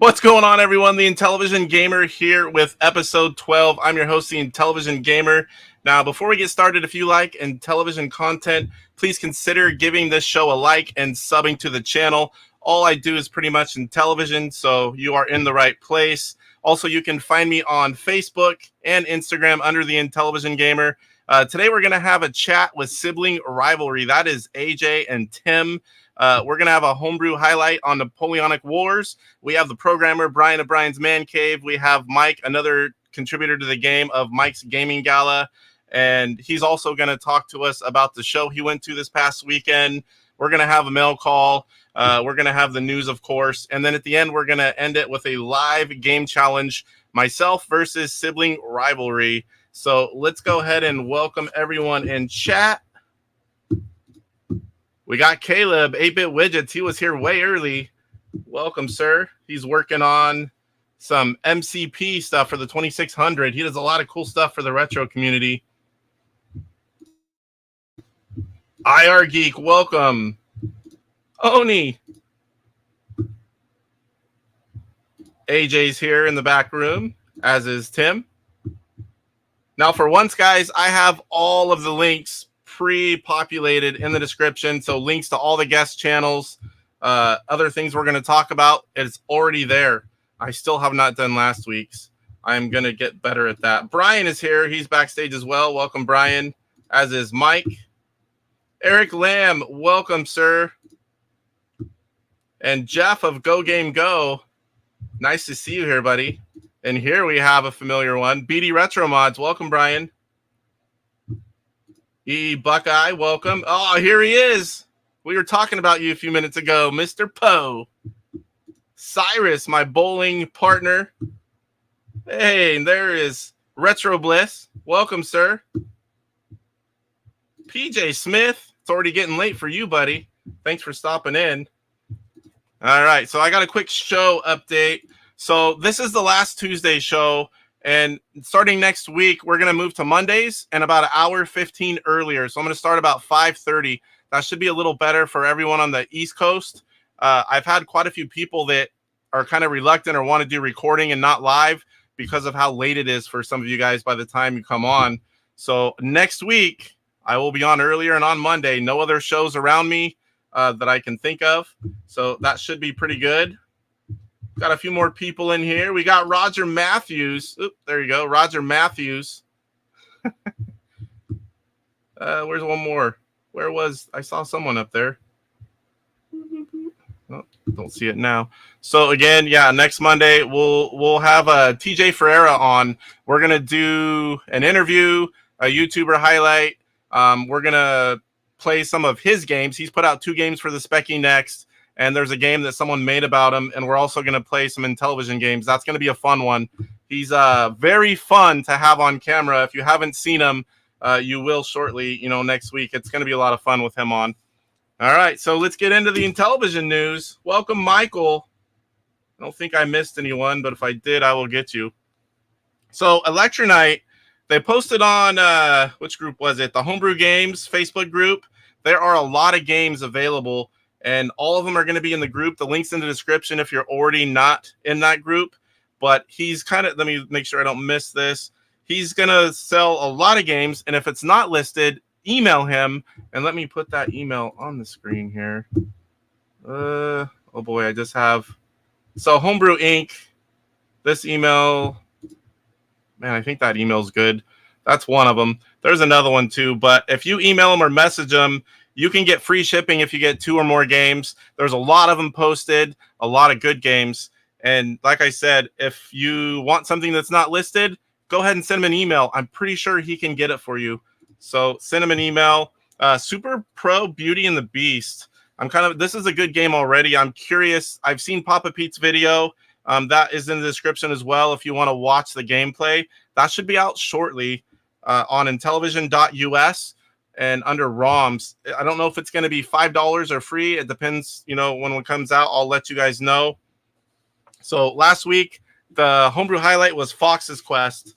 What's going on, everyone? The Intellivision Gamer here with episode 12. I'm your host, the Intellivision Gamer. Now, before we get started, if you like Intellivision content, please consider giving this show a like and subbing to the channel. All I do is pretty much Intellivision, so you are in the right place. Also, you can find me on Facebook and Instagram under the Intellivision Gamer. Today, we're going to have a chat with Sibling Rivalry. That is AJ and Tim. We're going to have a homebrew highlight on Napoleonic Wars. We have the programmer, Brian of Brian's Man Cave. We have Mike, another contributor to the game of Mike's Gaming Gala. And he's also going to talk to us about the show he went to this past weekend. We're going to have a mail call. We're going to have the news, of course. And then at the end, we're going to end it with a live game challenge, myself versus Sibling Rivalry. So let's go ahead and welcome everyone in chat. We got Caleb, 8-Bit Widgets. He was here way early. Welcome, sir. He's working on some MCP stuff for the 2600. He does a lot of cool stuff for the retro community. IR Geek, welcome. Oni. AJ's here in the back room, as is Tim. Now, for once, guys, I have all of the links pre-populated in the description, so links to all the guest channels, other things we're going to talk about, it's already there. I still have not done last week's. I'm going to get better at that. Brian is here. He's backstage as well. Welcome, Brian, as is Mike. Eric Lamb, welcome, sir. And Jeff of Go Game Go, nice to see you here, buddy. And here we have a familiar one, BD Retro Mods. Welcome, Brian. E. Buckeye, welcome. Oh, here he is. We were talking about you a few minutes ago, Mr. Poe. Cyrus, my bowling partner. Hey, and there is Retro Bliss. Welcome, sir. PJ Smith. It's already getting late for you, buddy. Thanks for stopping in. All right, so I got a quick show update. So this is the last Tuesday show. And starting next week, we're going to move to Mondays and about an hour 15 earlier. So I'm going to start about 5:30. That should be a little better for everyone on the East Coast. I've had quite a few people that are kind of reluctant or want to do recording and not live because of how late it is for some of you guys by the time you come on. So next week, I will be on earlier and on Monday. No other shows around me that I can think of. So that should be pretty good. Got a few more people in here. We got Roger Matthews. Oop, there you go. Roger Matthews. Where's one more? Where was I saw someone up there. Oh, don't see it now. So again, yeah, next Monday we'll have TJ Ferreira on. We're gonna do an interview, a YouTuber highlight. We're gonna play some of his games. He's put out 2 games for the Specky Next. And there's a game that someone made about him, and we're also going to play some Intellivision games. That's going to be a fun one. He's very fun to have on camera. If you haven't seen him, you will shortly, next week. It's going to be a lot of fun with him on. All right, so let's get into the Intellivision news. Welcome, Michael. I don't think I missed anyone, but if I did, I will get you. So Electronite, they posted on, which group was it? The Homebrew Games Facebook group. There are a lot of games available. And all of them are going to be in the group. The link's in the description if you're already not in that group. But he's kind of, let me make sure I don't miss this. He's going to sell a lot of games. And if it's not listed, email him. And let me put that email on the screen here. Oh boy, I just have. So Homebrew Inc. This email. Man, I think that email's good. That's one of them. There's another one too. But if you email him or message him, you can get free shipping if you get 2 or more games. There's a lot of them posted, a lot of good games. And like I said, if you want something that's not listed, go ahead and send him an email. I'm pretty sure he can get it for you. So send him an email. Super Pro Beauty and the Beast. This is a good game already. I'm curious. I've seen Papa Pete's video. That is in the description as well if you want to watch the gameplay. That should be out shortly on Intellivision.us. And under ROMs, I don't know if it's going to be $5 or free. It depends, when it comes out. I'll let you guys know. So last week, the homebrew highlight was Fox's Quest.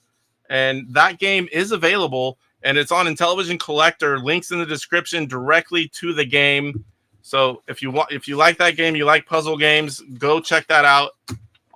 And that game is available. And it's on Intellivision Collector. Links in the description directly to the game. So if you like that game, you like puzzle games, go check that out.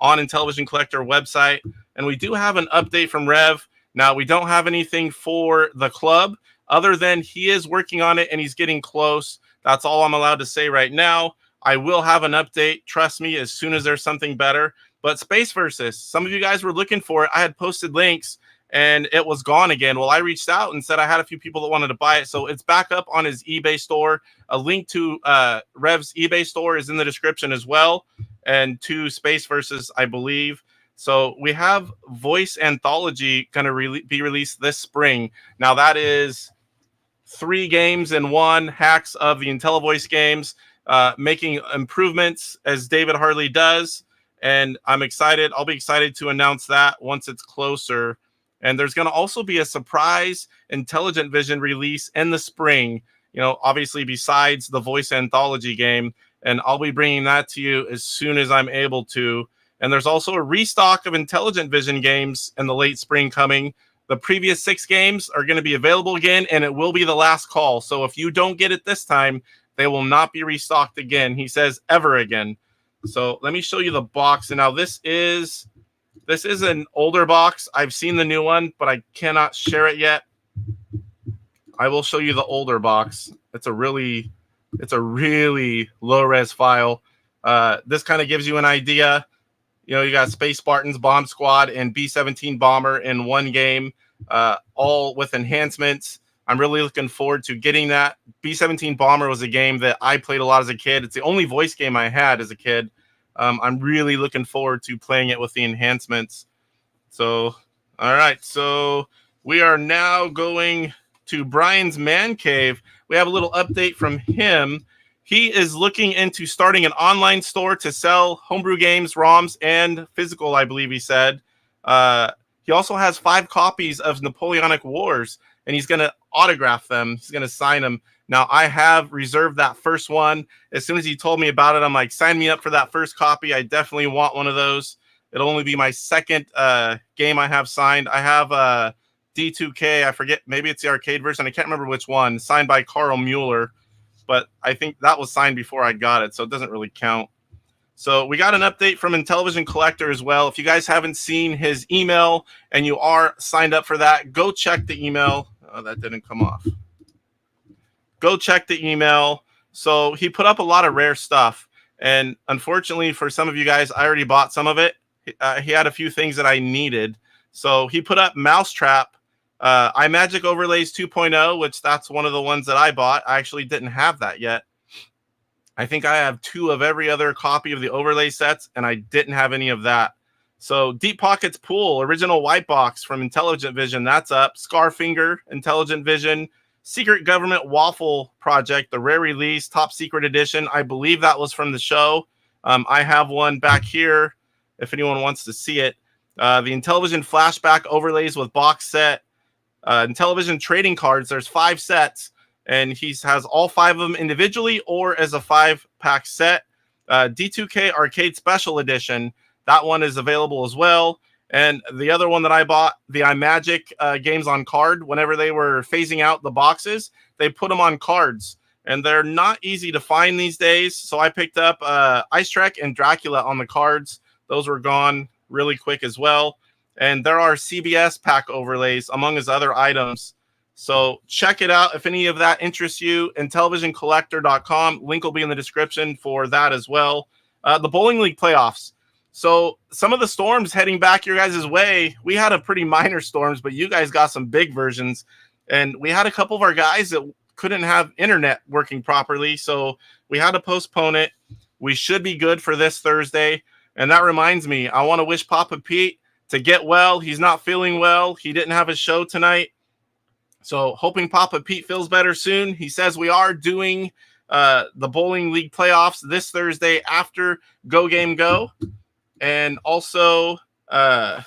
on Intellivision Collector website. And we do have an update from Rev. Now, we don't have anything for the club other than he is working on it and he's getting close. That's all I'm allowed to say right now. I will have an update, trust me, as soon as there's something better. But Space Versus, some of you guys were looking for it. I had posted links and it was gone again. Well, I reached out and said I had a few people that wanted to buy it. So it's back up on his eBay store. A link to Rev's eBay store is in the description as well. And to Space Versus, I believe. So we have Voice Anthology going to be released this spring. Now that is 3 games in 1, hacks of the IntelliVoice games, making improvements as David Harley does. And I'm excited. I'll be excited to announce that once it's closer. And there's going to also be a surprise Intelligent Vision release in the spring, you know, obviously besides the Voice Anthology game. And I'll be bringing that to you as soon as I'm able to. And there's also a restock of Intelligent Vision games in the late spring coming. The previous 6 games are going to be available again, and it will be the last call. So if you don't get it this time, they will not be restocked again. He says ever again. So let me show you the box. And now this is an older box. I've seen the new one, but I cannot share it yet. I will show you the older box. It's a really low res file. This kind of gives you an idea. You know, you got Space Spartans, Bomb Squad, and B-17 Bomber in one game, all with enhancements. I'm really looking forward to getting that. B-17 Bomber was a game that I played a lot as a kid. It's the only voice game I had as a kid. I'm really looking forward to playing it with the enhancements. So, all right. So we are now going to Brian's Man Cave. We have a little update from him. He is looking into starting an online store to sell homebrew games, ROMs, and physical, I believe he said. He also has 5 copies of Napoleonic Wars, and he's going to autograph them. He's going to sign them. Now, I have reserved that first one. As soon as he told me about it, I'm like, sign me up for that first copy. I definitely want one of those. It'll only be my second game I have signed. I have D2K. I forget. Maybe it's the arcade version. I can't remember which one. Signed by Carl Mueller. But I think that was signed before I got it, so it doesn't really count. So we got an update from Intellivision Collector as well. If you guys haven't seen his email and you are signed up for that, go check the email. Oh, that didn't come off. Go check the email. So he put up a lot of rare stuff. And unfortunately for some of you guys, I already bought some of it. He had a few things that I needed. So he put up Mousetrap, iMagic Overlays 2.0, which that's one of the ones that I bought. I actually didn't have that yet. I think I have 2 of every other copy of the overlay sets, and I didn't have any of that. So Deep Pockets Pool, original white box from Intelligent Vision, that's up. Scarfinger, Intelligent Vision. Secret Government Waffle Project, the rare release, top secret edition. I believe that was from the show. I have one back here if anyone wants to see it. The Intellivision Flashback Overlays with box set. Intellivision trading cards. There's 5 sets, and he has all 5 of them individually or as a 5-pack set. D2K Arcade Special Edition. That one is available as well. And the other one that I bought, the iMagic games on card, whenever they were phasing out the boxes, they put them on cards. And they're not easy to find these days. So I picked up Ice Trek and Dracula on the cards. Those were gone really quick as well. And there are CBS pack overlays among his other items. So check it out if any of that interests you. Intellivisioncollector.com. Link will be in the description for that as well. The Bowling League playoffs. So some of the storms heading back your guys' way, we had a pretty minor storms, but you guys got some big versions. And we had a couple of our guys that couldn't have internet working properly. So we had to postpone it. We should be good for this Thursday. And that reminds me, I want to wish Papa Pete to get well. He's not feeling well. He didn't have a show tonight. So hoping Papa Pete feels better soon. He says we are doing the Bowling League playoffs this Thursday after Go Game Go. And also, one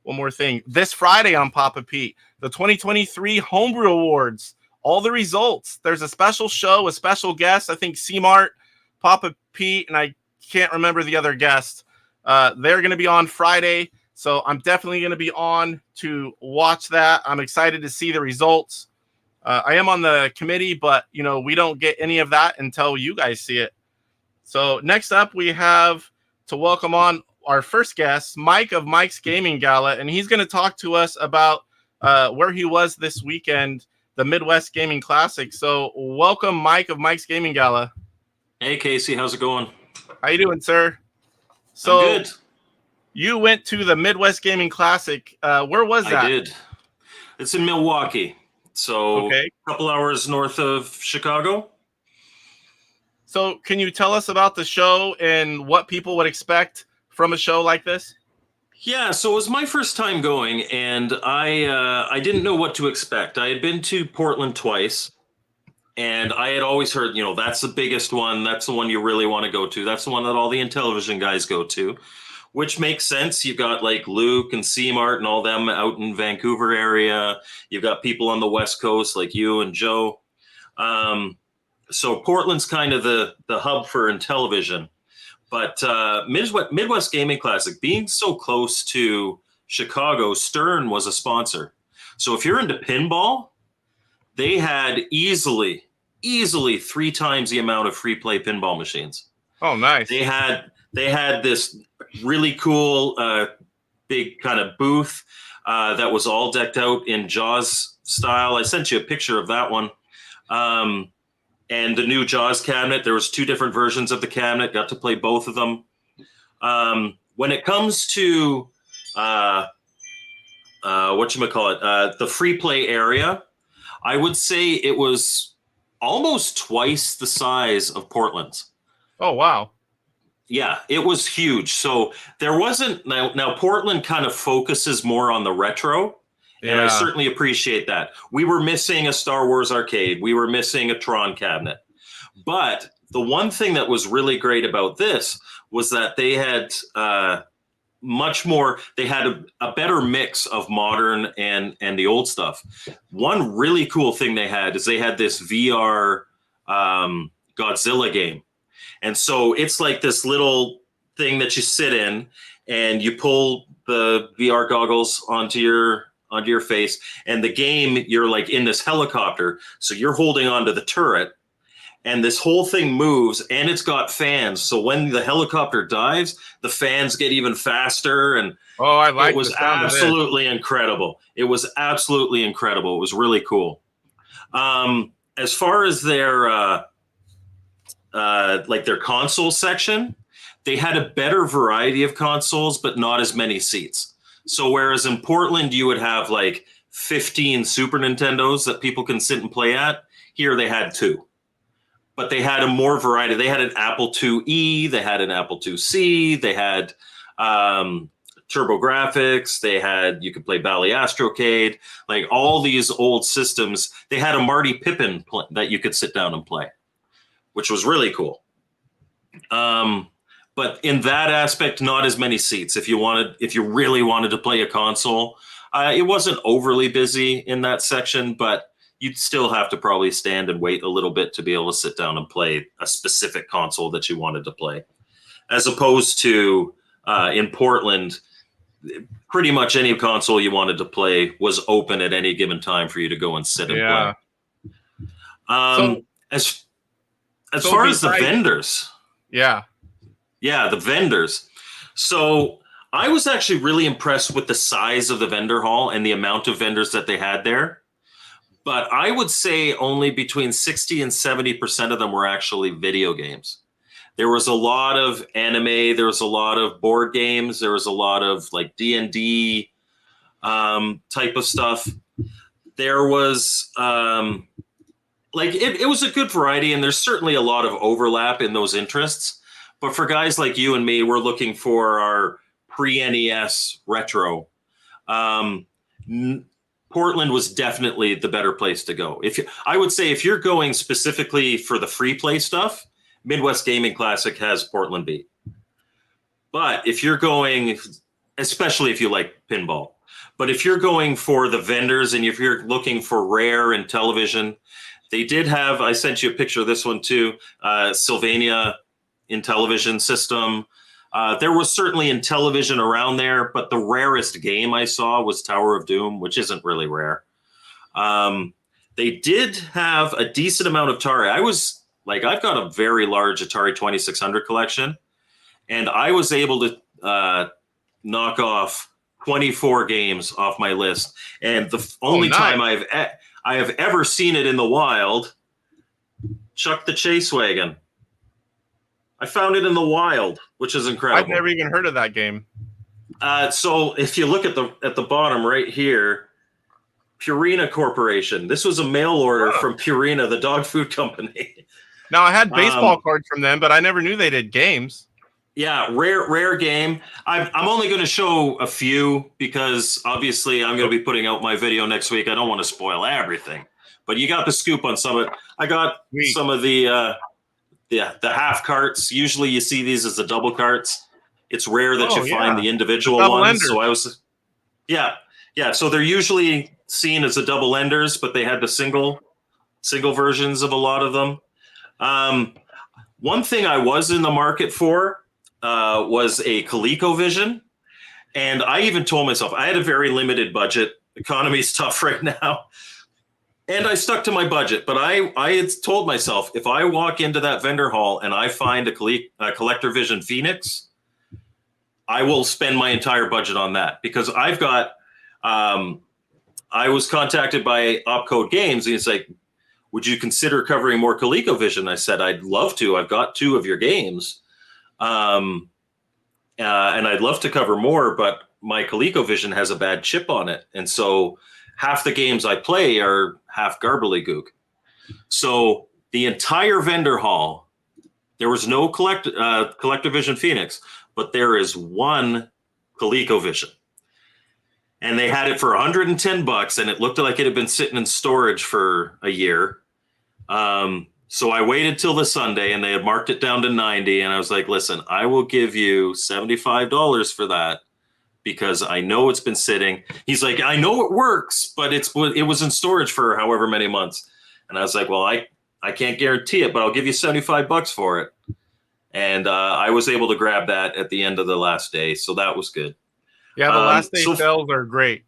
more thing. This Friday on Papa Pete, the 2023 Homebrew Awards. All the results. There's a special show, a special guest. I think C-Mart, Papa Pete, and I can't remember the other guest. They're going to be on Friday. So I'm definitely going to be on to watch that. I'm excited to see the results. I am on the committee, but, you know, we don't get any of that until you guys see it. So next up, we have to welcome on our first guest, Mike of Mike's Gaming Gala, and he's going to talk to us about where he was this weekend, the Midwest Gaming Classic. So welcome, Mike of Mike's Gaming Gala. Hey, Casey. How's it going? How you doing, sir? So I'm good. You went to the Midwest Gaming Classic. Where was that? I did. It's in Milwaukee. So a couple hours north of Chicago. So can you tell us about the show and what people would expect from a show like this? Yeah, so it was my first time going, and I didn't know what to expect. I had been to Portland twice, and I had always heard, that's the biggest one. That's the one you really want to go to. That's the one that all the Intellivision guys go to, which makes sense. You've got like Luke and C-Mart and all them out in Vancouver area. You've got people on the West Coast like you and Joe. So Portland's kind of the hub for Intellivision. But Midwest Gaming Classic, being so close to Chicago, Stern was a sponsor. So if you're into pinball, they had easily 3 times the amount of free play pinball machines. Oh, nice. They had this really cool big kind of booth that was all decked out in Jaws style. I sent you a picture of that one. And the new Jaws cabinet, there was 2 different versions of the cabinet, got to play both of them. When it comes to, the free play area, I would say it was almost twice the size of Portland's. Oh, wow. Yeah, it was huge. So there wasn't, now Portland kind of focuses more on the retro. And I certainly appreciate that. We were missing a Star Wars arcade. We were missing a Tron cabinet. But the one thing that was really great about this was that they had much more, they had a better mix of modern and the old stuff. One really cool thing they had is they had this VR Godzilla game. And so it's like this little thing that you sit in and you pull the VR goggles onto your face, and the game, you're like in this helicopter, so you're holding onto the turret, and this whole thing moves, and it's got fans, so when the helicopter dives, the fans get even faster. And it was absolutely incredible. It was absolutely incredible. It was really cool. As far as their their console section, they had a better variety of consoles, but not as many seats. So whereas in Portland, you would have like 15 Super Nintendos that people can sit and play at, here they had 2. But they had a more variety. They had an Apple IIe, they had an Apple IIc, they had TurboGrafx, you could play Bally Astrocade, like all these old systems. They had a Marty Pippin that you could sit down and play, which was really cool. But in that aspect, not as many seats. If you really wanted to play a console, it wasn't overly busy in that section, but you'd still have to probably stand and wait a little bit to be able to sit down and play a specific console that you wanted to play. As opposed to in Portland, pretty much any console you wanted to play was open at any given time for you to go and sit and play. As far as the vendors. Yeah, the vendors. So I was actually really impressed with the size of the vendor hall and the amount of vendors that they had there. But I would say only between 60 and 70% of them were actually video games. There was a lot of anime. There was a lot of board games. There was a lot of like D&D type of stuff. There was it was a good variety, and there's certainly a lot of overlap in those interests. But for guys like you and me, we're looking for our pre-NES retro. Portland was definitely the better place to go. I would say if you're going specifically for the free play stuff, Midwest Gaming Classic has Portland beat. But if you're going, especially if you like pinball, but if you're going for the vendors and if you're looking for rare and television, they did have, I sent you a picture of this one too, Sylvania Intellivision system. There was certainly Intellivision around there, but the rarest game I saw was Tower of Doom, which isn't really rare. They did have a decent amount of Atari. I've got a very large Atari 2600 collection, and I was able knock off 24 games off my list. And the only time I have ever seen it in the wild, Chuck the Chase Wagon. I found it in the wild, which is incredible. I've never even heard of that game. So if you look at the bottom right here, Purina Corporation. This was a mail order from Purina, the dog food company. Now, I had baseball cards from them, but I never knew they did games. Yeah, rare game. I'm only going to show a few because obviously I'm going to be putting out my video next week. I don't want to spoil everything, but you got the scoop on some of it. I got some of the half carts. Usually you see these as the double carts. It's rare that you find the individual ones. So I was, yeah. So they're usually seen as the double enders, but they had the single versions of a lot of them. One thing I was in the market for was a ColecoVision. And I even told myself I had a very limited budget. Economy's tough right now. And I stuck to my budget, but I had told myself, if I walk into that vendor hall and I find a CollectorVision Phoenix, I will spend my entire budget on that because I've got, I was contacted by Opcode Games and it's like, would you consider covering more ColecoVision? I said, I'd love to. I've got 2 of your games. And I'd love to cover more, but my ColecoVision has a bad chip on it. And so half the games I play are half garbly-gook. So the entire vendor hall, there was no CollectorVision Phoenix, but there is one ColecoVision. And they had it for $110, and it looked like it had been sitting in storage for a year. So I waited till the Sunday, and they had marked it down to $90, and I was like, listen, I will give you $75 for that because I know it's been sitting. He's like, I know it works, but it was in storage for however many months. And I was like, well, I can't guarantee it, but I'll give you $75 for it. And I was able to grab that at the end of the last day, so that was good. Yeah, the last day sales are great.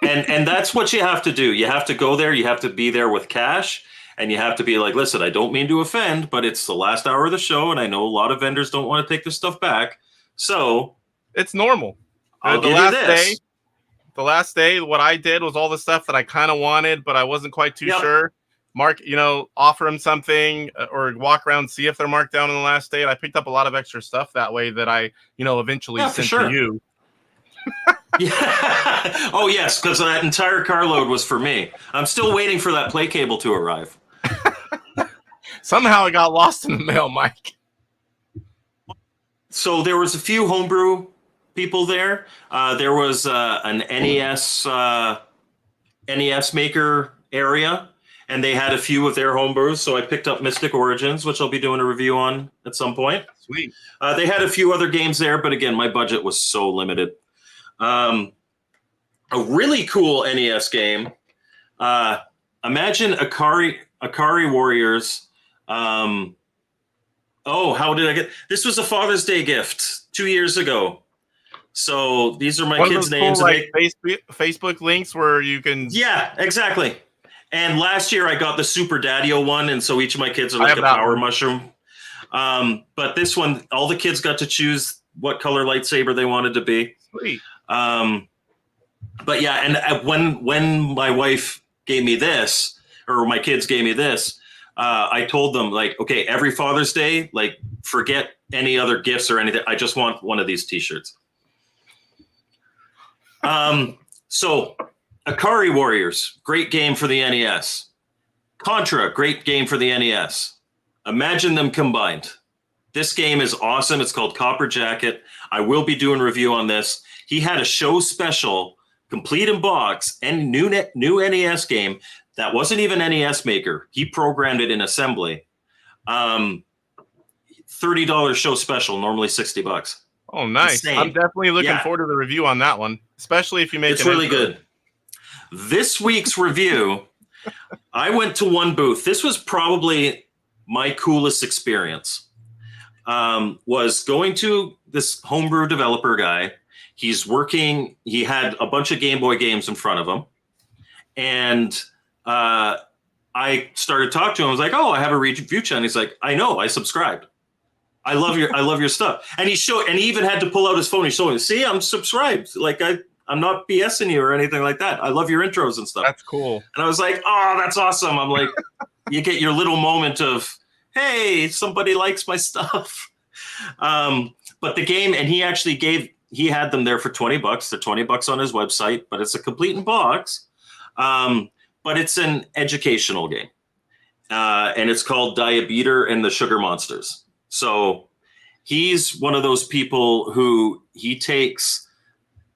and that's what you have to do. You have to go there. You have to be there with cash. And you have to be like, listen, I don't mean to offend, but it's the last hour of the show. And I know a lot of vendors don't want to take their stuff back. So it's normal. I'll give you this. The last day, what I did was all the stuff that I kind of wanted, but I wasn't quite too sure. Mark, offer them something or walk around, see if they're marked down on the last day. And I picked up a lot of extra stuff that way that I, eventually sent to you. Yeah. Oh, yes, because that entire carload was for me. I'm still waiting for that play cable to arrive. Somehow it got lost in the mail, Mike. So there was a few homebrew people there. There was an NES maker area, and they had a few of their homebrews. So I picked up Mystic Origins, which I'll be doing a review on at some point. Sweet. They had a few other games there, but again, my budget was so limited. A really cool NES game. Imagine Akari Warriors. How did I get this? Was a Father's Day gift 2 years ago. So these are my kids' names. Cool, Facebook links where you can. Yeah, exactly. And last year I got the Super Daddy-O one, and so each of my kids are like a power mushroom. But this one, all the kids got to choose what color lightsaber they wanted to be. Sweet. But yeah, and when my wife gave me this, or my kids gave me this, I told them, like, okay, every Father's Day, like, forget any other gifts or anything. I just want one of these T-shirts. So Akari Warriors, great game for the NES. Contra, great game for the NES. Imagine them combined. This game is awesome. It's called Copper Jacket. I will be doing a review on this. He had a show special, complete in box, and new NES game that wasn't even NES maker. He programmed it in assembly. $30 show special, normally $60. Oh, nice. Insane. I'm definitely looking forward to the review on that one, especially if you make it. It's really good. This week's review, I went to one booth. This was probably my coolest experience. Was going to this homebrew developer guy. He's working. He had a bunch of Game Boy games in front of him. And I started talking to him. I was like, oh, I have a review channel. He's like, I know, I subscribed. I love your stuff. And he even had to pull out his phone. He showed me, see, I'm subscribed. Like I'm not BSing you or anything like that. I love your intros and stuff. That's cool. And I was like, oh, that's awesome. I'm like, you get your little moment of, hey, somebody likes my stuff. But the game, and he had them there for $20. They're $20 on his website, but it's a complete in box. But it's an educational game. And it's called Diabetes and the Sugar Monsters. So he's one of those people who he takes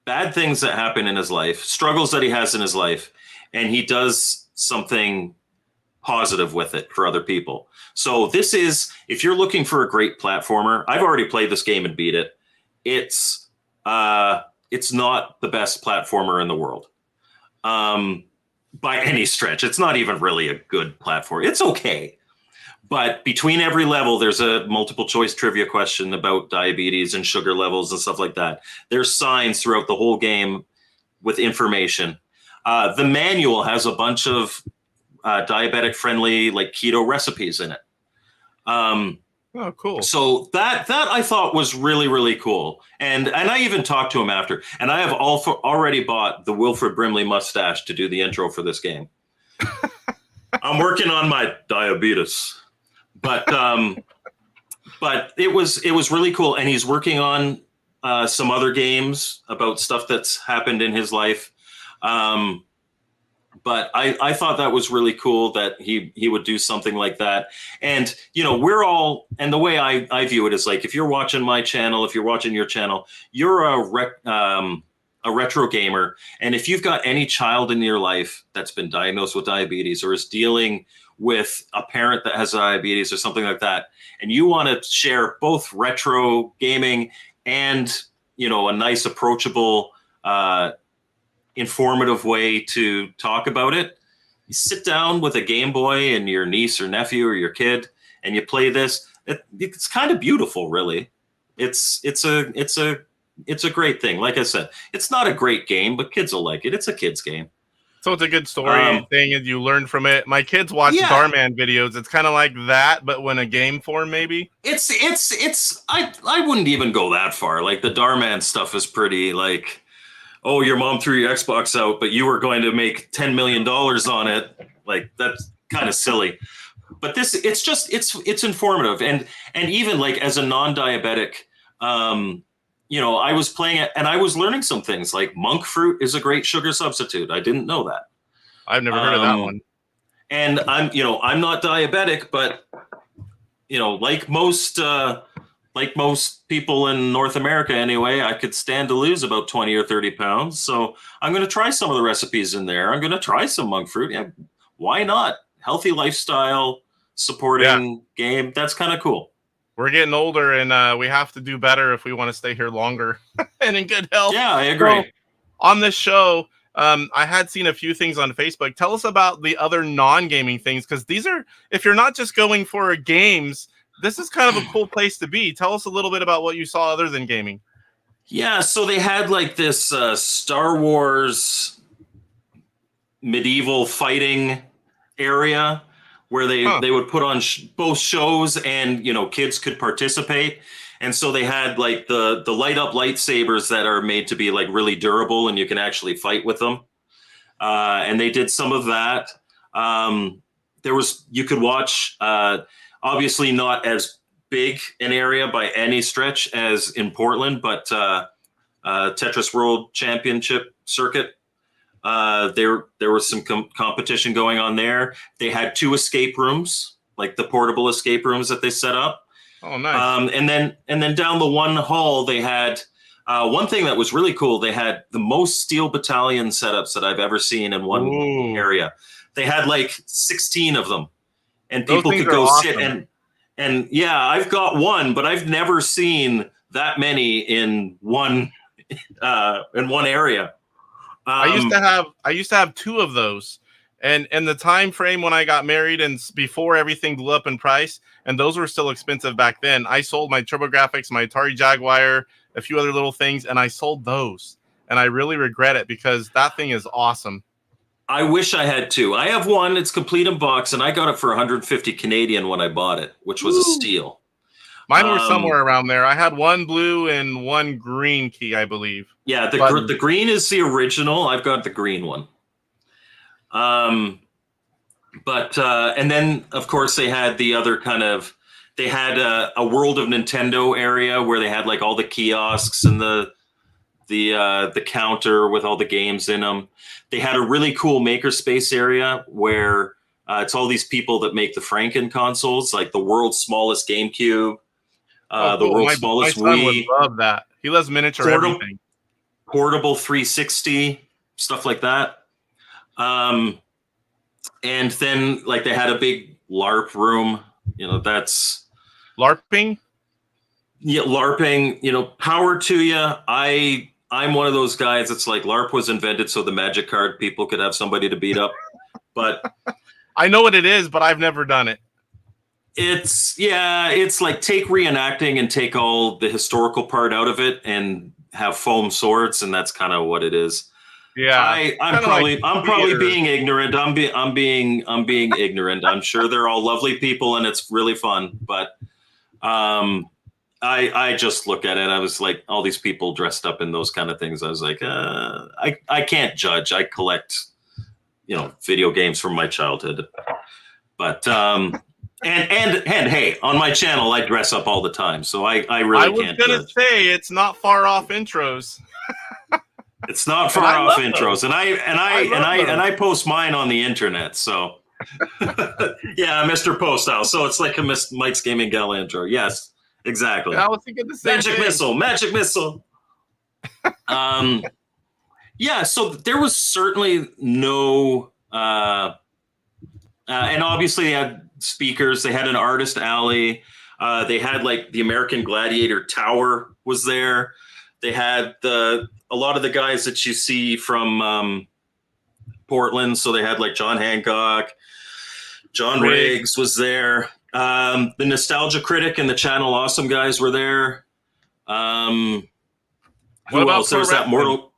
bad things that happen in his life, struggles that he has in his life, and he does something positive with it for other people. So this is, if you're looking for a great platformer, I've already played this game and beat it. It's not the best platformer in the world. By any stretch. It's not even really a good platform. It's okay. But between every level, there's a multiple choice trivia question about diabetes and sugar levels and stuff like that. There's signs throughout the whole game with information. The manual has a bunch of diabetic friendly, like keto recipes in it. Oh, cool. So that I thought was really, really cool. And I even talked to him after. And I have already bought the Wilfred Brimley mustache to do the intro for this game. I'm working on my diabetes. But it was really cool. And he's working on some other games about stuff that's happened in his life. But I thought that was really cool that he would do something like that. And, we're all, and the way I view it is like, if you're watching my channel, if you're watching your channel, you're a retro gamer. And if you've got any child in your life that's been diagnosed with diabetes or is dealing with a parent that has diabetes or something like that, and you want to share both retro gaming and, a nice approachable, informative way to talk about it, you sit down with a Game Boy and your niece or nephew or your kid and you play this. It's kind of beautiful, really. It's a great thing. Like I said, it's not a great game, but kids will like it. It's a kid's game. So it's a good story thing, and you learn from it. My kids watch Darman videos. It's kind of like that, but when a game form, maybe. I wouldn't even go that far. Like the Darman stuff is pretty like, oh, your mom threw your Xbox out, but you were going to make $10 million on it. Like, that's kind of silly. But it's informative. And even like as a non-diabetic, I was playing it and I was learning some things like monk fruit is a great sugar substitute. I didn't know that. I've never heard of that one. And I'm not diabetic, but, like most people in North America anyway, I could stand to lose about 20 or 30 pounds. So I'm going to try some of the recipes in there. I'm going to try some monk fruit. Yeah, why not? Healthy lifestyle, supporting game. That's kind of cool. We're getting older and we have to do better if we want to stay here longer and in good health. Yeah, I agree. So, on this show, I had seen a few things on Facebook. Tell us about the other non-gaming things, because these are, if you're not just going for games, this is kind of a cool place to be. Tell us a little bit about what you saw other than gaming. Yeah, so they had like this Star Wars medieval fighting area where they would put on both shows and, kids could participate. And so they had like the light up lightsabers that are made to be like really durable and you can actually fight with them. And they did some of that. You could watch, obviously not as big an area by any stretch as in Portland, but Tetris World Championship circuit. There was some competition going on there. They had 2 escape rooms, like the portable escape rooms that they set up. Oh, nice. And then down the one hall, they had one thing that was really cool. They had the most Steel Battalion setups that I've ever seen in one area. They had like 16 of them. And people could go sit and yeah, I've got one, but I've never seen that many in one area. I used to have 2 of those, and the time frame when I got married and before everything blew up in price, and those were still expensive back then. I sold my TurboGrafx, my Atari Jaguar, a few other little things, and I sold those, and I really regret it because that thing is awesome. I wish I had 2. I have one. It's complete in box, and I got it for 150 Canadian when I bought it, which was a steal. Mine were somewhere around there. I had one blue and one green key, I believe. Yeah, the green is the original. I've got the green one. But and then of course they had the other kind of, they had a World of Nintendo area where they had like all the kiosks and the counter with all the games in them. They had a really cool makerspace area where it's all these people that make the Franken consoles, like the world's smallest GameCube, the world's smallest Wii. My son Wii. would love that. He loves miniature everything. Portable 360, stuff like that. And then like they had a big LARP room. You know, that's LARPing. Yeah, LARPing. You know, power to you. I'm one of those guys that's like, LARP was invented so the magic card people could have somebody to beat up. But I know what it is, but I've never done it. It's like take reenacting and take all the historical part out of it and have foam swords, and that's kind of what it is. Yeah, I'm probably being ignorant. I'm being ignorant. I'm sure they're all lovely people and it's really fun, but I just look at it. I was like, all these people dressed up in those kind of things. I was like, I can't judge. I collect, video games from my childhood, but and hey, on my channel, I dress up all the time, so I really can't judge. I was gonna say it's not far off intros. It's not far off intros, and I post mine on the internet. So yeah, Mr. Post House. So it's like a Mike's Gaming Gala intro. Yes, exactly. I was thinking the same thing. Magic missile. Yeah. So there was certainly no, and obviously they had speakers. They had an artist alley. They had like the American Gladiator Tower was there. They had a lot of the guys that you see from Portland. So they had like John Hancock, John Riggs was there. The Nostalgia Critic and the Channel Awesome guys were there. Who else? There was that Mortal.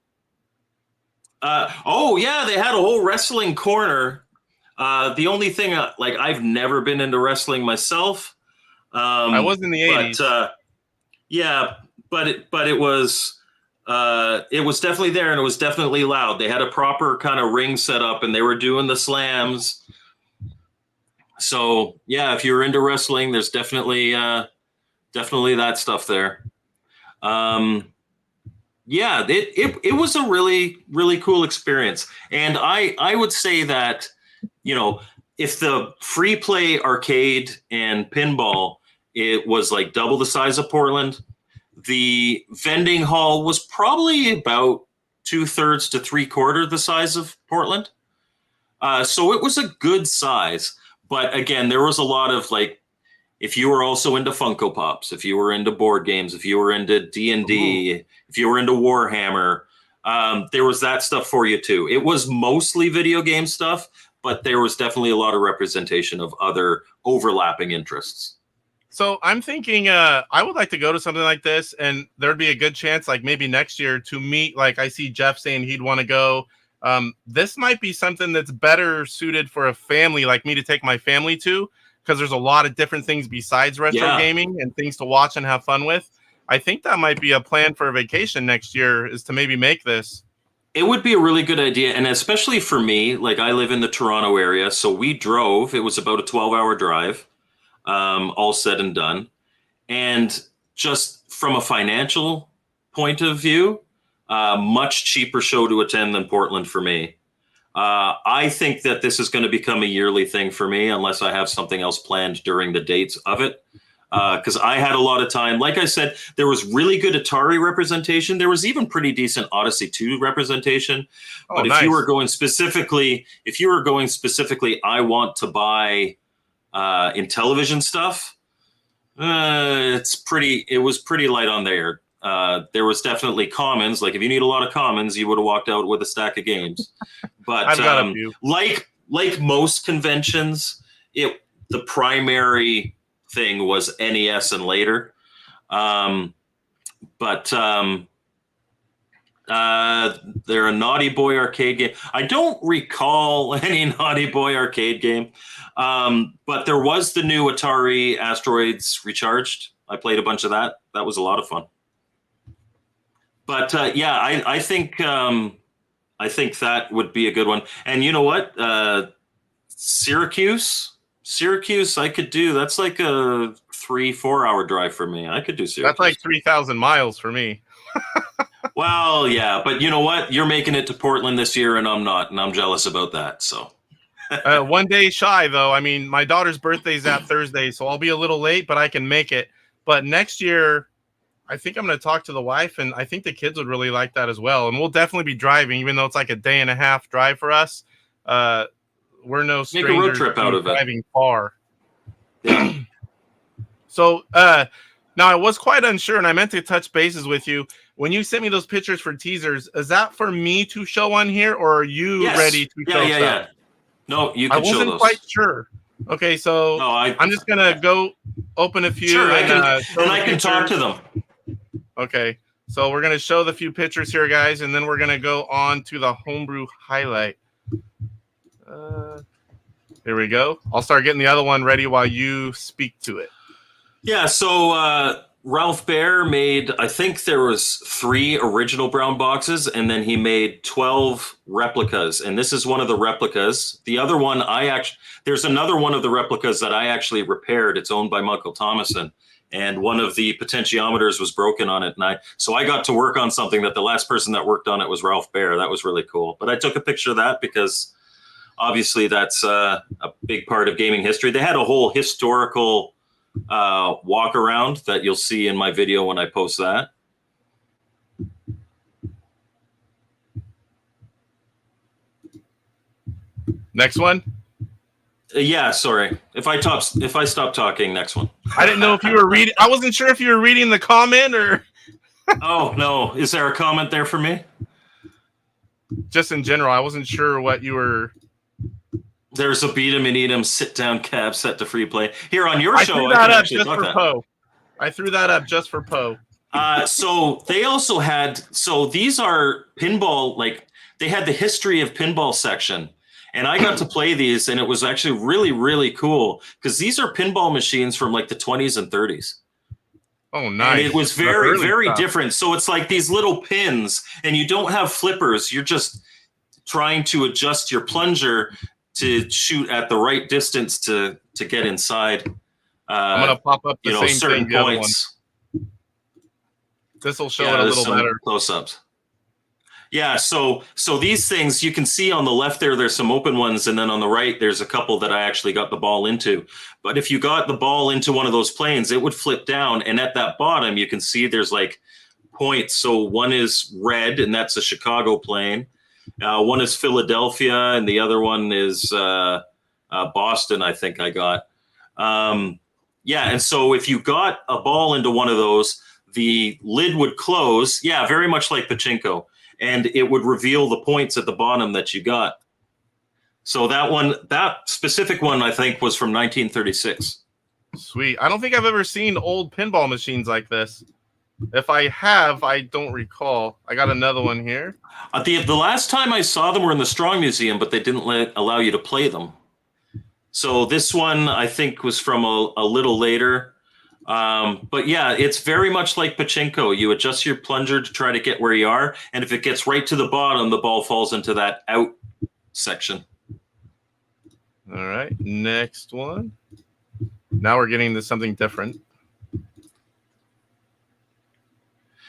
Oh yeah, they had a whole wrestling corner. The only thing, I've never been into wrestling myself. I was in the 80s. Yeah, but it was definitely there, and it was definitely loud. They had a proper kind of ring set up, and they were doing the slams. So yeah, if you're into wrestling, there's definitely that stuff there. Yeah, it was a really, really cool experience, and I would say that, if the free play arcade and pinball, it was like double the size of Portland, the vending hall was probably about 2/3 to 3/4 the size of Portland. So it was a good size. But again, there was a lot of if you were also into Funko Pops, if you were into board games, if you were into D&D, if you were into Warhammer, there was that stuff for you too. It was mostly video game stuff, but there was definitely a lot of representation of other overlapping interests. So I'm thinking I would like to go to something like this, and there'd be a good chance, maybe next year, to meet, I see Jeff saying he'd want to go. This might be something that's better suited for a family like me to take my family to, because there's a lot of different things besides retro gaming and things to watch and have fun with. I think that might be a plan for a vacation next year, is to maybe make this. It would be a really good idea. And especially for me, I live in the Toronto area. So we drove, it was about a 12-hour drive, all said and done. And just from a financial point of view, much cheaper show to attend than Portland for me. I think that this is going to become a yearly thing for me, unless I have something else planned during the dates of it. Because I had a lot of time. Like I said, there was really good Atari representation. There was even pretty decent Odyssey 2 representation. But if you were going specifically, I want to buy Intellivision stuff. It was pretty light on there. There was definitely commons. If you need a lot of commons, you would have walked out with a stack of games. But I've got a few. like most conventions, the primary thing was NES and later. But they're a Naughty Boy arcade game. I don't recall any Naughty Boy arcade game. But there was the new Atari Asteroids Recharged, I played a bunch of that. That was a lot of fun. But yeah, I think that would be a good one. And you know what? Syracuse, I could do. That's like a 3-4 hour drive for me. I could do Syracuse. That's like 3,000 miles for me. Well, yeah, but you know what? You're making it to Portland this year, and I'm not, and I'm jealous about that. So, 1 day shy, though. I mean, my daughter's birthday's that Thursday, so I'll be a little late, but I can make it. But next year, I think I'm going to talk to the wife, and I think the kids would really like that as well. And we'll definitely be driving, even though it's like a day and a half drive for us. We're no strangers. Make a road trip out of it. Driving far. Yeah. So now I was quite unsure, and I meant to touch bases with you. When you sent me those pictures for teasers, is that for me to show on here, or are you ready to show stuff? Yeah. No, you can show those. I wasn't quite sure. Okay, so I'm just going to go open a few. Sure, I can talk to them. Okay, so we're going to show the few pictures here, guys, and then we're going to go on to the Homebrew highlight. Here we go. I'll start getting the other one ready while you speak to it. Yeah, so Ralph Baer made, I think there was 3 original brown boxes, and then he made 12 replicas, and this is one of the replicas. The other one, there's another one of the replicas that I actually repaired. It's owned by Michael Thomason, and one of the potentiometers was broken on it, so I got to work on something that the last person that worked on it was Ralph Baer. That was really cool. But I took a picture of that because obviously that's a big part of gaming history. They had a whole historical walk around that you'll see in my video when I post that. Next one. Yeah, sorry. If I stop talking, next one. I didn't know if you were reading. I wasn't sure if you were reading the comment or. Oh no! Is there a comment there for me? Just in general, I wasn't sure what you were. There's a beat 'em and eat 'em sit down cab set to free play here on your show. I threw that up just for Poe. So they also had. So these are pinball. Like they had the history of pinball section. And I got to play these, and it was actually really, really cool because these are pinball machines from like the 20s and 30s. Oh, nice. And it was very, very different. So it's like these little pins, and you don't have flippers. You're just trying to adjust your plunger to shoot at the right distance to get inside. I'm going to pop up the same certain thing, points. This will show it a little better. Close-ups. Yeah, so these things you can see on the left there's some open ones, and then on the right there's a couple that I actually got the ball into. But if you got the ball into one of those planes, it would flip down, and at that bottom you can see there's like points. So one is red, and that's a Chicago plane. One is Philadelphia, and the other one is Boston, I think I got. Yeah, and so if you got a ball into one of those, the lid would close. Yeah, very much like pachinko. And it would reveal the points at the bottom that you got. So that specific one, I think, was from 1936. Sweet. I don't think I've ever seen old pinball machines like this. If I have, I don't recall. I got another one here. The last time I saw them were in the Strong Museum, but they didn't allow you to play them. So this one, I think, was from a little later. But yeah, it's very much like pachinko. You adjust your plunger to try to get where you are, and if it gets right to the bottom, the ball falls into that out section. All right, next one. Now we're getting to something different.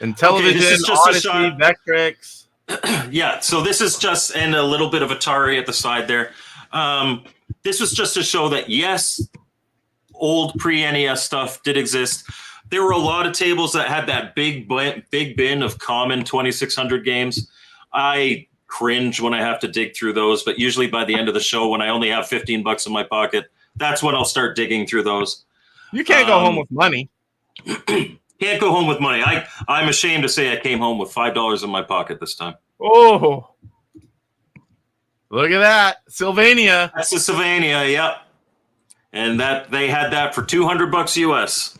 Intellivision, Odyssey, Vectrex. Yeah, so this is just, and a little bit of Atari at the side there. This was just to show that, yes, old pre-NES stuff did exist. There were a lot of tables that had that big bin of common 2600 games. I cringe when I have to dig through those, but usually by the end of the show, when I only have $15 in my pocket, that's when I'll start digging through those. You can't go home with money. Can't go home with money. I'm ashamed to say I came home with $5 in my pocket this time. Oh, look at that. Sylvania. That's the Sylvania, yep. And that they had that for $200 US.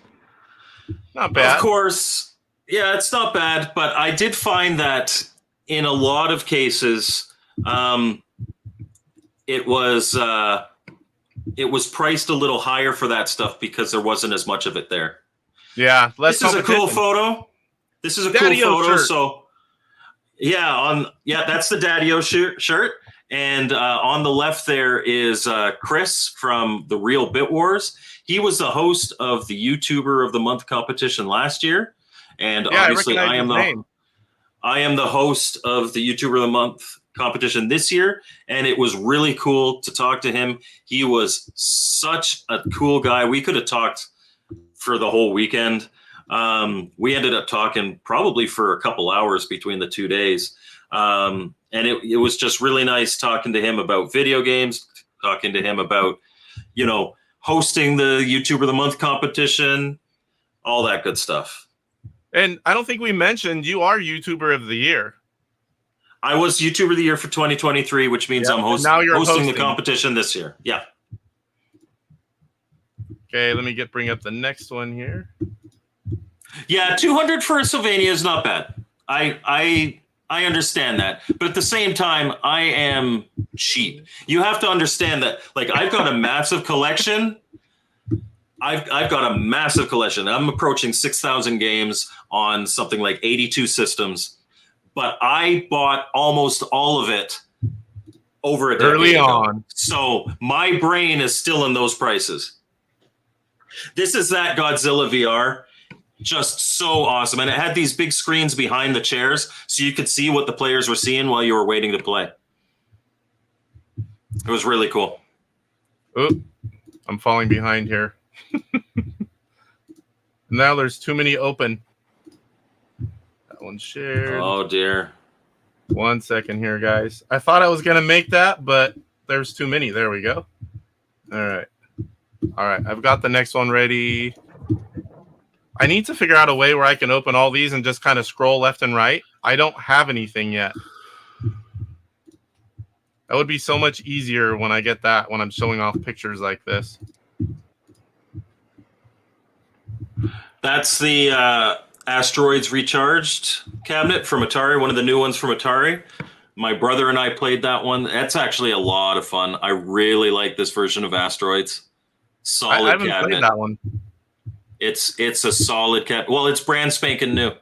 Not bad. Of course, yeah, it's not bad. But I did find that in a lot of cases, it was priced a little higher for that stuff because there wasn't as much of it there. Yeah, this is a cool photo. This is a cool photo. Shirt. So that's the Daddy-O shirt. And on the left there is Chris from The Real Bit Wars. He was the host of the YouTuber of the Month competition last year. And obviously I am the host of the YouTuber of the Month competition this year. And it was really cool to talk to him. He was such a cool guy. We could have talked for the whole weekend. We ended up talking probably for a couple hours between the 2 days. And it was just really nice talking to him about video games, talking to him about, hosting the YouTuber of the Month competition, all that good stuff. And I don't think we mentioned you are YouTuber of the Year. I was YouTuber of the Year for 2023, which means I'm hosting the competition this year. Yeah. Okay, let me bring up the next one here. Yeah, 200 for Sylvania is not bad. I understand that, but at the same time, I am cheap. You have to understand that, I've got a massive collection. I've got a massive collection. I'm approaching 6,000 games on something like 82 systems, but I bought almost all of it over a decade early ago. on. So my brain is still in those prices. This is that Godzilla VR. Just so awesome. And it had these big screens behind the chairs so you could see what the players were seeing while you were waiting to play. It was really cool. Oh, I'm falling behind here. Now there's too many open. That one's shared. Oh, dear. 1 second here, guys. I thought I was going to make that, but there's too many. There we go. All right. I've got the next one ready. I need to figure out a way where I can open all these and just kind of scroll left and right. I don't have anything yet. That would be so much easier when I get that, when I'm showing off pictures like this. That's the Asteroids Recharged cabinet from Atari, one of the new ones from Atari. My brother and I played that one. That's actually a lot of fun. I really like this version of Asteroids. Solid cabinet. I haven't played that one. It's a solid cat. Well, it's brand spanking new.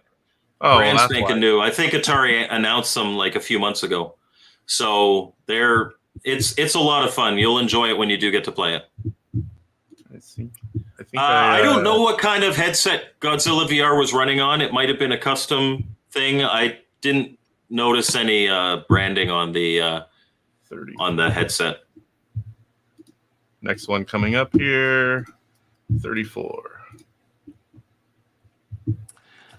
Oh, brand spanking new. I think Atari announced them like a few months ago. So it's a lot of fun. You'll enjoy it when you do get to play it. I don't know what kind of headset Godzilla VR was running on. It might have been a custom thing. I didn't notice any branding on the headset. Next one coming up here, 34.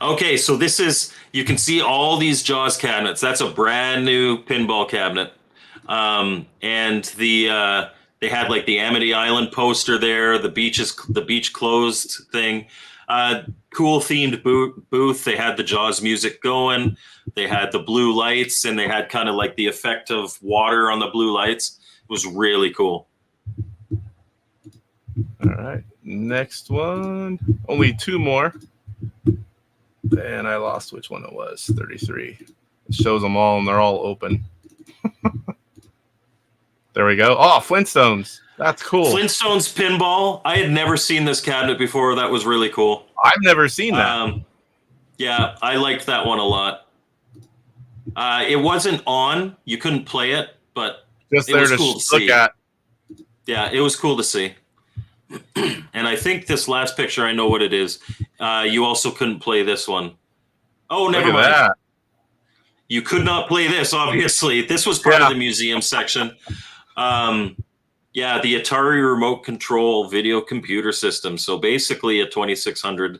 Okay, so this is, you can see all these Jaws cabinets. That's a brand new pinball cabinet. And they had like the Amity Island poster there, the beach closed thing. Cool themed booth. They had the Jaws music going. They had the blue lights, and they had kind of like the effect of water on the blue lights. It was really cool. All right, next one. Only two more. And I lost which one it was. 33. It shows them all, and they're all open. There we go. Oh, Flintstones. That's cool. Flintstones pinball. I had never seen this cabinet before. That was really cool. I've never seen that. Yeah, I liked that one a lot. It wasn't on. You couldn't play it, but just there to look at. Yeah, it was cool to see. And I think this last picture, I know what it is. You also couldn't play this one. Oh, never mind. That. You could not play this, obviously. This was part of the museum section. Yeah, the Atari remote control video computer system. So basically a 2600.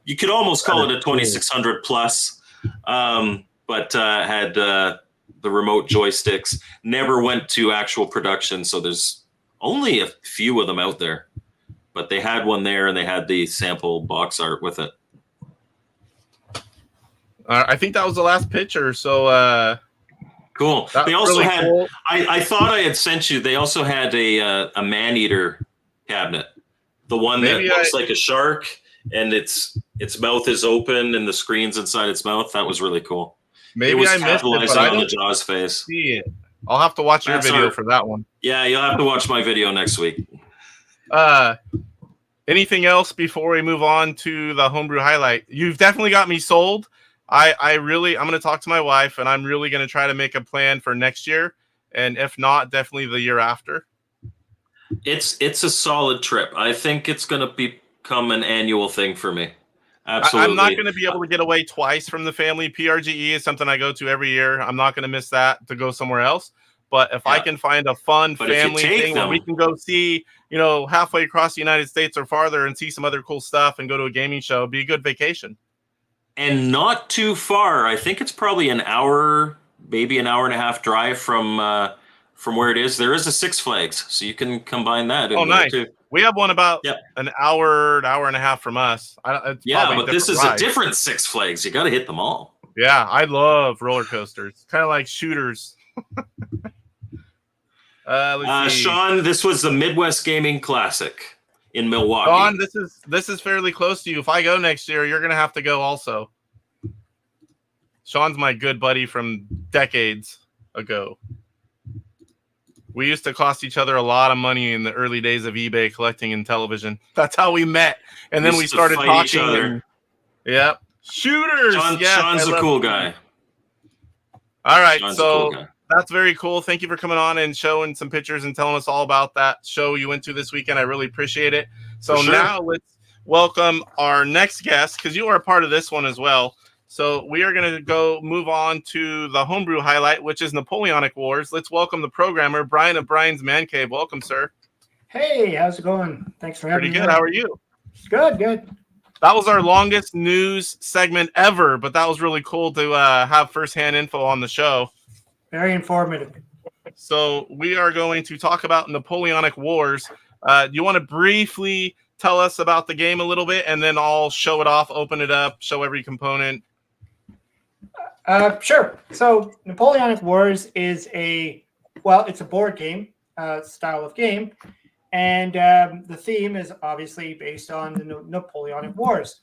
You could almost call it a 2600 plus, but had the remote joysticks. Never went to actual production, so there's only a few of them out there. But they had one there, and they had the sample box art with it. I think that was the last picture. So cool. They also really had. Cool. I thought I had sent you. They also had a man-eater cabinet, the one that looks like a shark, and its mouth is open, and the screen's inside its mouth. That was really cool. Maybe it was I missed it, but on the Jaws face. See it. I'll have to watch your video for that one. Yeah, you'll have to watch my video next week. Anything else before we move on to the homebrew highlight? You've definitely got me sold. I'm going to talk to my wife, and I'm really going to try to make a plan for next year. And if not, definitely the year after. It's a solid trip. I think it's going to become an annual thing for me. Absolutely. I'm not going to be able to get away twice from the family. PRGE is something I go to every year. I'm not going to miss that to go somewhere else. But if I can find a fun family thing where we can go see, halfway across the United States or farther and see some other cool stuff and go to a gaming show, it'd be a good vacation. And not too far. I think it's probably an hour, maybe an hour and a half drive from where it is. There is a Six Flags, so you can combine that. Oh, nice. Too. We have one about an hour and a half from us. But this is a different Six Flags. You got to hit them all. Yeah, I love roller coasters. Kind of like shooters. Sean, this was the Midwest Gaming Classic in Milwaukee. Sean, this is fairly close to you. If I go next year, you're going to have to go also. Sean's my good buddy from decades ago. We used to cost each other a lot of money in the early days of eBay collecting Intellivision. That's how we met. And then we started talking. Yep. Shooters. Sean's a cool guy. All right. So that's very cool. Thank you for coming on and showing some pictures and telling us all about that show you went to this weekend. I really appreciate it. So now let's welcome our next guest, because you are a part of this one as well. So we are going to move on to the homebrew highlight, which is Napoleonic Wars. Let's welcome the programmer, Brian of Brian's Man Cave. Welcome, sir. Hey, how's it going? Thanks for having me. Pretty good. How are you? Good. That was our longest news segment ever, but that was really cool to have firsthand info on the show. Very informative. So we are going to talk about Napoleonic Wars. Do you want to briefly tell us about the game a little bit, and then I'll show it off, open it up, show every component? Sure. So Napoleonic Wars is it's a board game style of game. And the theme is obviously based on the Napoleonic Wars.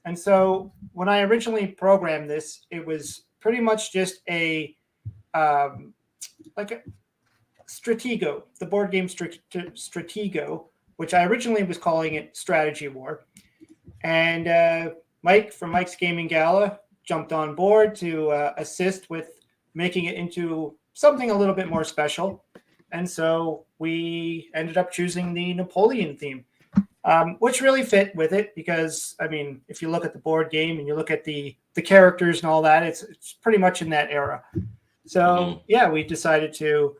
And so when I originally programmed this, it was pretty much just a Stratego, the board game Stratego, which I originally was calling it Strategy War. And Mike from Mike's Gaming Gala jumped on board to assist with making it into something a little bit more special. And so we ended up choosing the Napoleon theme, which really fit with it because, I mean, if you look at the board game and you look at the characters and all that, it's pretty much in that era. So, we decided to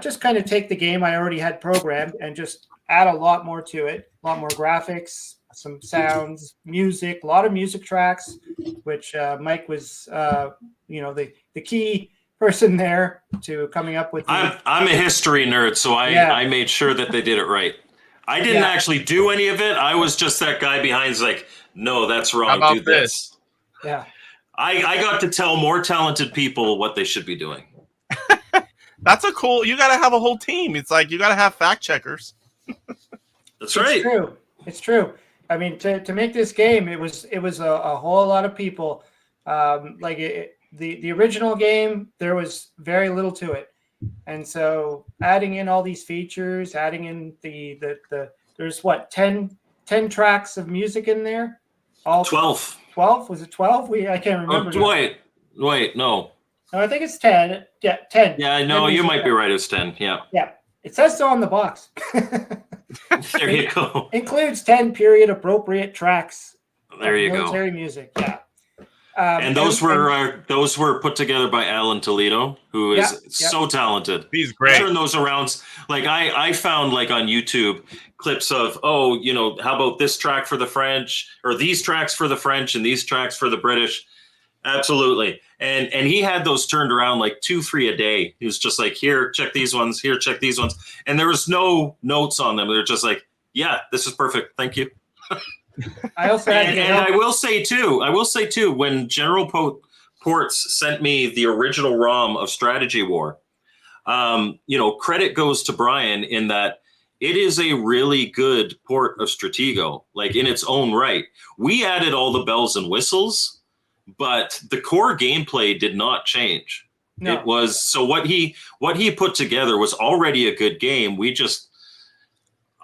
just kind of take the game I already had programmed and just add a lot more to it, a lot more graphics, some sounds, music, a lot of music tracks, which Mike was, the key person there to coming up with. I'm a history nerd, so I made sure that they did it right. I didn't actually do any of it. I was just that guy behind, like, no, that's wrong. How about do this. Yeah. I got to tell more talented people what they should be doing. That's you got to have a whole team. It's like you got to have fact checkers. That's right. It's true. I mean, to make this game, it was a whole lot of people. The original game, there was very little to it. And so adding in all these features, adding in there's 10 tracks of music in there? 12. 12? Was it 12? I can't remember. Wait, no. No, I think it's 10. Yeah, 10. Yeah, no, you might be right. It's 10. Yeah. Yeah. It says so on the box. There you go. Includes 10 period appropriate tracks. There you go. Military music. Yeah. And those were put together by Alan Toledo, who is so talented. He's great. Turn those around. Like I found like on YouTube clips of, how about this track for the French, or these tracks for the French and these tracks for the British. Absolutely. And he had those turned around like 2-3 a day. He was just like, here, check these ones, here, check these ones. And there was no notes on them. They're just like, yeah, this is perfect. Thank you. I also I will say too, when General Ports sent me the original ROM of Strategy War, credit goes to Brian in that it is a really good port of Stratego, like in its own right. We added all the bells and whistles, but the core gameplay did not change. No. It was what he put together was already a good game.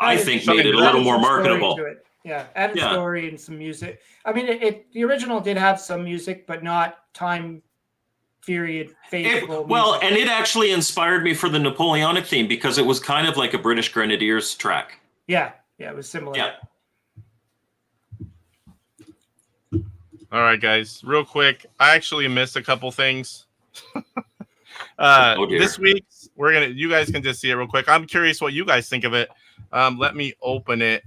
I think made it a little more marketable. Yeah, added story and some music. I mean, the original did have some music, but not time period faithful. Well, and it actually inspired me for the Napoleonic theme because it was kind of like a British Grenadiers track. Yeah, it was similar. Yeah. All right, guys, real quick. I actually missed a couple things. This week, you guys can just see it real quick. I'm curious what you guys think of it. Let me open it.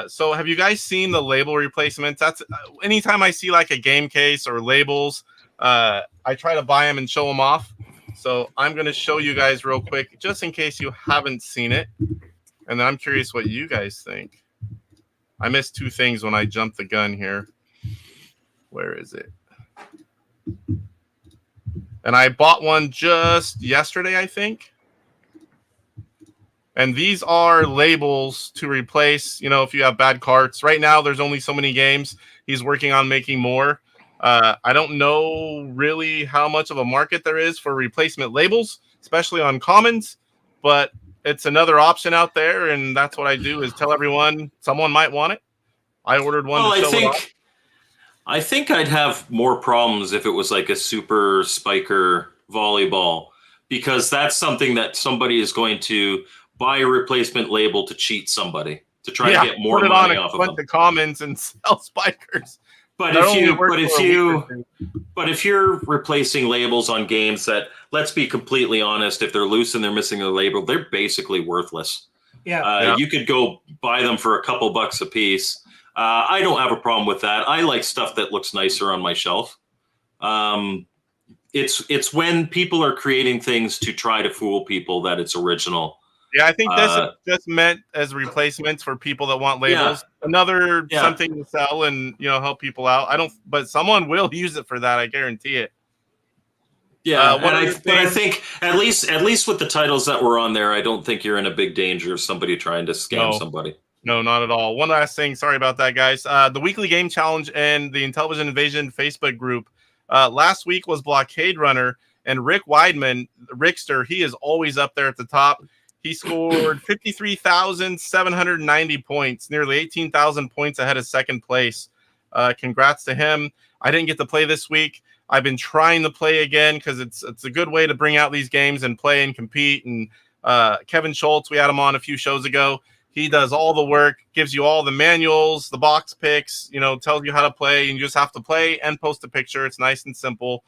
So have you guys seen the label replacements? That's anytime I see like a game case or labels, I try to buy them and show them off. So I'm going to show you guys real quick, just in case you haven't seen it. And then I'm curious what you guys think. I missed two things when I jumped the gun here. Where is it? And I bought one just yesterday, I think. And these are labels to replace, if you have bad carts. Right now, there's only so many games. He's working on making more. I don't know really how much of a market there is for replacement labels, especially on commons, but it's another option out there, and that's what I do is tell everyone someone might want it. I ordered one to show it off. I think I'd have more problems if it was like a super spiker volleyball, because that's something that somebody is going to buy a replacement label to cheat somebody, to try to get more money off of them. The commons and sell spikers. But if you're replacing labels on games that, let's be completely honest, if they're loose and they're missing a label, they're basically worthless. Yeah. You could go buy them for a couple bucks a piece. I don't have a problem with that. I like stuff that looks nicer on my shelf. It's when people are creating things to try to fool people that it's original. Yeah, I think this is just meant as replacements for people that want labels. Yeah. Another something to sell and help people out. But someone will use it for that. I guarantee it. Yeah, but I think at least with the titles that were on there, I don't think you're in a big danger of somebody trying to scam somebody. No, not at all. One last thing. Sorry about that, guys. The weekly game challenge and the Intellivision Invasion Facebook group. Last week was Blockade Runner, and Rick Weidman, Rickster, he is always up there at the top. He scored 53,790 points, nearly 18,000 points ahead of second place. Congrats to him. I didn't get to play this week. I've been trying to play again because it's a good way to bring out these games and play and compete. And Kevin Schultz, we had him on a few shows ago. He does all the work, gives you all the manuals, the box picks, tells you how to play. You just have to play and post a picture. It's nice and simple.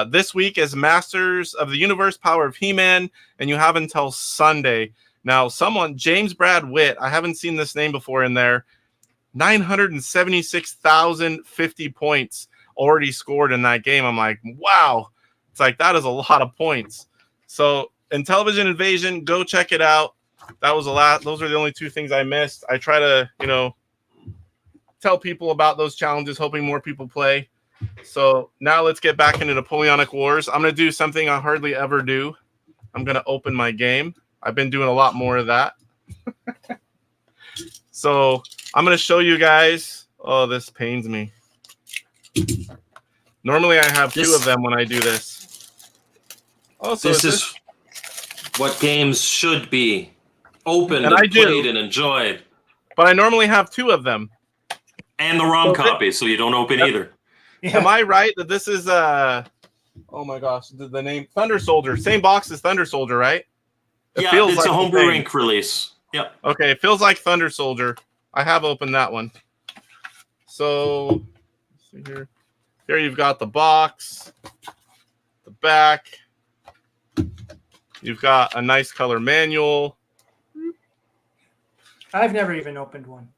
This week is Masters of the Universe, Power of He-Man, and you have until Sunday. Now, James Brad Witt, I haven't seen this name before in there, 976,050 points already scored in that game. I'm like, wow. It's like, that is a lot of points. So, Intellivision Invasion, go check it out. That was those are the only two things I missed. I try to, tell people about those challenges, hoping more people play. So now let's get back into Napoleonic Wars. I'm going to do something I hardly ever do. I'm going to open my game. I've been doing a lot more of that. So I'm going to show you guys. Oh, this pains me. Normally I have two of them when I do this. Oh, so this is what games should be. Opened and played and enjoyed. But I normally have two of them. And the ROM copy, so you don't open either. Yeah. Am I right that this is oh my gosh, the name Thunder Soldier, same box as Thunder Soldier, right? It's like a Homebrew Inc. release. Yep. Okay, it feels like Thunder Soldier. I have opened that one. So let's see here. Here you've got the box, the back. You've got a nice color manual. I've never even opened one.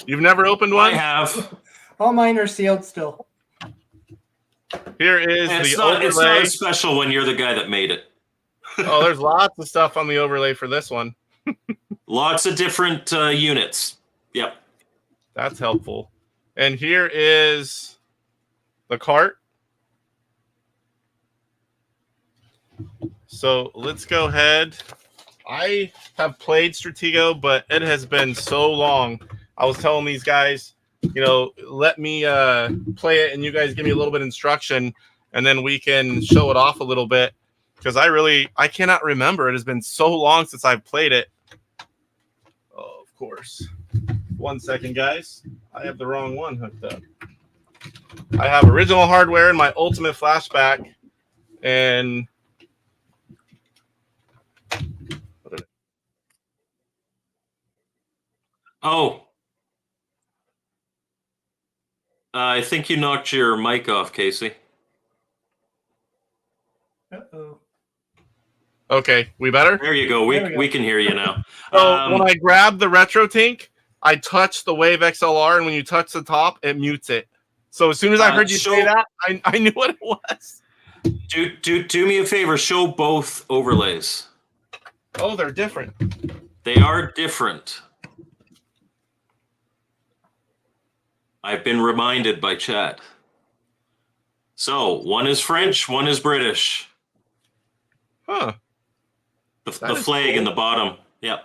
You've never opened one? I have. All mine are sealed still. Here is the overlay. It's not special when you're the guy that made it. Oh, there's lots of stuff on the overlay for this one. Lots of different units. Yep. That's helpful. And here is the cart. So let's go ahead. I have played Stratego, but it has been so long. I was telling these guys, let me play it and you guys give me a little bit of instruction and then we can show it off a little bit because I cannot remember. It has been so long since I've played it. course. 1 second, guys. I have the wrong one hooked up. I have original hardware in my Ultimate Flashback, and I think you knocked your mic off, Casey. Uh-oh. okay, we better? There you go. We can hear you now. So when I grab the Retro Tink, I touch the Wave XLR, and when you touch the top, it mutes it. So as soon as I heard you say that, I knew what it was. Do me a favor. Show both overlays. Oh, they're different. They are different. I've been reminded by chat. So one is French, one is British. Huh. The flag in the bottom. Yep.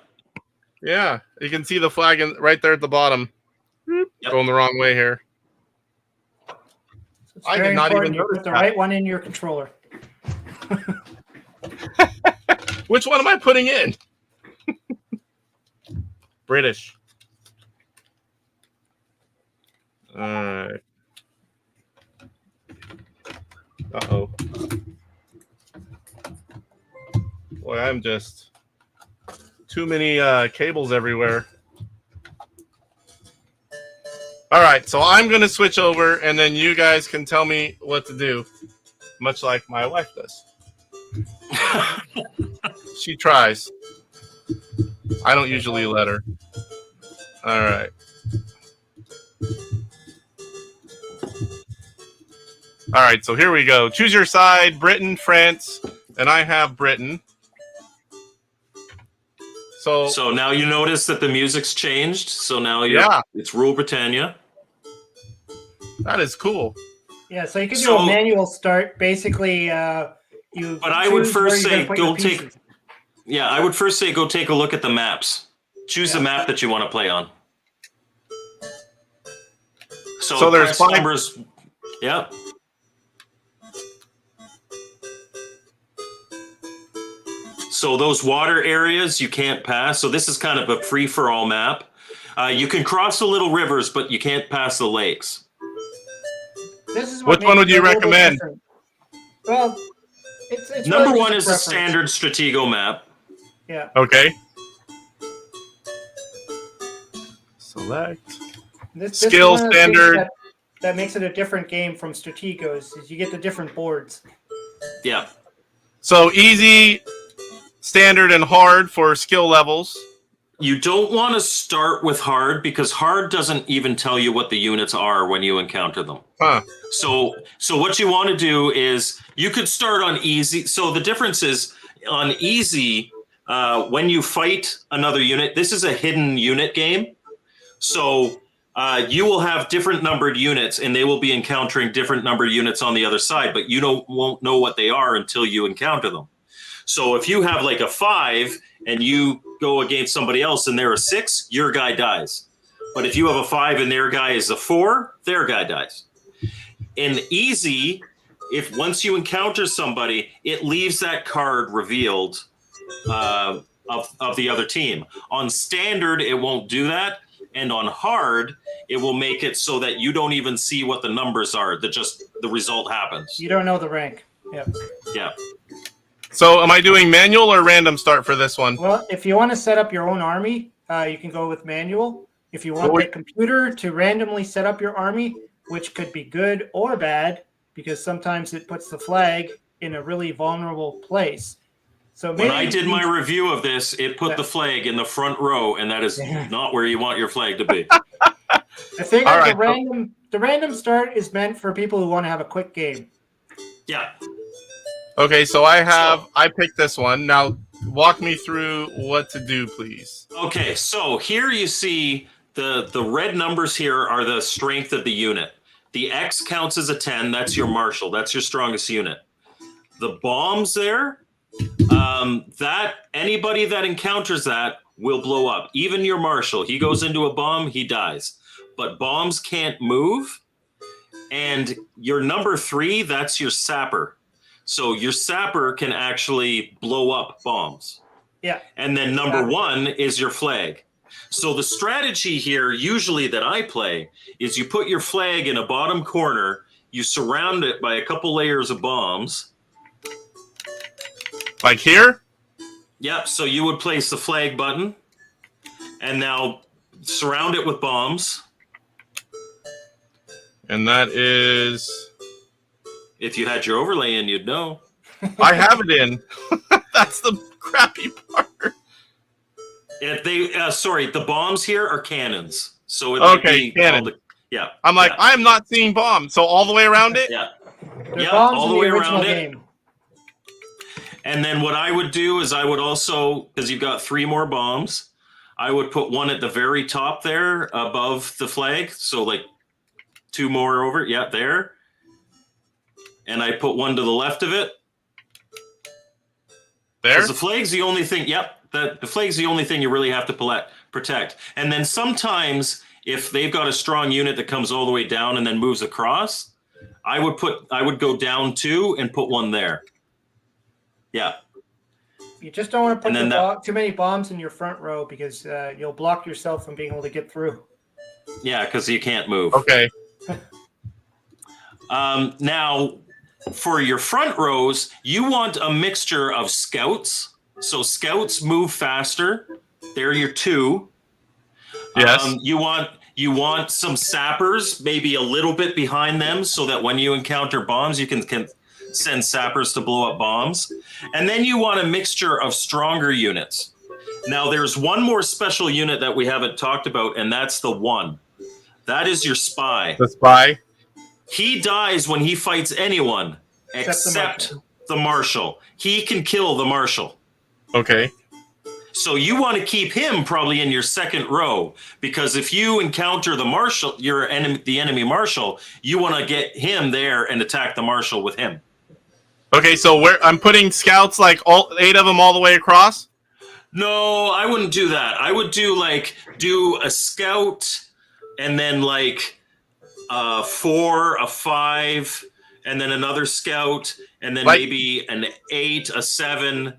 Yeah, you can see the flag right there at the bottom. Yep. Going the wrong way here. So I did not even notice put the right one in your controller. Which one am I putting in? British. All right. Uh-oh. Boy, I'm just too many cables everywhere. All right, so I'm going to switch over, and then you guys can tell me what to do, much like my wife does. She tries. I don't usually let her. All right. All right, so here we go. Choose your side, Britain, France, and I have Britain. So now you notice that the music's changed. So now it's Rule Britannia. That is cool. Yeah, so you can do a manual start. Basically, you. But I would first say go take. Yeah, I would first say go take a look at the maps. Choose the map that you want to play on. So there's 5 numbers. Yeah. So those water areas you can't pass. So this is kind of a free-for-all map. You can cross the little rivers, but you can't pass the lakes. Which one would you recommend? Well, it's number really one is a standard Stratego map. Yeah. Okay. Select. This skill standard. That makes it a different game from Strategos is you get the different boards. Yeah. So easy, standard, and hard for skill levels. You don't want to start with hard because hard doesn't even tell you what the units are when you encounter them. Huh. So what you want to do is you could start on easy. So the difference is on easy, when you fight another unit, this is a hidden unit game. So you will have different numbered units and they will be encountering different numbered units on the other side, but you won't know what they are until you encounter them. So if you have like a 5 and you go against somebody else and they're a 6, your guy dies. But if you have a 5 and their guy is a 4, their guy dies. In easy, if once you encounter somebody, it leaves that card revealed of the other team. On standard, it won't do that. And on hard, it will make it so that you don't even see what the numbers are. The result happens. You don't know the rank. Yeah. Yeah. So am I doing manual or random start for this one? Well, if you want to set up your own army, you can go with manual. If you want the computer to randomly set up your army, which could be good or bad, because sometimes it puts the flag in a really vulnerable place. So when I did my review of this, it put the flag in the front row, and that is not where you want your flag to be. I think the random start is meant for people who want to have a quick game. Yeah. Okay, so I picked this one. Now walk me through what to do, please. Okay, so here you see the red numbers here are the strength of the unit. The X counts as a 10, that's your marshal, that's your strongest unit. The bombs there, that anybody that encounters that will blow up. Even your marshal, he goes into a bomb, he dies. But bombs can't move. And your number 3, that's your sapper. So your sapper can actually blow up bombs. Yeah. And then number 1 is your flag. So the strategy here, usually that I play, is you put your flag in a bottom corner, you surround it by a couple layers of bombs. Like here? Yep, so you would place the flag button, and now surround it with bombs. And that is... If you had your overlay in, you'd know. I have it in. That's the crappy part. If they, sorry, the bombs here are cannons. So it Okay, cannon. Yeah. I'm like, I am not seeing bombs. So all the way around it? Yeah. They're Yeah, bombs all in the way original around game. it. And then what I would do is I would also, because you've got 3 more bombs, I would put one at the very top there above the flag. So like 2 more over. Yeah, there. And I put one to the left of it. There? Because the flag's the only thing. Yep. The flag's the only thing you really have to protect. And then sometimes if they've got a strong unit that comes all the way down and then moves across, I would go down 2 and put one there. Yeah. You just don't want to put then too many bombs in your front row because you'll block yourself from being able to get through. Yeah, because you can't move. Okay. Now, for your front rows, you want a mixture of scouts. So scouts move faster. They're your 2. Yes. You want some sappers, maybe a little bit behind them, so that when you encounter bombs, you can send sappers to blow up bombs. And then you want a mixture of stronger units. Now, there's one more special unit that we haven't talked about, and that's the 1. That is your spy. The spy? He dies when he fights anyone except the marshal. He can kill the marshal. Okay. So you want to keep him probably in your second row, because if you encounter the marshal, the enemy marshal, you want to get him there and attack the marshal with him. Okay, so where I'm putting scouts, like all 8 of them all the way across? No, I wouldn't do that. I would do a scout and then like 4, a 5, and then another scout, and then maybe an 8, a 7.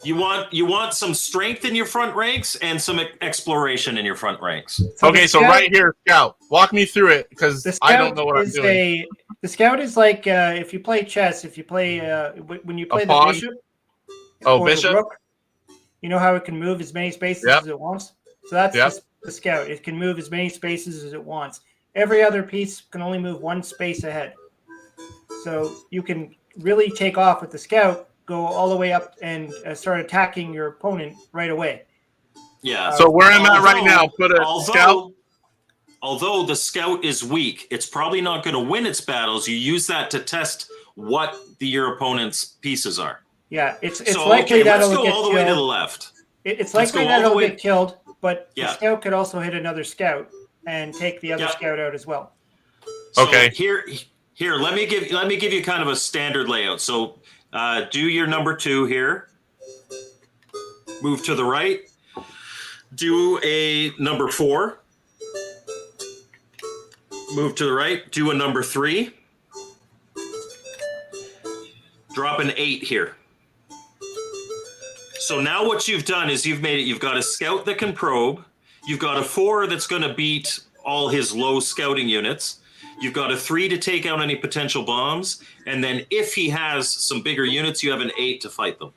You want some strength in your front ranks and some exploration in your front ranks. Okay, so right here, scout. Walk me through it, because I don't know what I'm doing. The scout is like if you play chess, if you play when you play the bishop. Oh, bishop. The rook, you know how it can move as many spaces as it wants. So that's the scout. It can move as many spaces as it wants. Every other piece can only move 1 space ahead. So you can really take off with the scout, go all the way up and start attacking your opponent right away. Yeah. So where I'm at right now, put a scout. Although the scout is weak, it's probably not going to win its battles. You use that to test what your opponent's pieces are. Yeah, it's likely that it'll let's go get all the killed. way to the left. It's likely that it'll get killed, but the scout could also hit another scout and take the other scout out as well. So okay. Here, let me give you kind of a standard layout. So do your number 2 here. Move to the right. Do a number 4. Move to the right. Do a number 3. Drop an 8 here. So now what you've done is you've got a scout that can probe. You've got a 4 that's going to beat all his low scouting units. You've got a 3 to take out any potential bombs. And then if he has some bigger units, you have an 8 to fight them.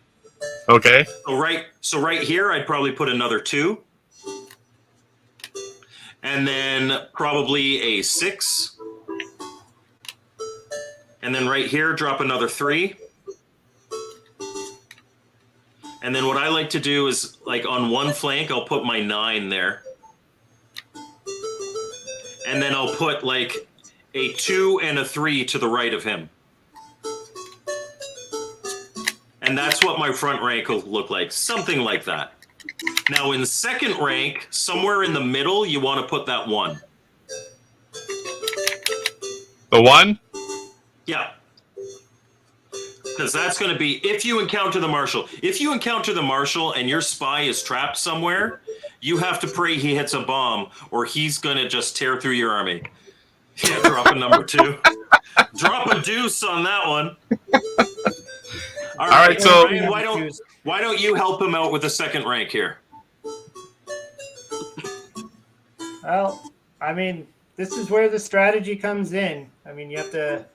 Okay. So right here, I'd probably put another 2. And then probably a 6. And then right here, drop another 3. And then what I like to do is, like, on one flank, I'll put my 9 there. And then I'll put, like, a 2 and a 3 to the right of him. And that's what my front rank will look like. Something like that. Now, in the second rank, somewhere in the middle, you want to put that 1. The 1? Yeah. Because that's going to be, if you encounter the marshal. If you encounter the marshal and your spy is trapped somewhere, you have to pray he hits a bomb, or he's going to just tear through your army. Yeah, drop a number 2. Drop a deuce on that one. All right, so Ryan, why don't you help him out with the second rank here? Well, I mean, this is where the strategy comes in. I mean, you have to.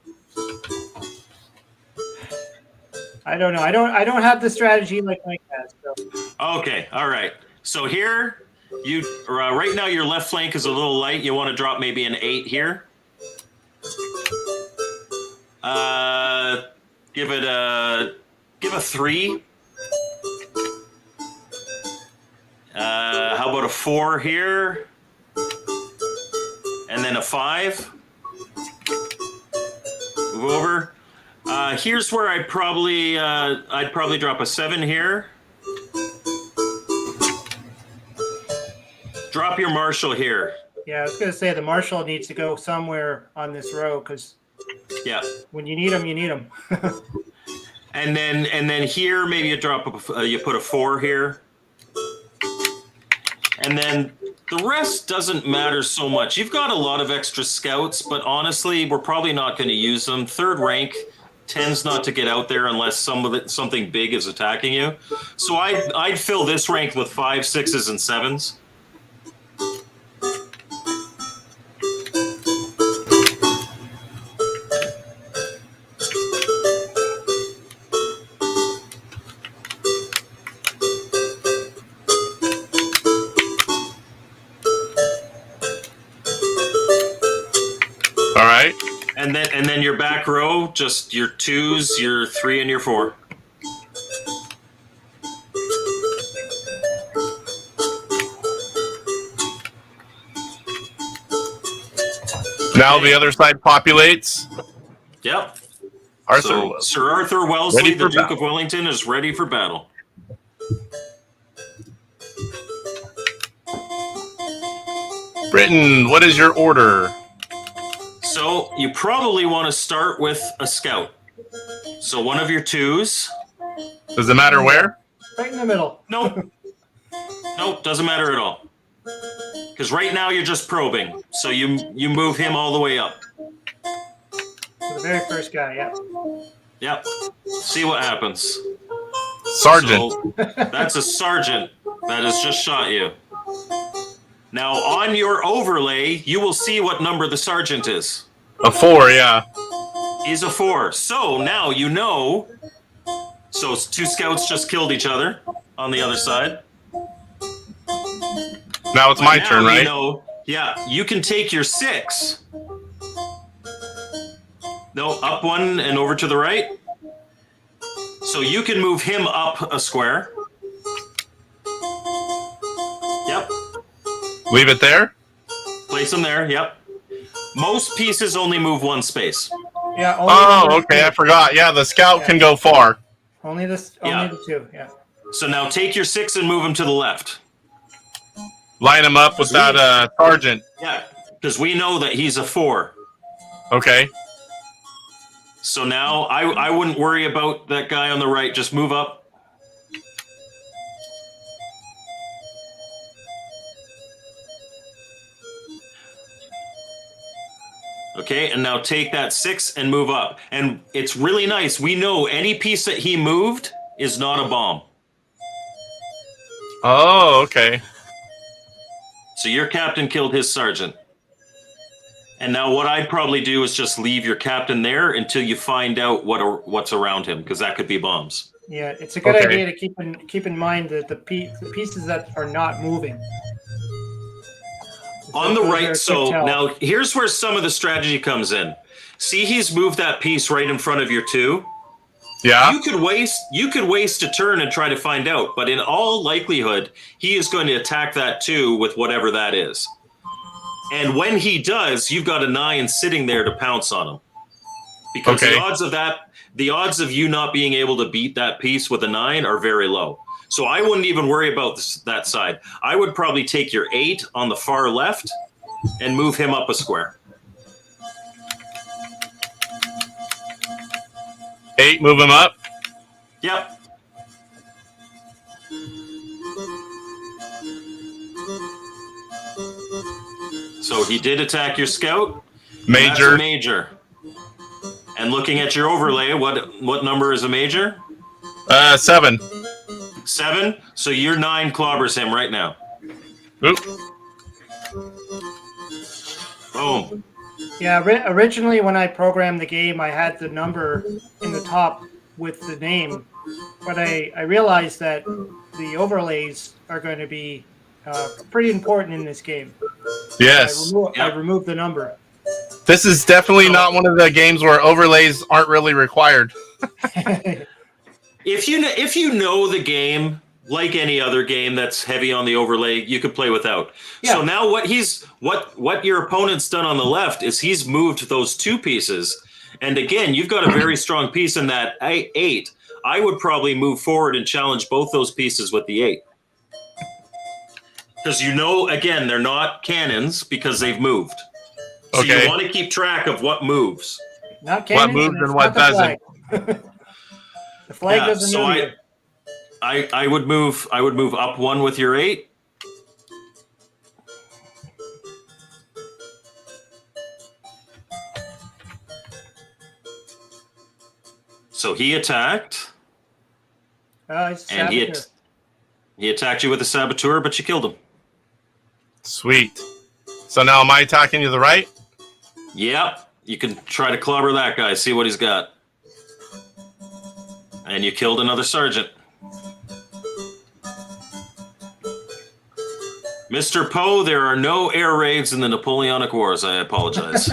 I don't know. I don't have the strategy like Mike has. So. Okay, all right. So here, you right now your left flank is a little light. You want to drop maybe an 8 here. Give a 3. How about a 4 here? And then a 5. Move over. Here's where I'd probably drop a 7 here. Drop your marshal here. Yeah, I was going to say the marshal needs to go somewhere on this row because when you need them, you need them. and then here maybe you drop you put a 4 here. And then the rest doesn't matter so much. You've got a lot of extra scouts, but honestly, we're probably not going to use them. 3rd rank tends not to get out there unless something big is attacking you. So I'd fill this rank with 5s, 6s, and 7s. And then your back row, just your 2s, your 3, and your 4. Now the other side populates. Yep. Sir Arthur Wellesley, the Duke of Wellington, is ready for battle. Britain, what is your order? So you probably want to start with a scout. So one of your 2s. Does it matter where? Right in the middle. Nope. Nope, doesn't matter at all. Because right now you're just probing. So you move him all the way up. So the very first guy, yeah. Yep. See what happens. Sergeant. So that's a sergeant that has just shot you. Now, on your overlay, you will see what number the sergeant is. A 4, yeah. He's a 4. So now you know. So 2 scouts just killed each other on the other side. Now it's my turn, right? You know, yeah, you can take your 6. No, up 1 and over to the right. So you can move him up a square. Yep. Leave it there? Place him there, yep. Most pieces only move 1 space. Yeah. Okay, I forgot. Yeah, the scout can go far. Only the 2, yeah. So now take your 6 and move him to the left. Line him up with that sergeant. Yeah, because we know that he's a 4. Okay. So now I wouldn't worry about that guy on the right. Just move up. Okay, and now take that 6 and move up. And it's really nice. We know any piece that he moved is not a bomb. Oh, okay. So your captain killed his sergeant. And now what I'd probably do is just leave your captain there until you find out what's around him, because that could be bombs. Yeah, it's a good idea to keep in mind that the pieces that are not moving. On the right, so now here's where some of the strategy comes in. See, he's moved that piece right in front of your 2. Yeah. You could waste a turn and try to find out, but in all likelihood, he is going to attack that 2 with whatever that is. And when he does, you've got a 9 sitting there to pounce on him. Because the odds of you not being able to beat that piece with a 9 are very low. So I wouldn't even worry about that side. I would probably take your 8 on the far left and move him up a square. 8, move him up? Yep. So he did attack your scout. Major. That's a major. And looking at your overlay, what number is a major? 7. 7. So your 9 clobbers him right now. Oop. Boom. Yeah, originally when I programmed the game, I had the number in the top with the name, but I realized that the overlays are going to be pretty important in this game. Yes. I removed the number. This is definitely not one of the games where overlays aren't really required. If you know the game, like any other game that's heavy on the overlay, you could play without. Yeah. So now what your opponent's done on the left is he's moved those 2 pieces. And again, you've got a very strong piece in that 8. I would probably move forward and challenge both those pieces with the 8. Because again, they're not cannons because they've moved. So you want to keep track of what moves. Not cannons, what moves and what doesn't. The flag doesn't move either. I would move up 1 with your 8. So he attacked. And he attacked you with a saboteur, but you killed him. Sweet. So now am I attacking to the right? Yep. You can try to clobber that guy, see what he's got. And you killed another sergeant. Mr. Poe, there are no air raids in the Napoleonic Wars. I apologize.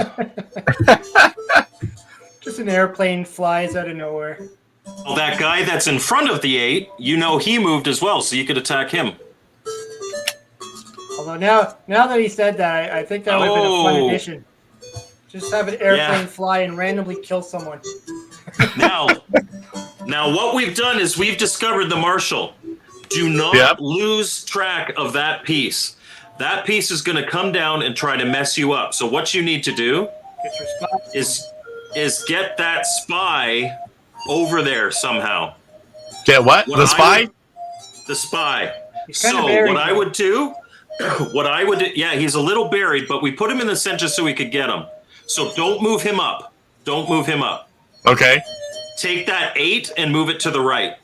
Just an airplane flies out of nowhere. Well, that guy that's in front of the 8, he moved as well, so you could attack him. Although now that he said that, I think that would have been a fun addition. Just have an airplane fly and randomly kill someone. Now what we've done is we've discovered the Marshal. Do not lose track of that piece. That piece is going to come down and try to mess you up. So what you need to do is get that spy over there somehow. Get what? The spy? The spy. So what I would do, he's a little buried, but we put him in the center so we could get him. So don't move him up. Don't move him up. Okay. Take that 8 and move it to the right.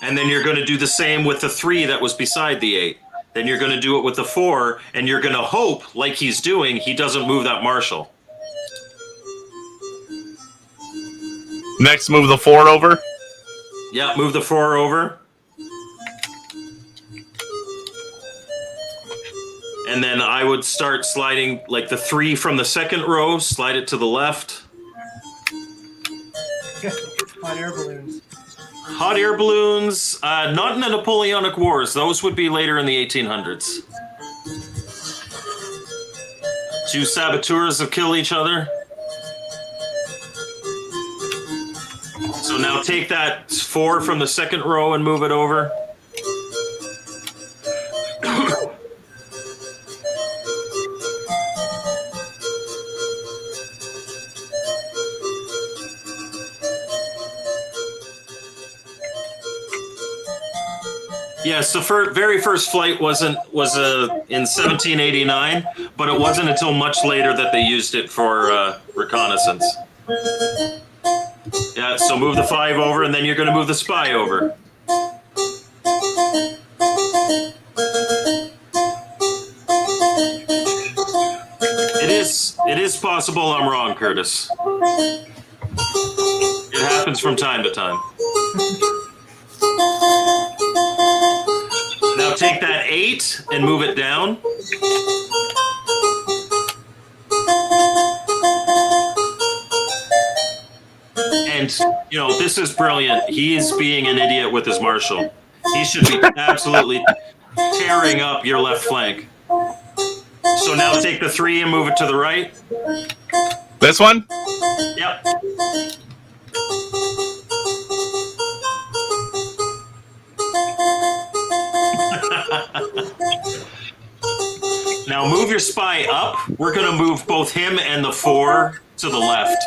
And then you're going to do the same with the 3 that was beside the 8. Then you're going to do it with the 4, and you're going to hope, like he's doing, he doesn't move that Marshal. Next, move the 4 over. Yeah, move the 4 over. And then I would start sliding, like the 3 from the second row, slide it to the left. Hot air balloons. Hot air balloons, not in the Napoleonic Wars. Those would be later in the 1800s. 2 saboteurs will kill each other. So now take that 4 from the second row and move it over. Yes, the very first flight was in 1789, but it wasn't until much later that they used it for reconnaissance. Yeah, so move the 5 over, and then you're going to move the spy over. It is possible I'm wrong, Curtis. It happens from time to time. Now take that 8 and move it down. And, this is brilliant. He is being an idiot with his Marshal. He should be absolutely tearing up your left flank. So now take the 3 and move it to the right. This one? Yep. Now move your spy up. We're going to move both him and the 4 to the left.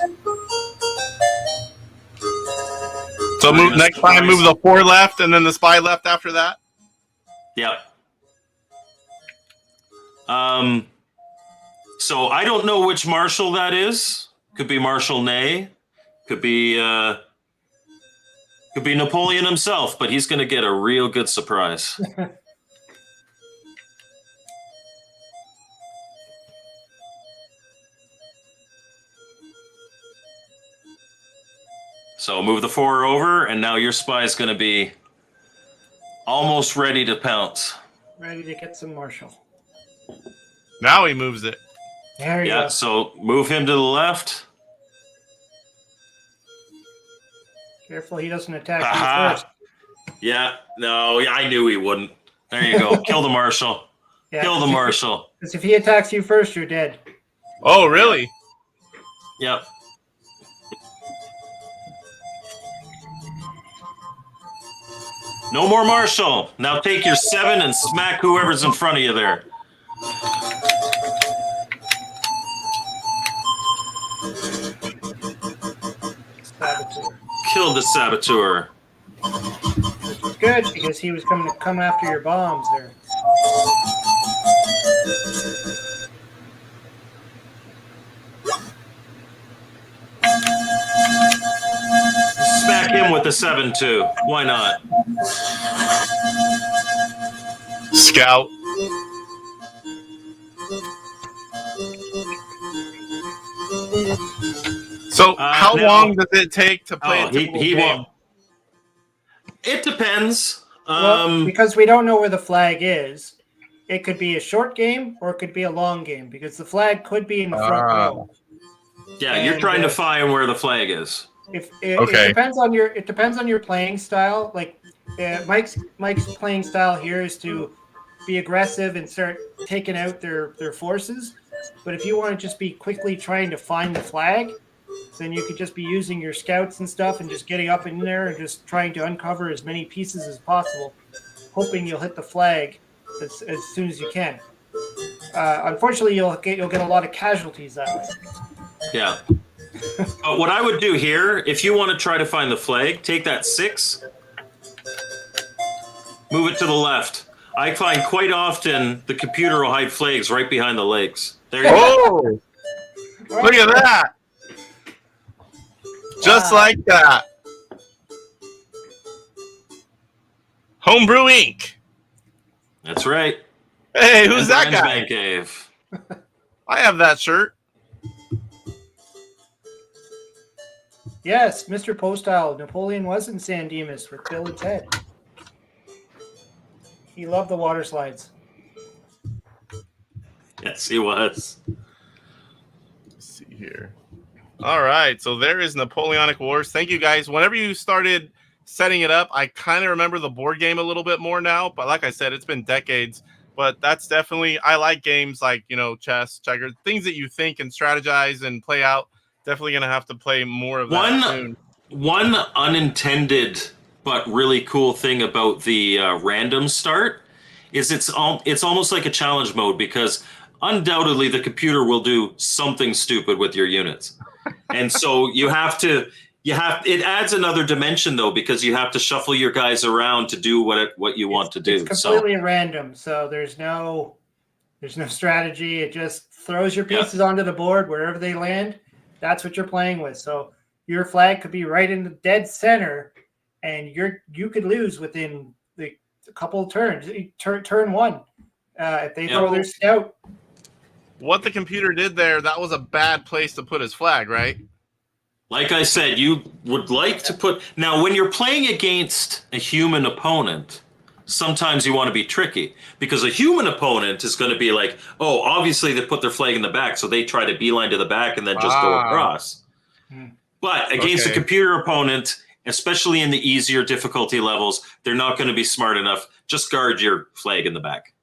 So next time, move the 4 left and then the spy left after that? Yep. So I don't know which Marshal that is. Could be Marshal Ney. Could be Napoleon himself, but he's going to get a real good surprise. So move the 4 over, and now your spy is going to be almost ready to pounce. Ready to get some Marshall. Now he moves it. There you go. So move him to the left. Careful he doesn't attack Aha. you first. Yeah, no, I knew he wouldn't. There you go. Kill the Marshal. Yeah, Kill the Marshal. Because if he attacks you first, you're dead. Oh, really? Yep. No more Marshal. Now take your 7 and smack whoever's in front of you there. Saboteur. Killed the Saboteur. Which is good because he was coming to come after your bombs there. Smack him with the 7-2. Why not? Scout. So how long does it take to play a typical game? Won't. It depends. Well, because we don't know where the flag is, it could be a short game or it could be a long game because the flag could be in the front row. Yeah, and you're trying to find where the flag is. It depends on your playing style. Like Mike's playing style here is to be aggressive and start taking out their forces. But if you want to just be quickly trying to find the flag, then you could just be using your scouts and stuff and just getting up in there and just trying to uncover as many pieces as possible, hoping you'll hit the flag as soon as you can. Unfortunately, you'll get a lot of casualties that way. Yeah. What I would do here, if you want to try to find the flag, take that 6, move it to the left. I find quite often the computer will hide flags right behind the legs. There you go. Oh, look at that. Just like that. Homebrew Inc. That's right. Hey, who's that guy? Man Cave. I have that shirt. Yes, Mr. Postile. Napoleon was in San Dimas with Bill and Ted. He loved the water slides. Yes, he was. Let's see here. All right, so there is Napoleonic Wars. Thank you, guys. Whenever you started setting it up, I kind of remember the board game a little bit more now. But like I said, it's been decades. But that's definitely, I like games like, chess, checkers, things that you think and strategize and play out. Definitely going to have to play more of that soon. One unintended but really cool thing about the random start is it's almost like a challenge mode because undoubtedly the computer will do something stupid with your units. And so it adds another dimension though, because you have to shuffle your guys around to do what you want to do. It's completely random. So there's no strategy. It just throws your pieces onto the board wherever they land. That's what you're playing with. So your flag could be right in the dead center and you could lose within a couple of turns. Turn one. If they throw their scout. What the computer did there, that was a bad place to put his flag, right? Like I said, you would like to put... Now, when you're playing against a human opponent, sometimes you want to be tricky because a human opponent is going to be like, oh, obviously they put their flag in the back, so they try to beeline to the back and then just go across. But against a computer opponent, especially in the easier difficulty levels, they're not going to be smart enough. Just guard your flag in the back.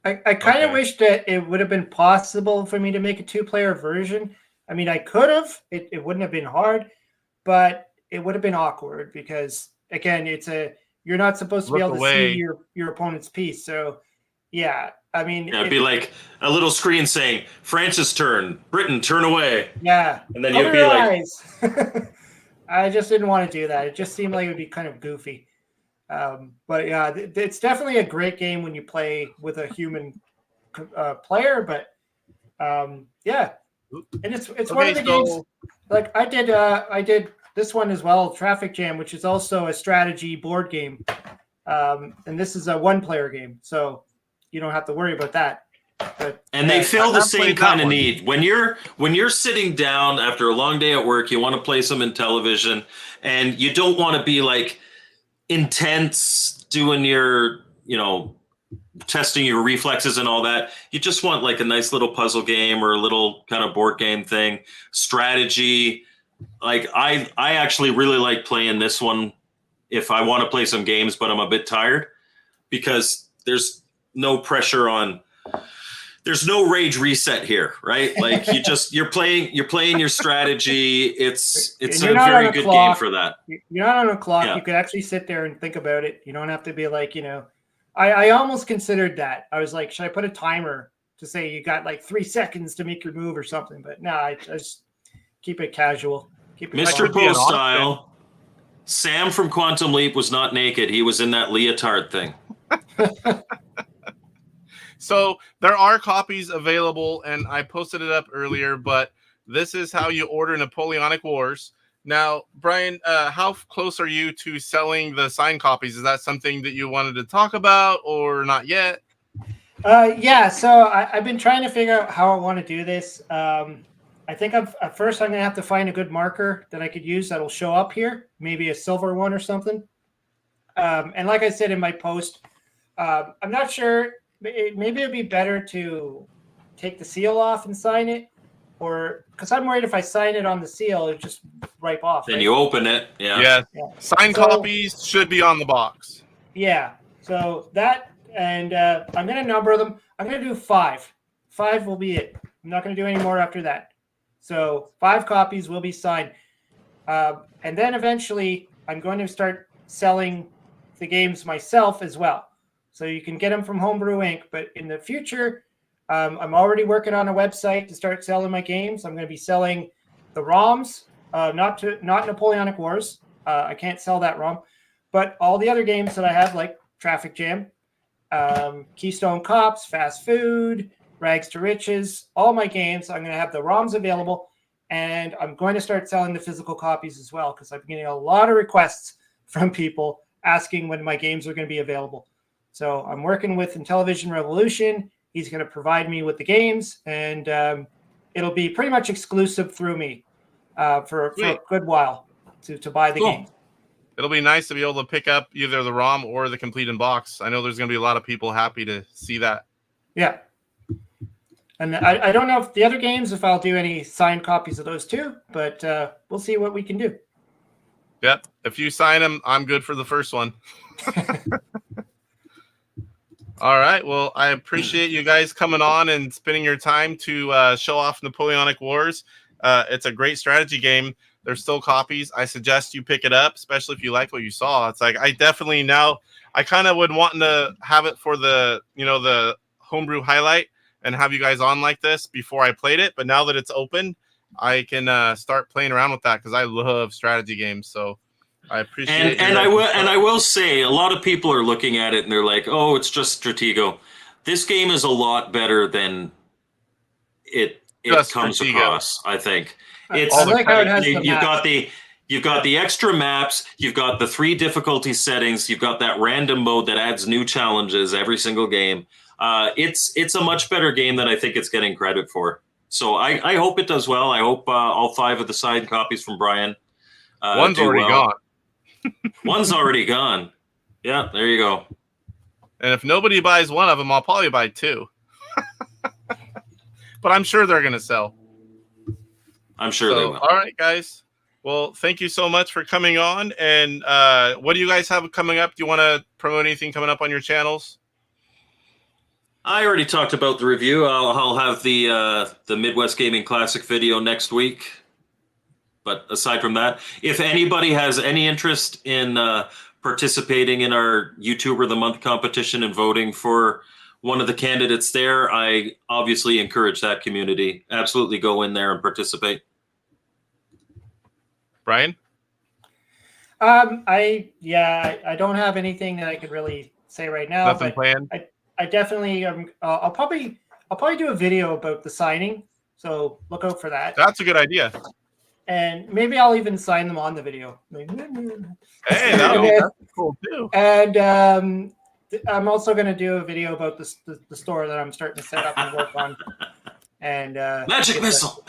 I kind of wish that it would have been possible for me to make a 2-player version. I mean, I could have. It wouldn't have been hard, but it would have been awkward because, again, you're not supposed to be able to see your opponent's piece. So, yeah, I mean... Yeah, it'd be like a little screen saying, France's turn, Britain, turn away. Yeah. And then you'd be like... I just didn't want to do that. It just seemed like it would be kind of goofy. But yeah, it's definitely a great game when you play with a human player. But yeah, and it's one of the games. Like I did this one as well, Traffic Jam, which is also a strategy board game. And this is a 1-player game, so you don't have to worry about that. And they fill the I've same played kind that of one. need. When you're sitting down after a long day at work, you want to play some Intellivision, and you don't want to be like intense doing your, testing your reflexes and all that. You just want like a nice little puzzle game or a little kind of board game thing, strategy. Like I actually really like playing this one if I want to play some games, but I'm a bit tired because there's no pressure on. There's no rage reset here, right? Like you're playing your strategy. It's a very good game for that. You're not on a clock. Yeah. You could actually sit there and think about it. You don't have to be like, I almost considered that. I was like, should I put a timer to say you got like 3 seconds to make your move or something? But no, I just keep it casual. Keep it Mr. fun. Poe style. Sam from Quantum Leap was not naked. He was in that leotard thing. So there are copies available, and I posted it up earlier, but this is how you order Napoleonic Wars. Now, Brian, how close are you to selling the signed copies? Is that something that you wanted to talk about or not yet? Yeah, so I've been trying to figure out how I want to do this. I think at first I'm going to have to find a good marker that I could use that'll show up here, maybe a silver one or something. And like I said in my post, I'm not sure. Maybe it'd be better to take the seal off and sign it, or because I'm worried if I sign it on the seal, it just wipe off. Then right? you open it. Yeah. Signed copies should be on the box. Yeah. So that, and I'm going to number them. I'm going to do 5. 5 will be it. I'm not going to do any more after that. So 5 copies will be signed. And then eventually I'm going to start selling the games myself as well. So you can get them from Homebrew Inc. But in the future, I'm already working on a website to start selling my games. I'm going to be selling the ROMs, not Napoleonic Wars. I can't sell that ROM. But all the other games that I have, like Traffic Jam, Keystone Cops, Fast Food, Rags to Riches, all my games, I'm going to have the ROMs available. And I'm going to start selling the physical copies as well, because I'm getting a lot of requests from people asking when my games are going to be available. So I'm working with Intellivision Revolution. He's going to provide me with the games, and it'll be pretty much exclusive through me for a good while to buy the game. It'll be nice to be able to pick up either the ROM or the complete in box. I know there's going to be a lot of people happy to see that. Yeah. And I don't know if the other games, if I'll do any signed copies of those too, but we'll see what we can do. Yep. If you sign them, I'm good for the first one. All right. Well, I appreciate you guys coming on and spending your time to show off Napoleonic Wars. It's a great strategy game. There's still copies. I suggest you pick it up, especially if you like what you saw. It's like I definitely now I kind of would want to have it for the the Homebrew highlight and have you guys on like this before I played it. But now that it's open, I can start playing around with that because I love strategy games. So I appreciate and I will say a lot of people are looking at it and they're like, oh, it's just Stratego. This game is a lot better than it comes Stratego. Across, I think. It's I like how it has you've got the extra maps, you've got the 3 difficulty settings, you've got that random mode that adds new challenges every single game. It's a much better game than I think it's getting credit for. So I hope it does well. I hope all 5 of the signed copies from Brian. One's already gone. One's already gone. Yeah, there you go. And if nobody buys one of them, I'll probably buy 2. But I'm sure they're going to sell. I'm sure they will. All right, guys. Well, thank you so much for coming on. And what do you guys have coming up? Do you want to promote anything coming up on your channels? I already talked about the review. I'll have the Midwest Gaming Classic video next week. But aside from that, if anybody has any interest in participating in our YouTuber of the Month competition and voting for one of the candidates there, I obviously encourage that community. Absolutely go in there and participate. Brian? I don't have anything that I could really say right now. Nothing planned? I definitely I'll probably do a video about the signing, so look out for that. That's a good idea. And maybe I'll even sign them on the video. Hey, that's cool too. And I'm also going to do a video about the store that I'm starting to set up and work on. And Magic missile.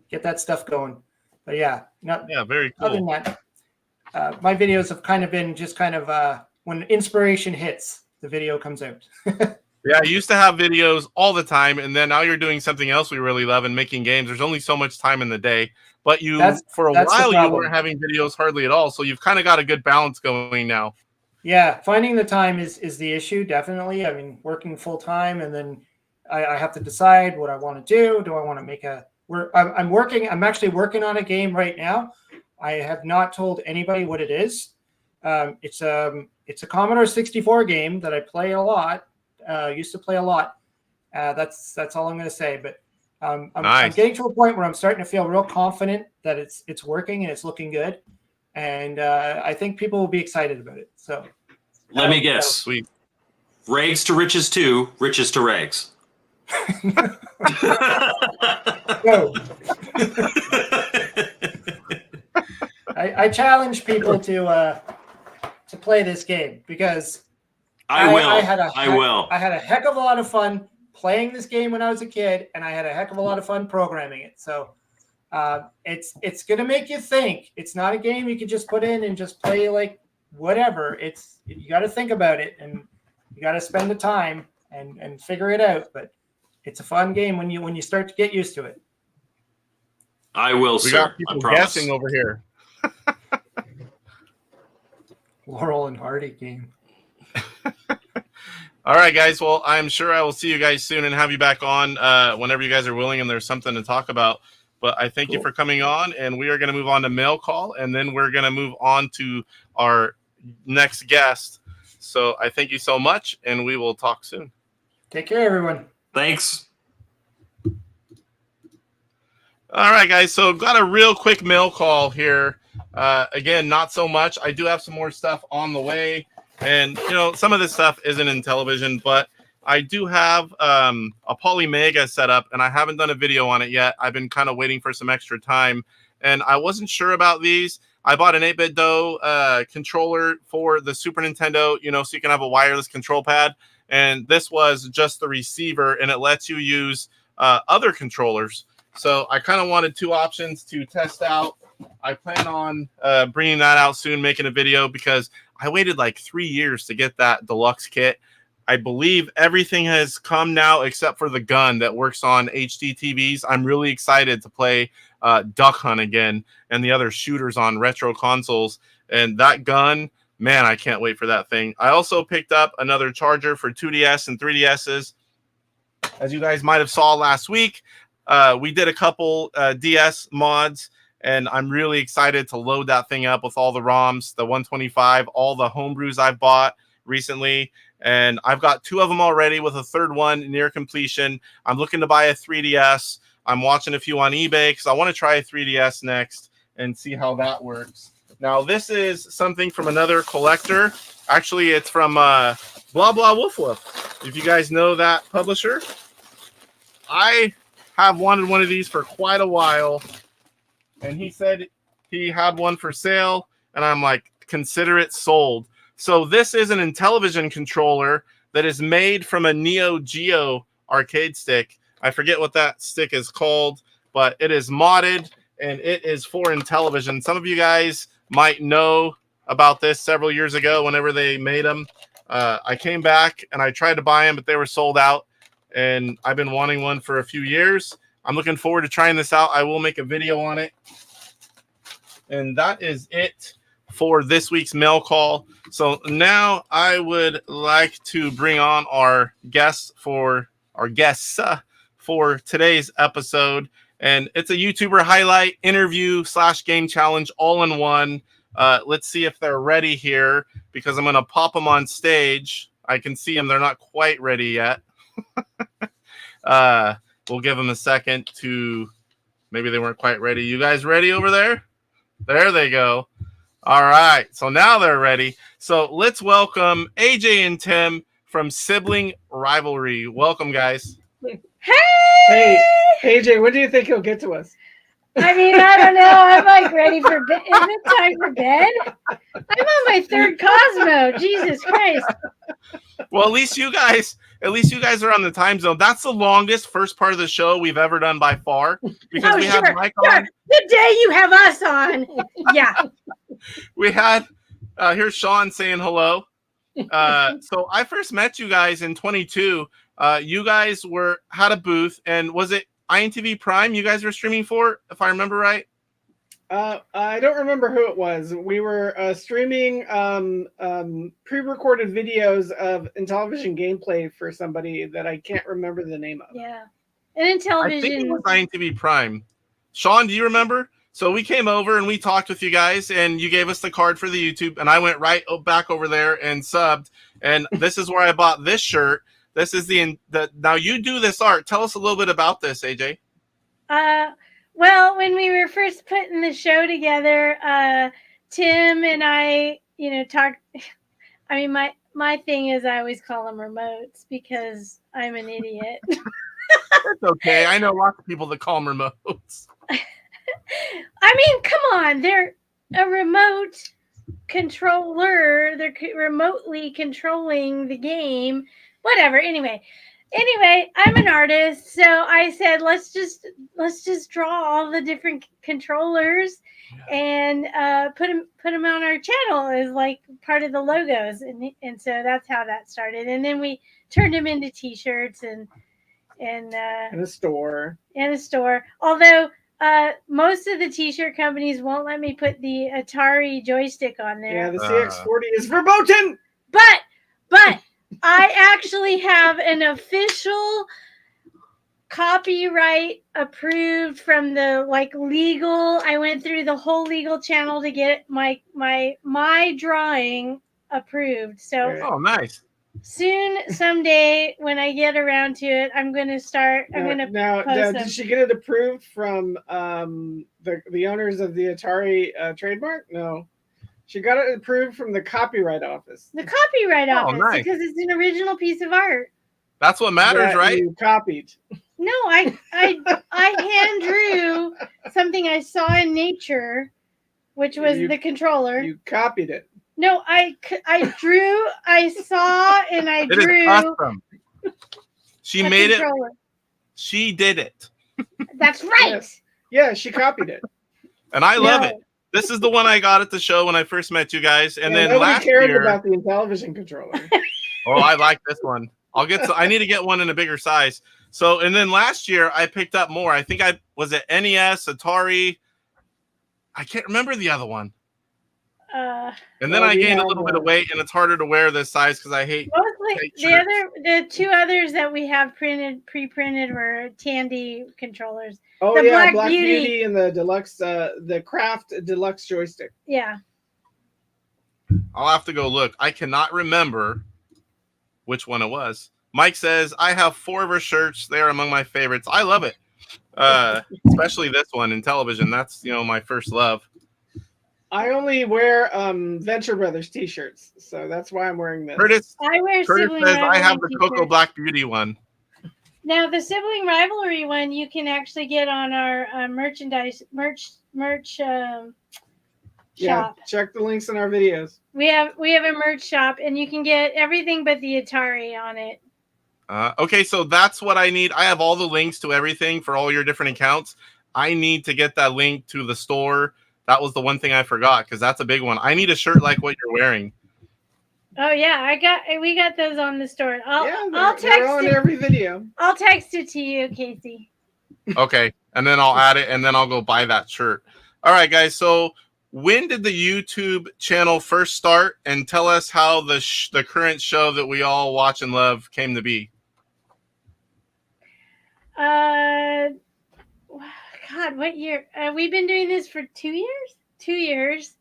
Get that stuff going. But yeah, very cool. Other than that, my videos have kind of been just when inspiration hits, the video comes out. Yeah, I used to have videos all the time, and then now you're doing something else we really love and making games. There's only so much time in the day, but for a while you weren't having videos hardly at all, so you've kind of got a good balance going now. Yeah, finding the time is the issue, definitely. I mean, working full time, and then I have to decide what I want to do. Do I want to make I'm actually working on a game right now. I have not told anybody what it is. It's a Commodore 64 game that I play a lot. Used to play a lot. That's all I'm going to say. But I'm getting to a point where I'm starting to feel real confident that it's working and it's looking good, and I think people will be excited about it. So let me guess. Sweet. Rags to riches 2, riches to rags. No. I challenge people to play this game because I had a heck of a lot of fun playing this game when I was a kid, and I had a heck of a lot of fun programming it. So it's going to make you think. It's not a game you can just put in and just play like whatever. You got to think about it, and you got to spend the time and figure it out. But it's a fun game when you start to get used to it. I will, we sir. got people guessing over here. Laurel and Hardy game. All right, guys. Well, I'm sure I will see you guys soon and have you back on whenever you guys are willing and there's something to talk about. But I thank you for coming on, and we are going to move on to mail call, and then we're going to move on to our next guest. So I thank you so much, and we will talk soon. Take care, everyone. Thanks. All right, guys. So got a real quick mail call here. Again, not so much. I do have some more stuff on the way. And, some of this stuff isn't in television, but I do have a Polymega set up, and I haven't done a video on it yet. I've been kind of waiting for some extra time, and I wasn't sure about these. I bought an 8BitDo controller for the Super Nintendo, so you can have a wireless control pad. And this was just the receiver, and it lets you use other controllers. So I kind of wanted two options to test out. I plan on bringing that out soon, making a video, because I waited like 3 years to get that deluxe kit. I believe everything has come now except for the gun that works on HD TVs. I'm really excited to play Duck Hunt again and the other shooters on retro consoles. And that gun, man, I can't wait for that thing. I also picked up another charger for 2DS and 3DSs. As you guys might have saw last week, we did a couple DS mods, and I'm really excited to load that thing up with all the ROMs, the 125, all the homebrews I've bought recently. And I've got 2 of them already with a third one near completion. I'm looking to buy a 3DS. I'm watching a few on eBay because I want to try a 3DS next and see how that works. Now, this is something from another collector. Actually, it's from Blah Blah Woof Woof. If you guys know that publisher, I have wanted one of these for quite a while. And he said he had one for sale, and I'm like, consider it sold. So this is an Intellivision controller that is made from a Neo Geo arcade stick. I forget what that stick is called, but it is modded, and it is for Intellivision. Some of you guys might know about this several years ago whenever they made them. I came back, and I tried to buy them, but they were sold out, and I've been wanting one for a few years. I'm looking forward to trying this out. I will make a video on it. And that is it for this week's mail call. So now I would like to bring on our guests for today's episode. And it's a YouTuber highlight, interview / game challenge all in one. Let's see if they're ready here, because I'm going to pop them on stage. I can see them. They're not quite ready yet. We'll give them a second to, maybe they weren't quite ready. You guys ready over there? There they go. All right. So now they're ready. So let's welcome AJ and Tim from Sibling Rivalry. Welcome, guys. Hey, AJ, when do you think he'll get to us? I mean, I don't know. I'm like ready for bed. Is it time for bed? I'm on my third Cosmo. Jesus Christ. Well, at least you guys are on the time zone. That's the longest first part of the show we've ever done by far because we have Mike on. The day you have us on. Yeah. We had here's Sean saying hello. So I first met you guys in 22. You guys had a booth, and was it INTV Prime you guys were streaming for, if I remember right? I don't remember who it was. We were streaming pre-recorded videos of Intellivision gameplay for somebody that I can't remember the name of. Yeah. And Intellivision. I think it was INTV Prime. Sean, do you remember? So we came over and we talked with you guys, and you gave us the card for the YouTube, and I went right back over there and subbed. And this is where I bought this shirt. This is the now you do this art. Tell us a little bit about this, AJ. Well, when we were first putting the show together, Tim and I, talked. I mean, my thing is I always call them remotes because I'm an idiot. That's okay. I know lots of people that call them remotes. I mean, come on. They're a remote controller. They're remotely controlling the game. Whatever. Anyway, I'm an artist, so I said let's just draw all the different controllers and put them on our channel as like part of the logos, and so that's how that started. And then we turned them into T-shirts and a store. Although most of the T-shirt companies won't let me put the Atari joystick on there. Yeah, the CX40 is verboten. But I actually have an official copyright approved from the legal. I went through the whole legal channel to get my drawing approved. So nice. Soon, someday, when I get around to it, I'm going to start. Now, did she get it approved from the owners of the Atari trademark? No. She got it approved from the Copyright Office. The Copyright Office, nice. Because it's an original piece of art. That's what matters, right? You copied. No, I hand drew something I saw in nature, which was the controller. You copied it. No, I drew. I saw and I drew. It is awesome. She made controller. It. She did it. That's right. Yes. Yeah, she copied it. And I love it. This is the one I got at the show when I first met you guys, and then nobody last cared year about the Intellivision controller. Oh, I like this one. I need to get one in a bigger size. So, and then last year I picked up more. I think was it NES, Atari. I can't remember the other one. And then I gained a little bit of weight, and it's harder to wear this size because I hate. Mostly the two others that we have pre-printed were Tandy controllers. Oh, the Black Beauty and the deluxe, the Craft Deluxe joystick. Yeah. I'll have to go look. I cannot remember which one it was. Mike says, I have 4 of her shirts. They are among my favorites. I love it. Especially this one, Intellivision. That's, my first love. I only wear Venture Brothers t-shirts, so that's why I'm wearing this. Curtis Sibling says, I have the t-shirts. Cocoa Black Beauty one. Now, the Sibling Rivalry one you can actually get on our merch shop. Check the links in our videos. We have a merch shop, and you can get everything but the Atari on it. Okay, so that's what I need. I have all the links to everything for all your different accounts. I need to get that link to the store. That was the one thing I forgot because that's a big one. I need a shirt like what you're wearing. Oh yeah, we got those on the store. I'll text they're on every video. I'll text it to you, Casey. Okay, and then I'll add it, and then I'll go buy that shirt. All right, guys. So when did the YouTube channel first start? And tell us how the current show that we all watch and love came to be. God, what year? We've been doing this for 2 years? 2 years.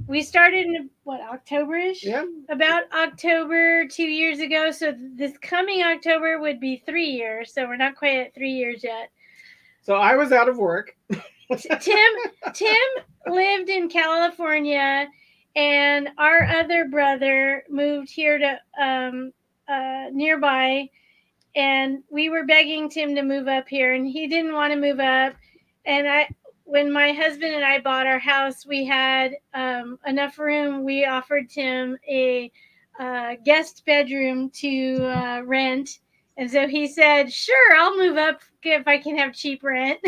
We started in, October-ish? Yeah. About October 2 years ago. So this coming October would be 3 years. So we're not quite at 3 years yet. So I was out of work. Tim lived in California, and our other brother moved here to nearby. And we were begging Tim to move up here, and he didn't want to move up. And when my husband and I bought our house, we had enough room. We offered Tim a guest bedroom to rent. And so he said, sure, I'll move up if I can have cheap rent.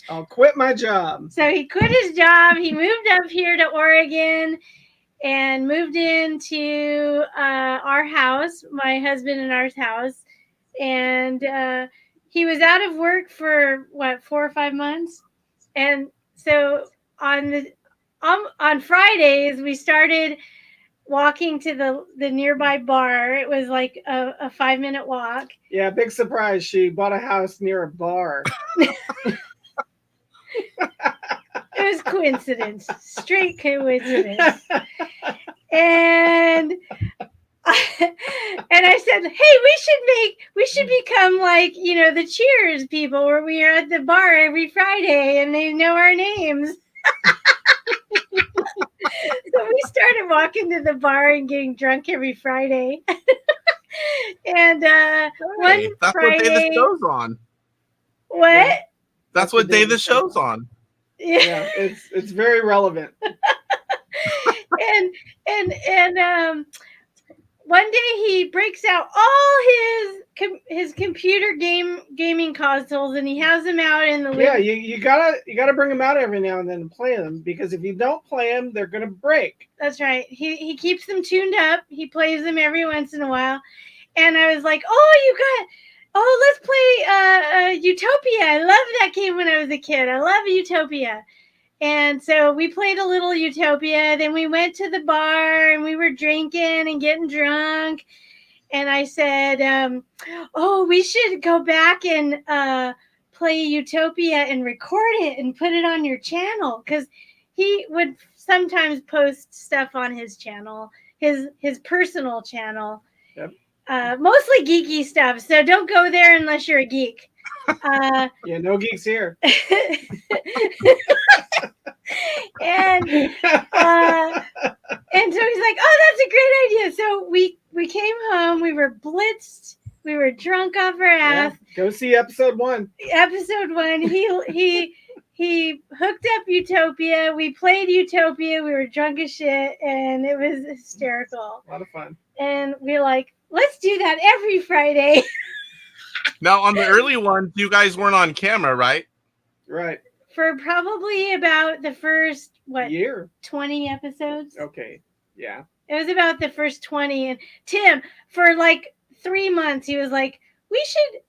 I'll quit my job. So he quit his job. He moved up here to Oregon and moved into our house, my husband and ours house. And he was out of work for, 4 or 5 months? And so on Fridays, we started walking to the nearby bar. It was like a 5-minute walk. Yeah, big surprise. She bought a house near a bar. It was coincidence, straight coincidence. And I said, hey, we should become like, the Cheers people, where we are at the bar every Friday and they know our names. So we started walking to the bar and getting drunk every Friday. And one that's Friday, what day the show's on. What? Yeah. That's what day the show's on. Yeah, it's very relevant. and one day he breaks out all his computer gaming consoles and he has them out in the living. Yeah, you gotta bring them out every now and then and play them, because if you don't play them, they're gonna break. That's right. He keeps them tuned up. He plays them every once in a while, and I was like, let's play Utopia. I loved that game when I was a kid. I love Utopia. And so we played a little Utopia. Then we went to the bar and we were drinking and getting drunk. And I said, we should go back and play Utopia and record it and put it on your channel. Because he would sometimes post stuff on his channel, his personal channel. Yep. Mostly geeky stuff. So don't go there unless you're a geek. Yeah, no geeks here. And so he's like, that's a great idea. So we came home, we were blitzed, we were drunk off our ass. Yeah, go see episode 1. Episode 1, he hooked up Utopia, we played Utopia, we were drunk as shit, and it was hysterical. A lot of fun. And we're like, let's do that every Friday. Now, on the early ones, you guys weren't on camera, right? Right. For probably about the first, year? 20 episodes. Okay. Yeah. It was about the first 20. And Tim, for like 3 months, he was like, we should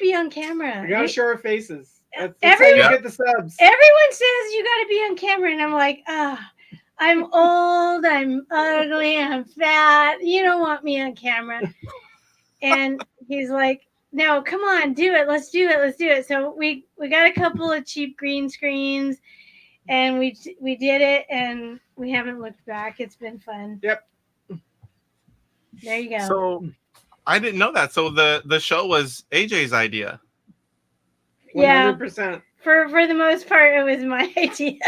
be on camera. We gotta show our faces. That's Everyone- how you get the subs. Everyone says you got to be on camera. And I'm like, I'm old, I'm ugly, I'm fat. You don't want me on camera. And he's like, no, come on, do it. Let's do it. So we got a couple of cheap green screens and we did it and we haven't looked back. It's been fun. Yep. There you go. So I didn't know that. So the show was AJ's idea. 100%. For the most part, it was my idea.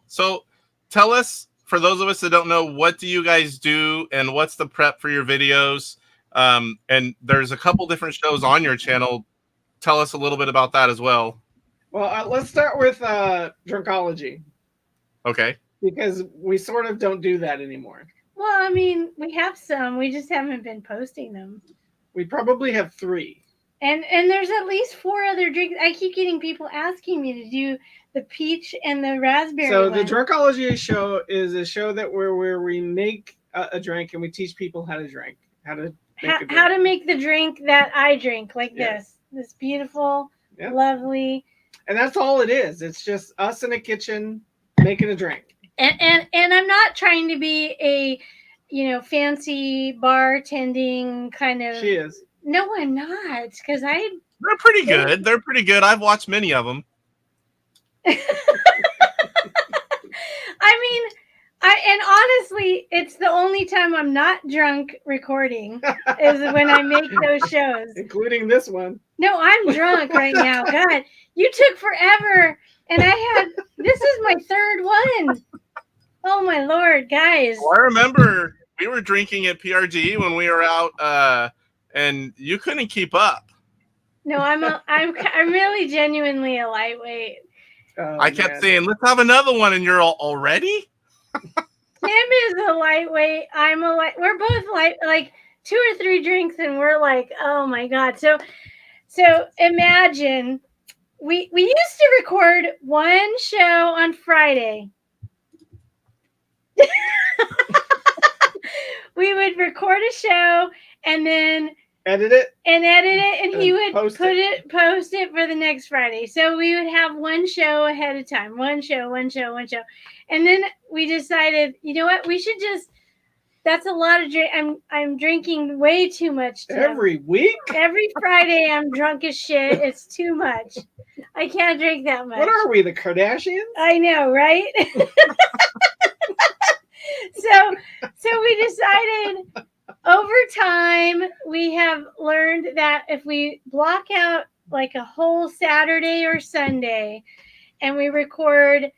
So tell us, for those of us that don't know, what do you guys do and what's the prep for your videos? And there's a couple different shows on your channel. Tell us a little bit about that as well. Well, let's start with Drunkology. Okay. Because we sort of don't do that anymore. Well, I mean, we have some. We just haven't been posting them. We probably have 3. And there's at least 4 other drinks. I keep getting people asking me to do the peach and the raspberry. So one. the Drunkology show is a show that where we make a drink and we teach people how to drink, how to make the drink that I drink, like this beautiful, lovely. And that's all it is. It's just us in a kitchen making a drink. And I'm not trying to be a, fancy bartending kind of. She is. No, I'm not, because They're pretty good. They're pretty good. I've watched many of them. And honestly, it's the only time I'm not drunk recording is when I make those shows. Including this one. No, I'm drunk right now. God, you took forever. And this is my 3rd one. Oh my Lord, guys. Well, I remember we were drinking at PRG when we were out, and you couldn't keep up. No, I'm really genuinely a lightweight. Oh, I kept man. saying, let's have another one, and you're all already? Tim is a lightweight. I'm a light. We're both like 2 or 3 drinks, and we're like, oh my god. So imagine we used to record one show on Friday. We would record a show and then Edit it. and he would post post it for the next Friday. So we would have one show ahead of time, one show. And then we decided, you know what, we should just, that's a lot of drink. I'm drinking way too much, Tim. Every week? Every Friday I'm drunk as shit. It's too much. I can't drink that much. What are we, the Kardashians? I know, right? So we decided over time, we have learned that if we block out like a whole Saturday or Sunday and we record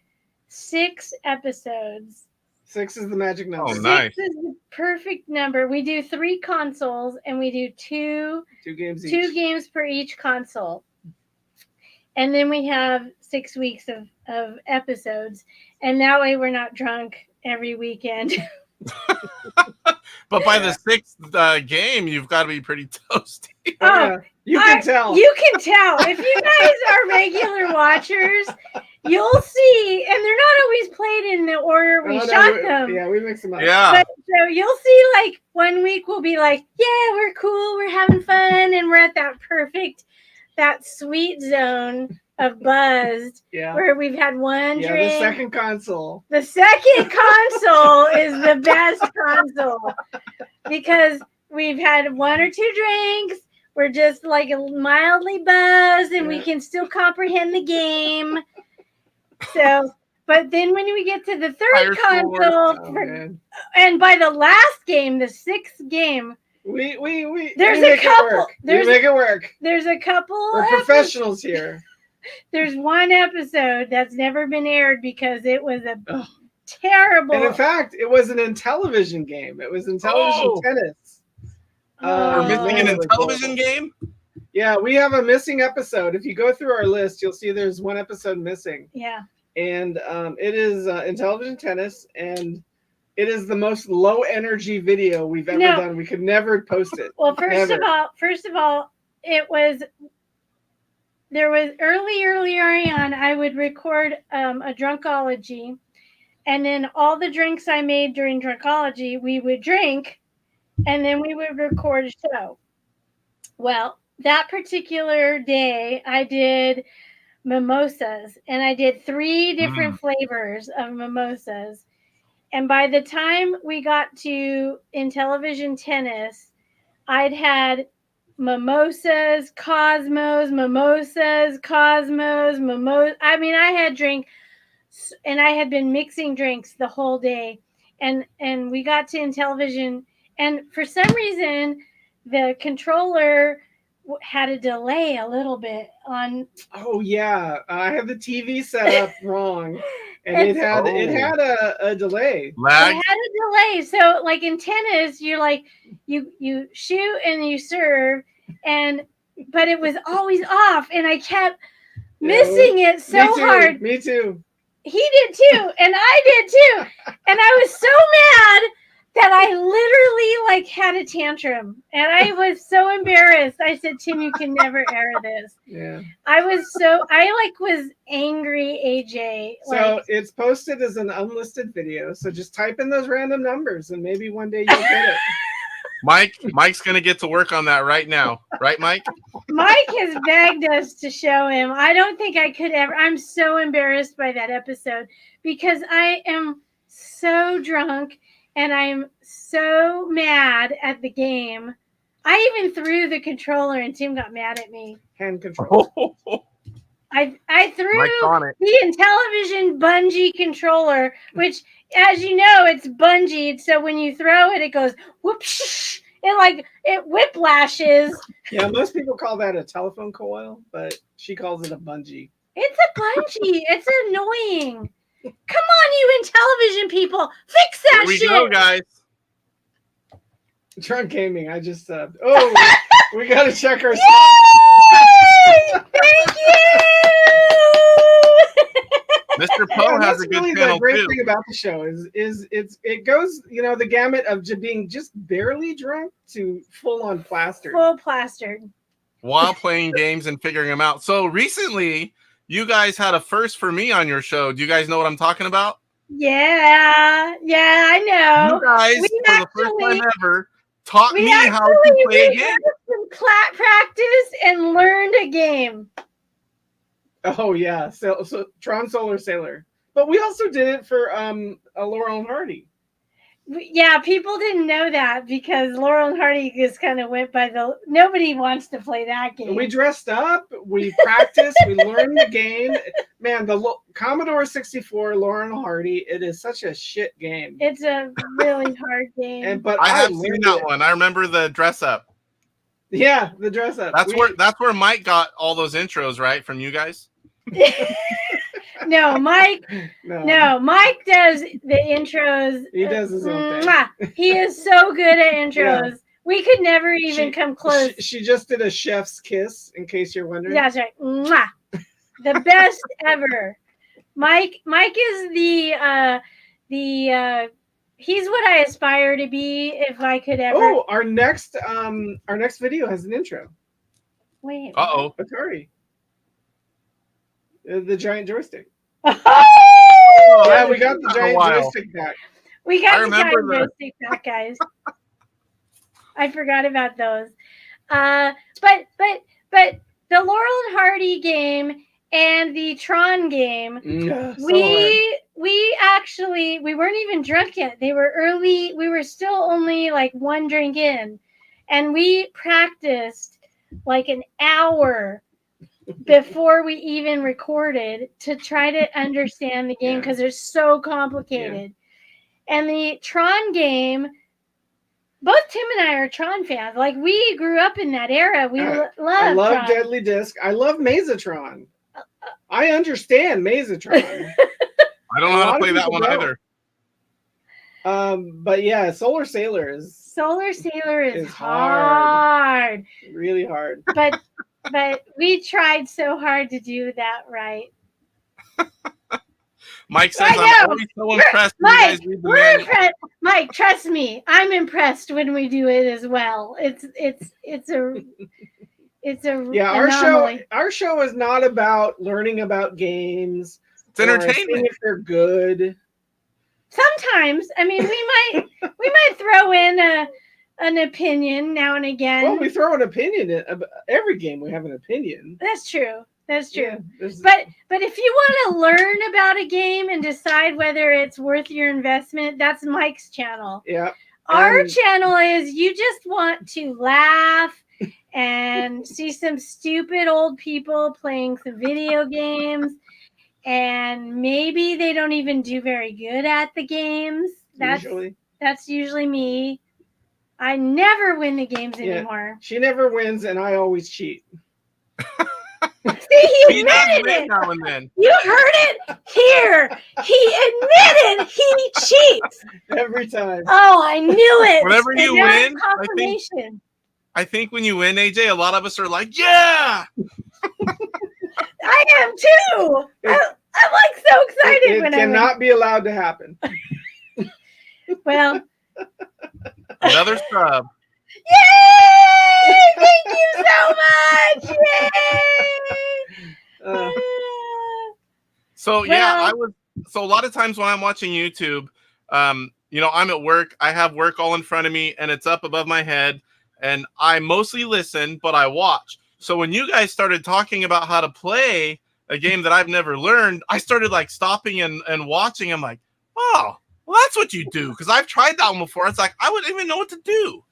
6 episodes. 6 is the magic number. Oh, nice. 6 is the perfect number. We do 3 consoles and we do 2 games each. 2 games per each console. And then we have 6 weeks of episodes. And that way we're not drunk every weekend. But by the 6th game, you've got to be pretty toasty. Oh, yeah. You can tell. You can tell. If you guys are regular watchers, you'll see. And they're not always played in the order we shot them. Yeah, we mix them up. Yeah. But, so you'll see, like, one week we'll be like, yeah, we're cool, we're having fun, and we're at that sweet zone of buzzed, where we've had one drink. The second console. The second console is the best console because we've had 1 or 2 drinks. We're just like mildly buzzed, and we can still comprehend the game. So, but then when we get to the third console, and by the last game, the 6th game, we there's we a couple. We make it work. There's a couple. We're professionals here. There's one episode that's never been aired because it was a terrible. And in fact, it was an Intellivision game. It was Intellivision tennis. We're missing an Intellivision game? Yeah, we have a missing episode. If you go through our list, you'll see there's one episode missing. Yeah. And it is Intellivision tennis, and it is the most low energy video we've ever done. We could never post it. Well, first of all, there was earlier on, I would record a drunkology, and then all the drinks I made during drunkology, we would drink, and then we would record a show. Well, that particular day, I did mimosas, and I did 3 different flavors of mimosas. And by the time we got to Intellivision tennis, I'd had mimosas, Cosmos. I mean, I had drink, and I had been mixing drinks the whole day. And we got to Intellivision, and for some reason, the controller had a delay a little bit on. Oh yeah, I have the TV set up wrong, and it had a delay. Lag. It had a delay. So like in tennis, you're like you shoot and you serve, but it was always off, and I kept missing it so hard. Me too. He did too, and I did too, and I was so mad that I literally had a tantrum, and I was so embarrassed. I said, Tim, you can never air this. Yeah. I was angry, AJ. So it's posted as an unlisted video. So just type in those random numbers, and maybe one day you'll get it. Mike's going to get to work on that right now. Right, Mike? Mike has begged us to show him. I don't think I could ever. I'm so embarrassed by that episode because I am so drunk. And I'm so mad at the game. I even threw the controller, and Tim got mad at me. Hand control. I threw the Intellivision bungee controller, which, as you know, it's bungeed. So when you throw it, it goes whoops. It whiplashes. Yeah, most people call that a telephone coil, but she calls it a bungee. It's a bungee. It's annoying. Come on, you Intellivision people. Fix that shit. Here we go, guys. Drunk gaming. I just we got to check our Yay! Thank you. Mr. Yeah, Poe and has that's a good really the channel great too. thing about the show is it goes, you know, the gamut of being just barely drunk to full on plastered. Full plastered. While playing games and figuring them out. So recently, you guys had a first for me on your show. Do you guys know what I'm talking about? Yeah, I know. You guys, We for the first time ever, taught we me how to play a game. rehearsed and practiced and learned a game. Oh yeah, so Tron Solar Sailor. But we also did it for Laurel and Hardy. Yeah, people didn't know that because Laurel and Hardy just kind of went by the. Nobody wants to play that game. We dressed up, we practiced, we learned the game. Man, the Commodore 64 Laurel and Hardy, it is such a shit game. It's a really hard game. But I have seen that one. I remember the dress up. Yeah, the dress up. That's where Mike got all those intros, right, from you guys. No, Mike. No, Mike does the intros. He does his own thing. He is so good at intros. Yeah. We could never even come close. She just did a chef's kiss, in case you're wondering. That's right. Mwah. The best ever. Mike is the he's what I aspire to be if I could ever. Oh, our next video has an intro. Wait. Uh-oh. Atari. The giant joystick. Oh! Yeah, we got the giant joystick back. We got the giant joystick back, guys. I forgot about those. But the Laurel and Hardy game and the Tron game, we actually weren't even drunk yet. They were early. We were still only like one drink in, and we practiced like an hour before we even recorded to try to understand the game because they're so complicated. Yeah. And the Tron game, both Tim and I are Tron fans. Like, we grew up in that era. We love I love Tron. Deadly Disc. I love Mazatron. I understand Mazatron. I don't know how to play that one either. But yeah, Solar Sailor is hard. Really hard. But we tried so hard to do that right. Mike says, I'm always so impressed when you guys read the manual. Impressed. Mike, trust me, I'm impressed when we do it as well. It's a anomaly. Our show is not about learning about games. It's entertainment. If they're good. Sometimes, I mean, we might throw in an opinion now and again. Well, we throw an opinion in every game. We have an opinion. That's true. Yeah, but if you want to learn about a game and decide whether it's worth your investment, that's Mike's channel. Yeah. Our channel is you just want to laugh and see some stupid old people playing some video games, and maybe they don't even do very good at the games. That's usually me. I never win the games anymore. She never wins, and I always cheat. See, he admitted it. Now and then. You heard it here. He admitted he cheats every time. Oh, I knew it. Whenever you win, I think when you win, AJ, a lot of us are like, yeah. I am too. I'm like so excited when I win. It cannot be allowed to happen. Well, another sub. Yay! Thank you so much! Yay! So a lot of times when I'm watching YouTube, I'm at work. I have work all in front of me, and it's up above my head, and I mostly listen, but I watch. So when you guys started talking about how to play a game that I've never learned, I started like stopping and watching. I'm like, oh, well, that's what you do, because I've tried that one before. It's like I wouldn't even know what to do.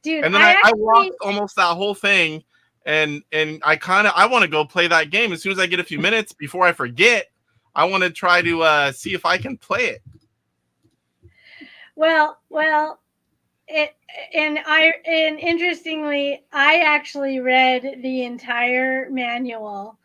Dude, and then I watched almost that whole thing, and I want to go play that game as soon as I get a few minutes before I forget. I want to try to see if I can play it. Well, interestingly, I actually read the entire manual.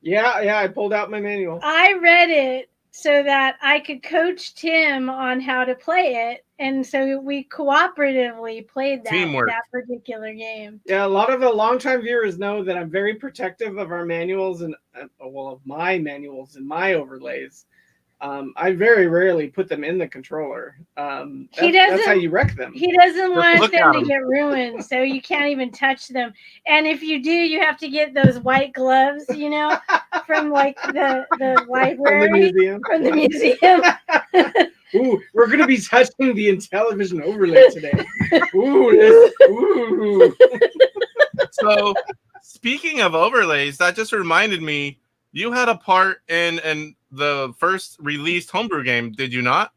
Yeah, I pulled out my manual. I read it so that I could coach Tim on how to play it. And so we cooperatively played that particular game. Yeah, a lot of the longtime viewers know that I'm very protective of our manuals and of my manuals and my overlays. I very rarely put them in the controller. That's how you wreck them. He doesn't want them to get ruined, so you can't even touch them. And if you do, you have to get those white gloves, from like the library, from the museum. Ooh, we're gonna be touching the Intellivision overlay today. Ooh. So, speaking of overlays, that just reminded me, you had a part in the first released Homebrew game, did you not?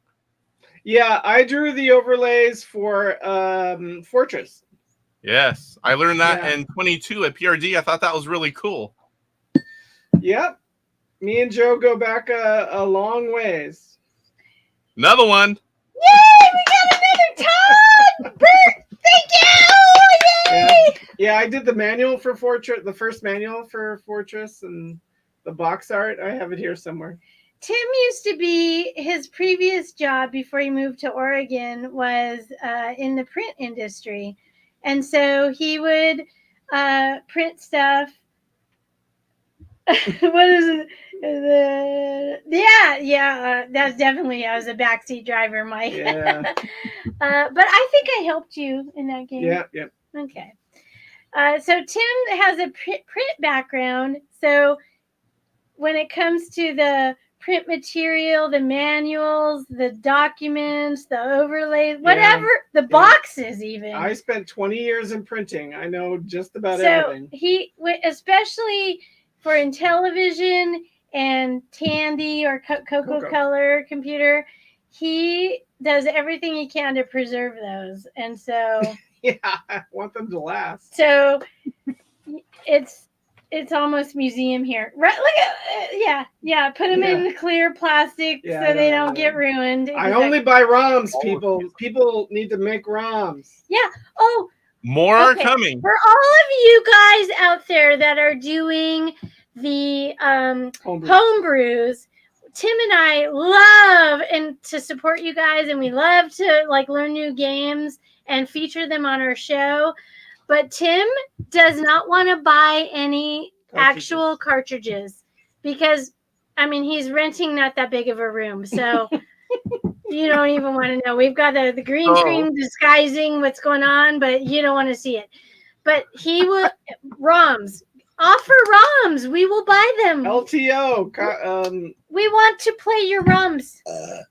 Yeah, I drew the overlays for Fortress. Yes, I learned that in 22 at PRG. I thought that was really cool. Yep, me and Joe go back a long ways. Another one. Yay! We got another Todd! Bert, thank you! Yay! Yeah, I did the manual for Fortress, the first manual for Fortress, and the box art. I have it here somewhere. Tim used to be, his previous job before he moved to Oregon was in the print industry. And so he would print stuff. What is it? That's definitely, I was a backseat driver, Mike. Yeah. But I think I helped you in that game. Yeah. Okay. So Tim has a print background. So when it comes to the print material, the manuals, the documents, the overlays, whatever, the boxes even. I spent 20 years in printing. I know just about everything. He, especially for Intellivision and Tandy or Coco Color computer, he does everything he can to preserve those. And so yeah, I want them to last. So it's almost museum here. Right, look at put them in the clear plastic so they don't get ruined. I only buy ROMs, people. People need to make ROMs. Yeah. Oh, more are coming. For all of you guys out there that are doing the homebrews, Tim and I love and to support you guys, and we love to learn new games and feature them on our show. But Tim does not want to buy any actual cartridges because, he's renting not that big of a room. So you don't even want to know. We've got the green screen disguising what's going on, but you don't want to see it. But he will, ROMs. Offer ROMs. We will buy them. LTO. We want to play your ROMs.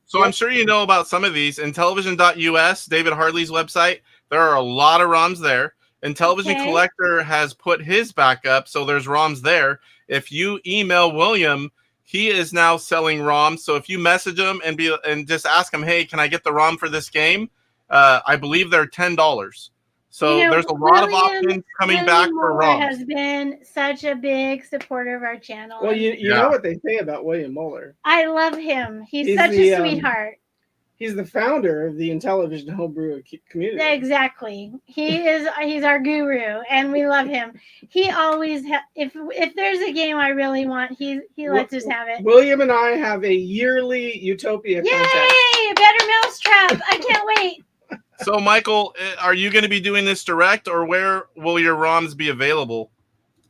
So I'm sure you know about some of these. Intellivision.us, David Hartley's website. There are a lot of ROMs there. Intellivision Collector has put his back up, so there's ROMs there. If you email William, he is now selling ROMs. So if you message him and just ask him, hey, can I get the ROM for this game? I believe they're $10. So there's a lot of options coming back for ROMs. Has been such a big supporter of our channel. Well, you know what they say about William Moeller. I love him. He's such a sweetheart. He's the founder of the Intellivision homebrew community. Exactly. He's our guru, and we love him. He always if there's a game I really want, he lets us have it. William and I have a yearly Utopia contest. Yay! A better mousetrap. I can't wait. So, Michael, are you going to be doing this direct, or where will your ROMs be available?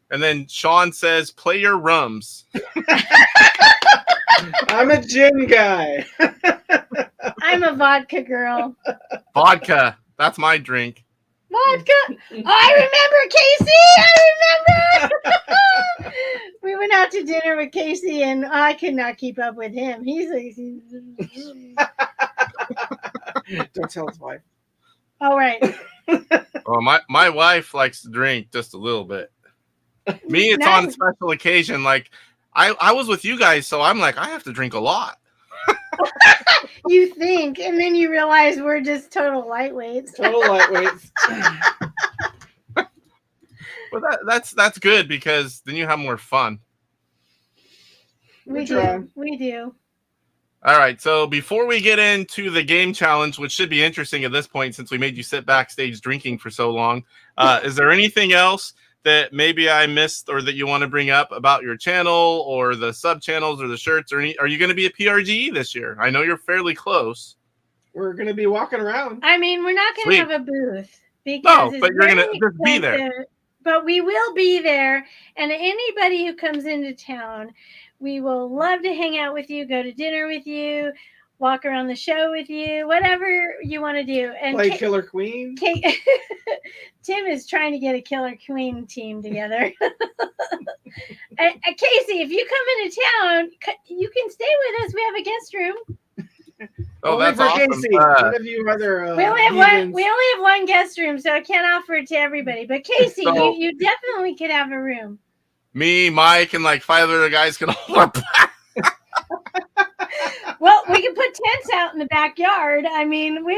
And then Sean says, play your rums. I'm a gin guy. I'm a vodka girl. Vodka. That's my drink. Vodka. Oh, I remember Casey. I remember. We went out to dinner with Casey, and I could not keep up with him. Don't tell his wife. All right. Oh, my wife likes to drink just a little bit. Me, it's on special occasion. Like I was with you guys, so I'm like, I have to drink a lot. You think, and then you realize we're just total lightweights. Well, that's good because then you have more fun. We do. All right, so before we get into the game challenge, which should be interesting at this point since we made you sit backstage drinking for so long, is there anything else that maybe I missed or that you want to bring up about your channel or the sub channels or the shirts or any? Are you going to be a PRGE this year? I know you're fairly close. We're going to be walking around. I mean, we're not going to Sweet. have a booth because No, it's but you're going very to just be there. expensive. But we will be there, and anybody who comes into town, we will love to hang out with you, go to dinner with you, walk around the show with you, whatever you want to do. And Play Killer Queen. Tim is trying to get a Killer Queen team together. Casey, if you come into town, you can stay with us. We have a guest room. Oh, Only that's for awesome. Casey. None of you other We only have heathens. one guest room, so I can't offer it to everybody. But Casey, So- you definitely could have a room. Me, Mike, and like 5 other guys can all work. Well, we can put tents out in the backyard. I mean, we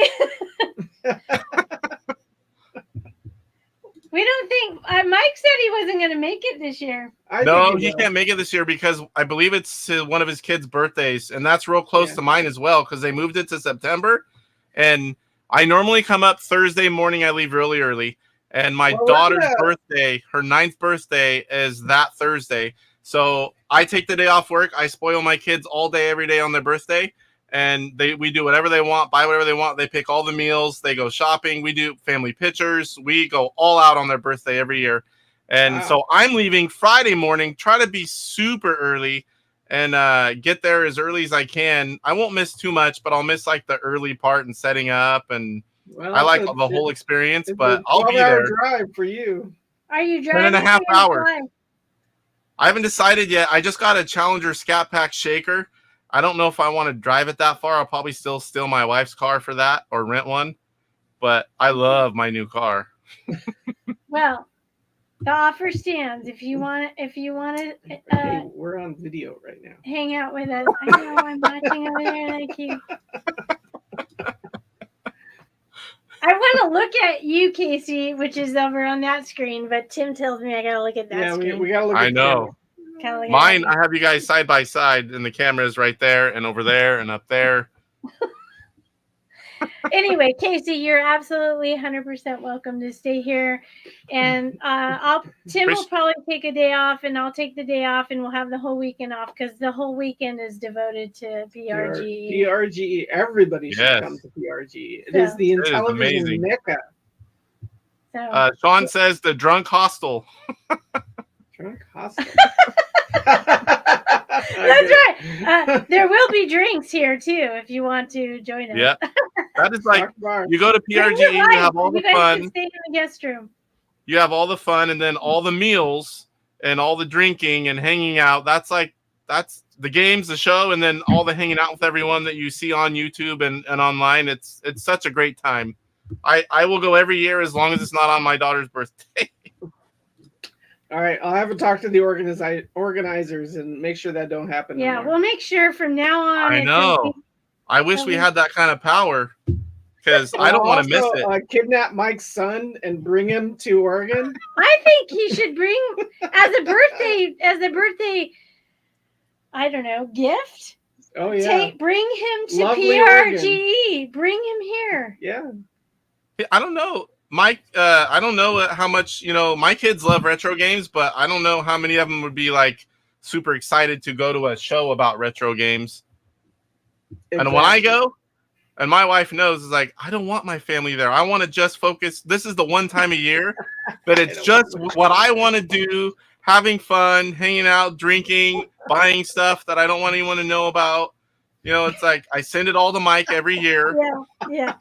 don't think Mike said he wasn't going to make it this year. No, he can't make it this year because I believe it's one of his kids' birthdays, and that's real close to mine as well because they moved it to September. And I normally come up Thursday morning. I leave really early, and my daughter's birthday, her 9th birthday, is that Thursday. So I take the day off work. I spoil my kids all day, every day on their birthday, and we do whatever they want, buy whatever they want. They pick all the meals. They go shopping. We do family pictures. We go all out on their birthday every year. And so I'm leaving Friday morning, try to be super early and get there as early as I can. I won't miss too much, but I'll miss like the early part and setting up. And I like the whole experience, but I'll be there. Drive for you. Are you driving? 10.5 hours. I haven't decided yet. I just got a Challenger Scat Pack shaker. I don't know if I want to drive it that far. I'll probably still steal my wife's car for that or rent one. But I love my new car. Well, the offer stands. If you want to, Hey, we're on video right now. hang out with us. I know I'm watching over there. Thank you. I want to look at you, Casey, which is over on that screen, but Tim tells me I gotta look at that screen. we gotta look. I know. Mine, I have you guys side by side, and the camera is right there, and over there, and up there. Anyway, Casey, you're absolutely 100% welcome to stay here, and Tim will probably take a day off, and I'll take the day off, and we'll have the whole weekend off because the whole weekend is devoted to PRGE. PRGE, everybody should come to PRGE. It is the Intellivision Mecca. So, Sean says the drunk hostel. Drunk hostel. That's right. There will be drinks here too if you want to join us. Yeah, that is like you go to PRGE, you have all the fun. Can stay in the guest room. You have all the fun, and then all the meals and all the drinking and hanging out. That's the games, the show, and then all the hanging out with everyone that you see on YouTube and online. It's such a great time. I will go every year as long as it's not on my daughter's birthday. All right, I'll have to talk to the organizers and make sure that don't happen. Yeah, anymore. we'll make sure from now on. I know. I wish we had that kind of power because I don't want to miss it. Kidnap Mike's son and bring him to Oregon. I think he should bring as a birthday. I don't know, gift. Oh yeah. Bring him to Lovely PRGE. Oregon. Bring him here. Yeah. I don't know. Mike, I don't know how much, my kids love retro games, but I don't know how many of them would be like super excited to go to a show about retro games. Exactly. And when I go, and my wife knows, is like, I don't want my family there. I want to just focus. This is the one time a year that it's just what I want to do, having fun, hanging out, drinking, buying stuff that I don't want anyone to know about. It's like I send it all to Mike every year. Yeah.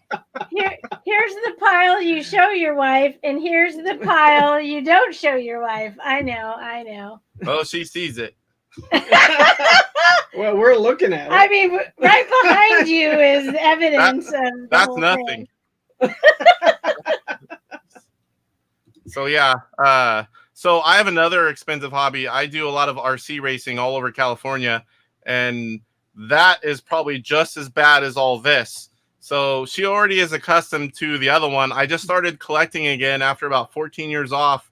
Here's the pile you show your wife, and here's the pile you don't show your wife. I know. Oh, she sees it. Well, we're looking at it. I mean, right behind you is evidence of that's nothing. So yeah. So I have another expensive hobby. I do a lot of RC racing all over California, and that is probably just as bad as all this. So she already is accustomed to the other one. I just started collecting again after about 14 years off.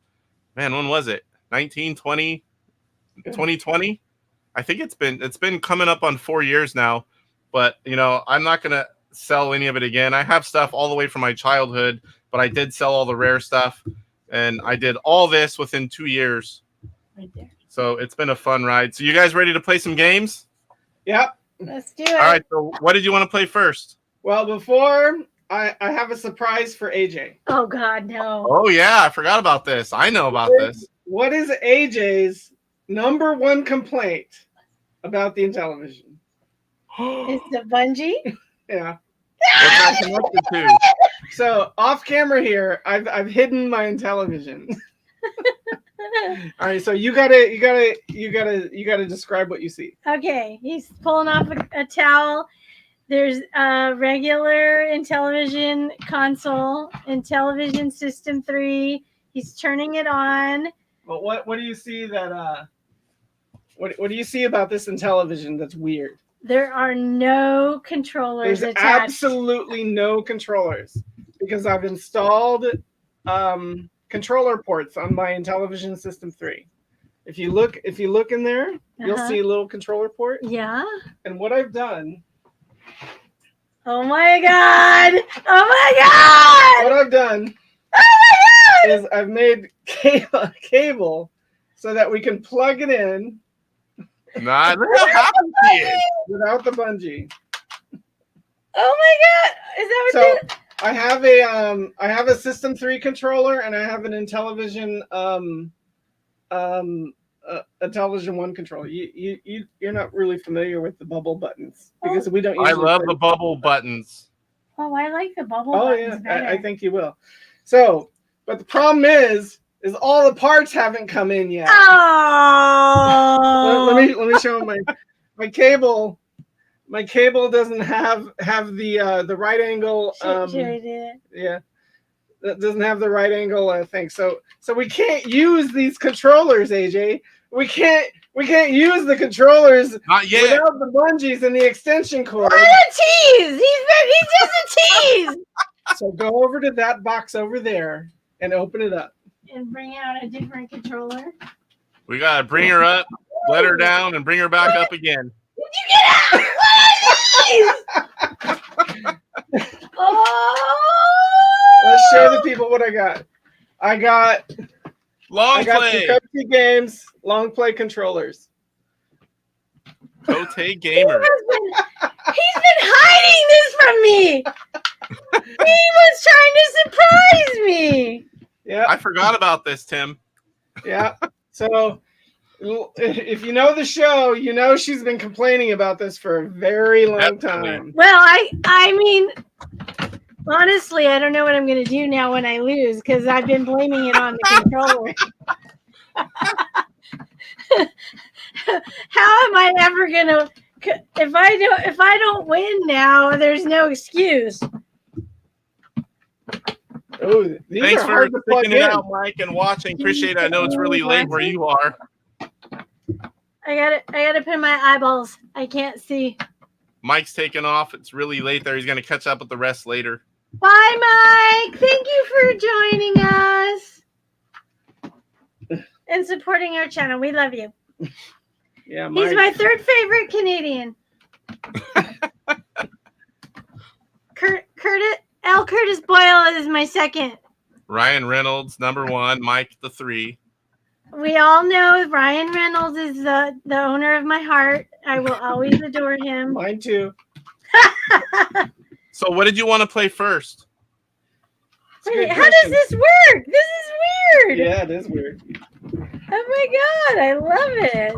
Man, when was it? 2020? I think it's been coming up on 4 years now. But, I'm not going to sell any of it again. I have stuff all the way from my childhood, but I did sell all the rare stuff. and I did all this within 2 years. Right there. So it's been a fun ride. So you guys ready to play some games? Yep. Let's do it. All right. So what did you want to play first? Well, before I have a surprise for AJ. Oh God, no. Oh yeah, I forgot about this. I know about this. What is AJ's number one complaint about the Intellivision? It's the bungee. Yeah. What's that connected to? So off camera here, I've hidden my Intellivision. All right, so you gotta describe what you see. Okay, he's pulling off a towel. There's a regular Intellivision console, Intellivision System 3. He's turning it on. But what do you see that what do you see about this Intellivision that's weird? There are no controllers There's attached. absolutely no controllers because I've installed controller ports on my Intellivision System 3. If you look in there, you'll see a little controller port. Yeah. And what I've done. Oh my God! Oh my God! What I've done is I've made cable so that we can plug it in. Nah, look how happy he is. Without the bungee. Oh my God! Is that what So I have a System 3 controller and I have an Intellivision Intellivision 1 controller. You're not really familiar with the bubble buttons because we don't. I love the bubble buttons. Oh, I like the bubble Oh buttons yeah, better. I think you will. So, but the problem is all the parts haven't come in yet. Oh! Let me show my cable. My cable doesn't have the right angle. Yeah, that doesn't have the right angle thing. So we can't use these controllers, AJ. We can't use the controllers Not yet. without the bungees and the extension cord. What a tease! He's just a tease. So go over to that box over there and open it up. And bring out a different controller. We gotta bring her up, let her down, and bring her back up again. Did you get out? What are these? Oh! Let's show the people what I got. I got Long play. some Kote Games long play controllers. Kote Gamer. He's been hiding this from me. He was trying to surprise me. Yeah, I forgot about this, Tim. yeah. So if you know the show, you know she's been complaining about this for a very long time. Well, I mean, honestly, I don't know what I'm going to do now when I lose because I've been blaming it on the controller. How am I ever going to? If I don't win now, there's no excuse. Oh, these Thanks are for hard to plug sticking it in. out, Mike, and watching. Appreciate it. I know it's really late where you are. I gotta put my eyeballs. I can't see. Mike's taking off. It's really late there. He's gonna catch up with the rest later. Bye, Mike. Thank you for joining us and supporting our channel. We love you. Yeah, He's my third favorite Canadian. Curtis Boyle is my second. Ryan Reynolds, number 1. Mike, the 3. We all know Ryan Reynolds is the owner of my heart. I will always adore him. Mine too. So, what did you want to play first? Wait, how does this work? This is weird. Yeah, it is weird. Oh my God, I love it.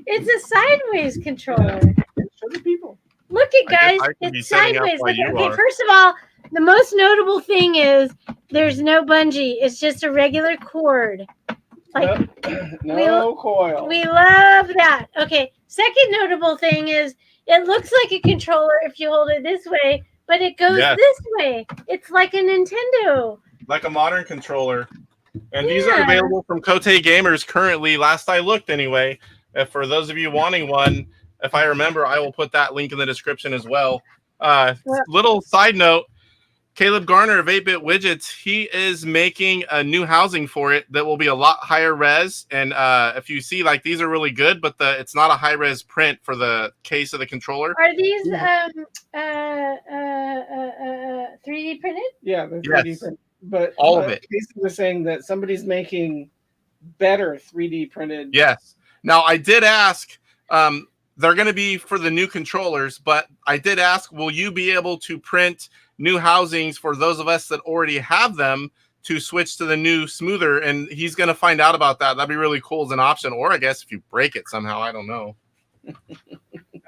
It's a sideways controller. Show the people. Look at guys, I can be it's setting up sideways. while you Okay, are. first of all, the most notable thing is there's no bungee. It's just a regular cord. Like No coil. we love that. Okay, second notable thing is it looks like a controller if you hold it this way, but it goes Yes. this way. It's like a Nintendo. Like a modern controller. And these are Yeah. available from Kote Gamers currently, last I looked anyway. For those of you wanting one, if I remember, I will put that link in the description as well. Little side note, Caleb Garner of 8-Bit Widgets, he is making a new housing for it that will be a lot higher res. And if you see, like, these are really good, but it's not a high res print for the case of the controller. Are these 3D printed? Yeah, the 3D Yes. print. But All of it. Casey was saying that somebody's making better 3D printed. Yes. Now I did ask. They're going to be for the new controllers, but I did ask, will you be able to print new housings for those of us that already have them to switch to the new smoother? And he's going to find out about that. That'd be really cool as an option. Or I guess if you break it somehow, I don't know.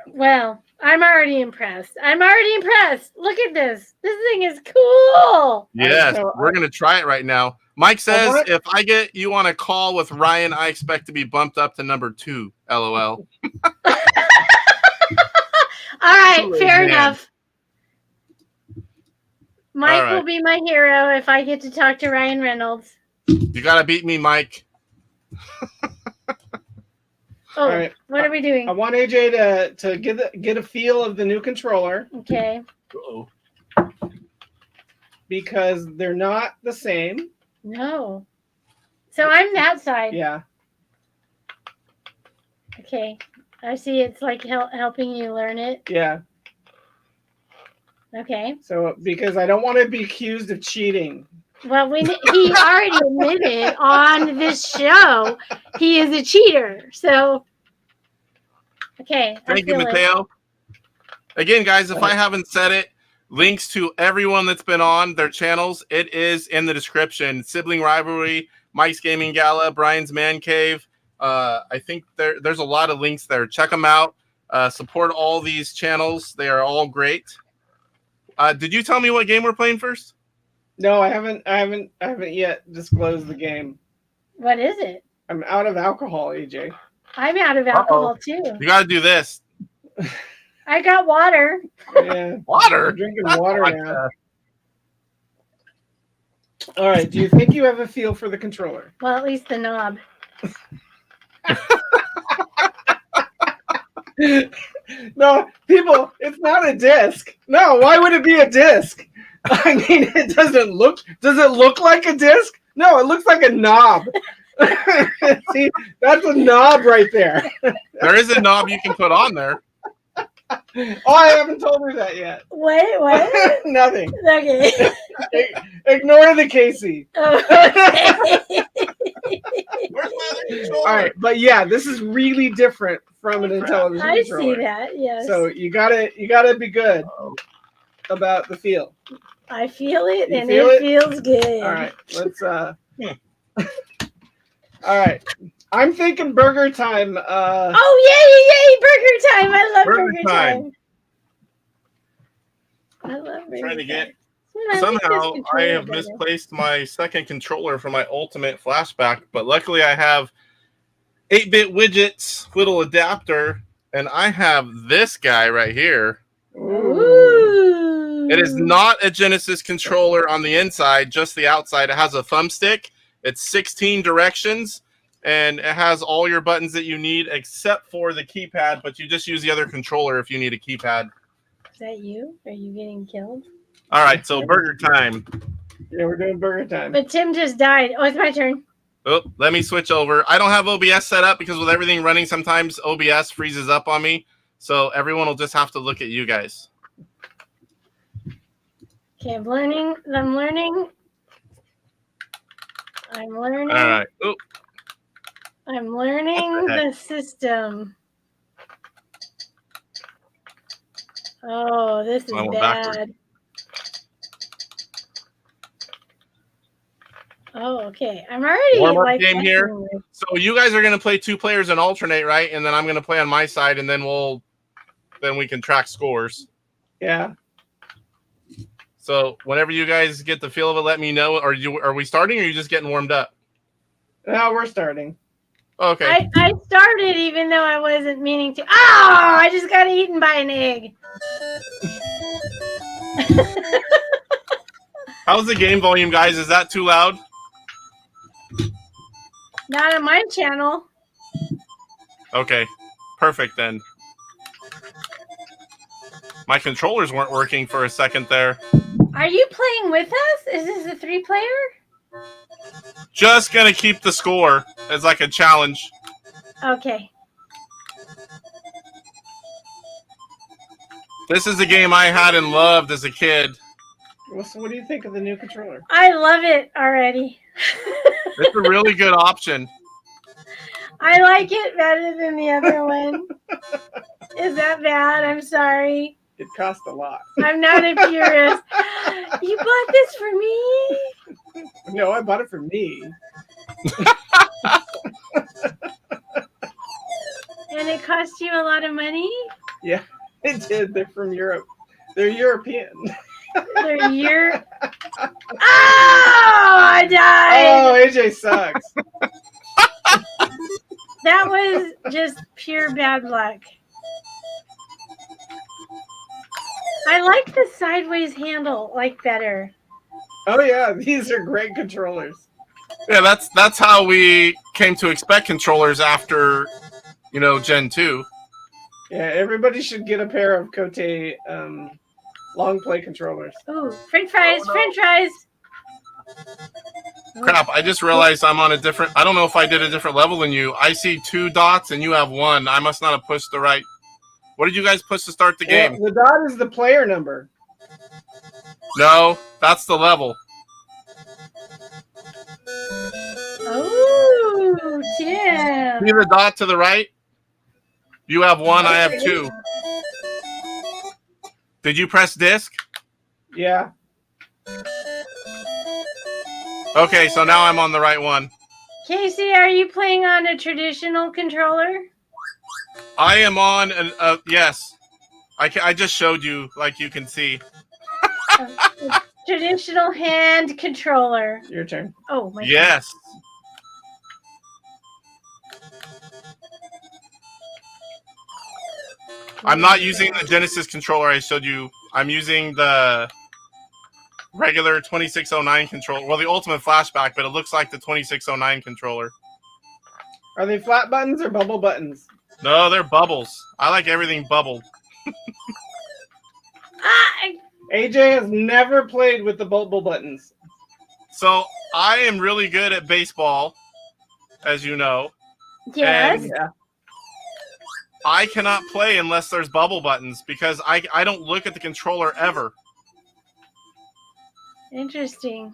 Well, I'm already impressed. Look at this. This thing is cool. Yes, we're going to try it right now. Mike says, if I get you on a call with Ryan, I expect to be bumped up to number 2. LOL. All right, fair enough. Mike will be my hero if I get to talk to Ryan Reynolds. You got to beat me, Mike. All right. What are we doing? I want AJ to get a feel of the new controller. Okay. Uh-oh. Because they're not the same. No. So I'm that side. Yeah. Okay. I see it's like helping you learn it. Yeah. Okay. So because I don't want to be accused of cheating. Well, he already admitted on this show he is a cheater. So, okay. Thank you, Mateo. Again, guys, if I haven't said it, links to everyone that's been on their channels, it is in the description. Sibling Rivalry, Mike's Gaming Gala, Brian's Man Cave. I think there's a lot of links there. Check them out. Support all these channels. They are all great. Did you tell me what game we're playing first? No, I haven't yet disclosed the game. What is it? I'm out of alcohol, AJ. I'm out of alcohol too. You got to do this. I got water. Yeah. Water? I'm drinking water now. All right. Do you think you have a feel for the controller? Well, at least the knob. No, people, it's not a disc. No, why would it be a disc? I mean, does it look like a disc? No, it looks like a knob. See, that's a knob right there. There is a knob you can put on there. Oh, I haven't told her that yet. Wait, what? Nothing. Okay. Ignore the Casey. Okay. Where's my other controller? All right, but yeah, this is really different from an Intellivision I controller. see that. Yes. So you gotta be good about the feel. I feel it, and feel it it? feels good. All right, let's. All right, I'm thinking burger time. Oh yay! Burger time! I love burger time. I love burger Trying to get. time. Somehow this I have controller misplaced my second controller for my ultimate flashback, but luckily I have 8-bit widgets, little adapter, and I have this guy right here. Ooh. It is not a Genesis controller on the inside, just the outside. It has a thumbstick. It's 16 directions, and it has all your buttons that you need except for the keypad, but you just use the other controller if you need a keypad. Is that you? Are you getting killed? All right, so burger time. Yeah, we're doing burger time. But Tim just died. Oh, it's my turn. Oh, let me switch over. I don't have OBS set up because with everything running, sometimes OBS freezes up on me. So everyone will just have to look at you guys. Okay, I'm learning. All right. Oh, I'm learning the system. Oh, this is I went bad. backward. Oh, okay. I'm already warm-up like game here. So you guys are going to play 2 players and alternate, right? And then I'm going to play on my side, and then we can track scores. Yeah. So whenever you guys get the feel of it, let me know. Are we starting, or are you just getting warmed up? No, we're starting. Okay. I started even though I wasn't meaning to. Oh, I just got eaten by an egg. How's the game volume, guys? Is that too loud? Not on my channel. Okay. Perfect then. My controllers weren't working for a second there. Are you playing with us? Is this a 3-player? Just going to keep the score as like a challenge. Okay. This is a game I had and loved as a kid. Well, so what do you think of the new controller? I love it already. It's a really good option. I like it better than the other one. Is that bad? I'm sorry. It cost a lot. I'm not a purist. You bought this for me? No, I bought it for me. And it cost you a lot of money? Yeah, it did. They're from Europe. They're European. They're your. Oh, I died. Oh, AJ sucks. That was just pure bad luck. I like the sideways handle better. Oh yeah, these are great controllers. Yeah, that's how we came to expect controllers after, Gen 2. Yeah, everybody should get a pair of Cote long play controllers. Ooh, French fries, Oh, no. French fries. Crap, I just realized I'm on a different... I don't know if I did a different level than you. I see 2 dots and you have 1. I must not have pushed the right... What did you guys push to start the game? The dot is the player number. No, that's the level. Oh, Tim. See the dot to the right? You have 1, I have 2. Did you press disc? Yeah. Okay, so now I'm on the right one. Casey, are you playing on a traditional controller? I am on an... yes. I just showed you, like you can see. A traditional hand controller. Your turn. Oh, my Yes. I'm not using the Genesis controller I showed you. I'm using the regular 2609 controller. Well, the Ultimate Flashback, but it looks like the 2609 controller. Are they flat buttons or bubble buttons? No, they're bubbles. I like everything bubbled. AJ has never played with the bubble buttons. So I am really good at baseball, as you know. Yes. And Yeah. I cannot play unless there's bubble buttons because I don't look at the controller ever. Interesting.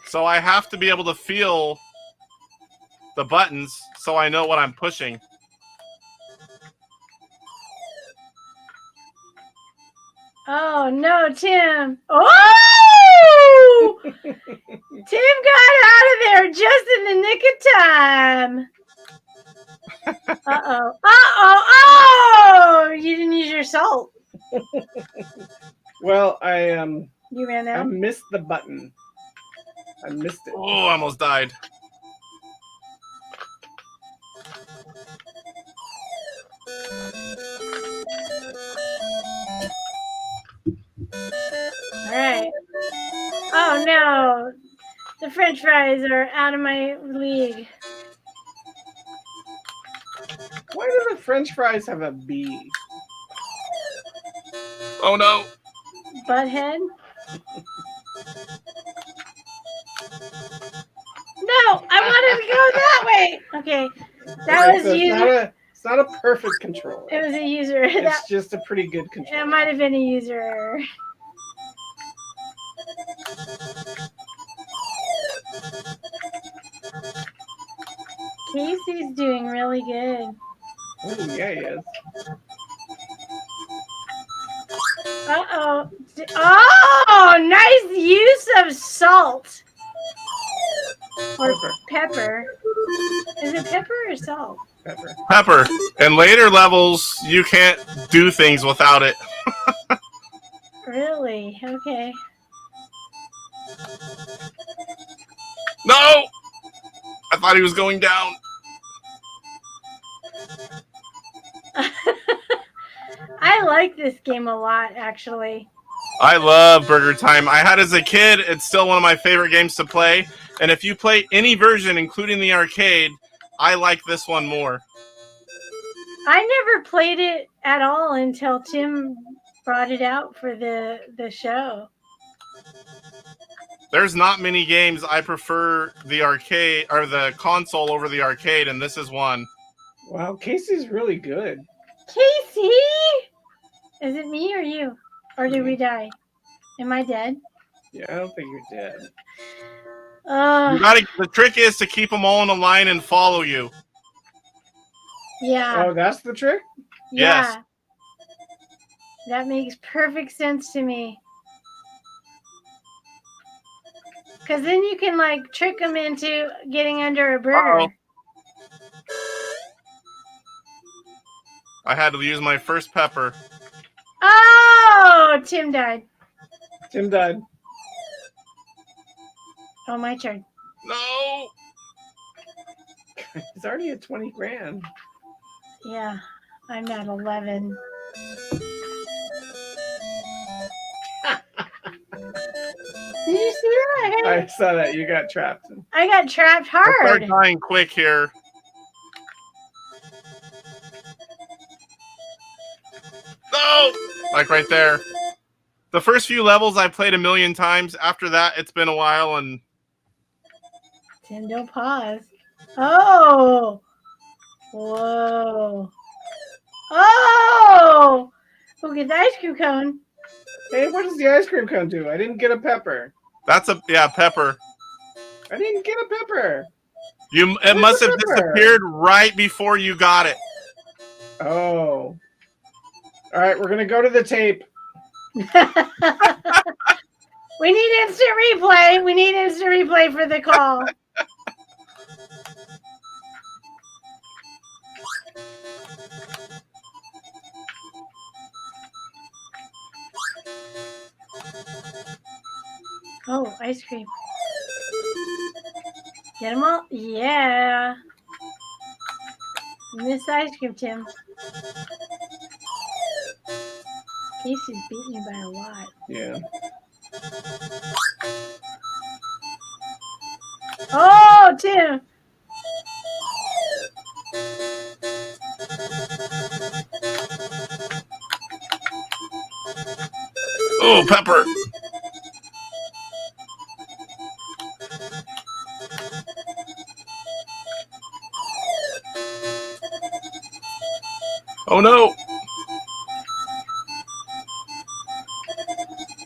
So I have to be able to feel the buttons so I know what I'm pushing. Oh, no, Tim. Oh! Tim got out of there just in the nick of time. Uh-oh. Uh-oh. Oh! You didn't use your salt. Well, You ran I out? missed the button. I missed it. Oh, I almost died. All right. Oh, no. The French fries are out of my league. Why do the French fries have a B? Oh no. Butthead? No, I wanted to go that way. Okay, that was So user. it's not a perfect controller. It was a user. That, It's just a pretty good it controller. might have been a user error. Casey's doing really good. Oh, yeah, he is. Uh-oh. Oh, nice use of salt. Or pepper. Is it pepper or salt? Pepper. Pepper. In later levels, you can't do things without it. Really? Okay. No! I thought he was going down. I like this game a lot, actually. I love Burger Time. I had it as a kid. It's still one of my favorite games to play. And if you play any version, including the arcade, I like this one more. I never played it at all until Tim brought it out for the show. There's not many games I prefer the arcade or the console over the arcade, and this is one. Wow, Casey's really good. Casey! Is it me or you? Or did we die? Am I dead? Yeah, I don't think you're dead. The trick is to keep them all in a line and follow you. Yeah. Oh, that's the trick? Yeah. Yes. That makes perfect sense to me. Because then you can like trick them into getting under a burger. Uh-oh. I had to use my first pepper. Oh, Tim died. Tim died. Oh, my turn. No. It's already at 20 grand. Yeah, I'm at 11. Did you see that? I saw that. You got trapped. I got trapped I'll hard. start dying quick here. No! Like right there. The first few levels I played 1,000,000 times. After that, it's been a while, and Tim, don't pause. Oh! Whoa. Oh! We'll get the ice cream cone. Hey, what does the ice cream cone do? I didn't get a pepper. that's pepper. I didn't get a pepper. It must have disappeared right before you got it. Oh. All right, we're going to go to the tape. We need instant replay. We need instant replay for the call. Oh, ice cream. Get them all? Yeah. Miss ice cream, Tim. Casey's beating you by a lot. Yeah. Oh, Tim. Oh, pepper. Oh, no.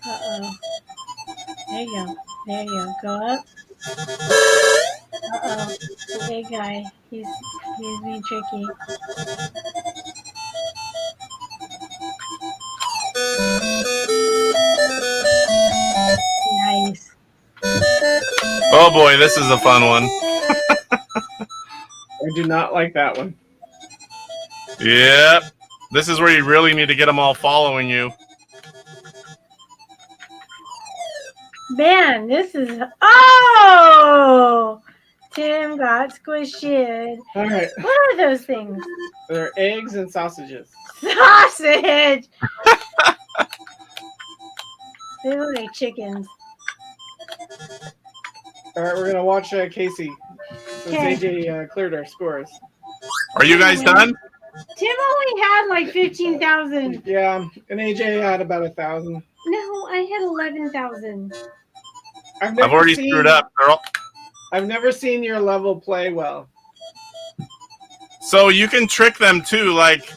Uh-oh. There you go. There you go. Go up. Uh-oh. The big guy. He's being tricky. Nice. Oh, boy, this is a fun one. I do not like that one. Yep. This is where you really need to get them all following you. Man, this is... Oh! Tim got squished. All right. What are those things? They're eggs and sausages. Sausage! They look like chickens. All right, we're going to watch Casey. Since Okay. AJ cleared our scores. Are you guys done? Tim only had like 15,000. Yeah, and AJ had about 1,000. No, I had 11,000. I've already screwed up, girl. I've never seen your level play well. So you can trick them too. Like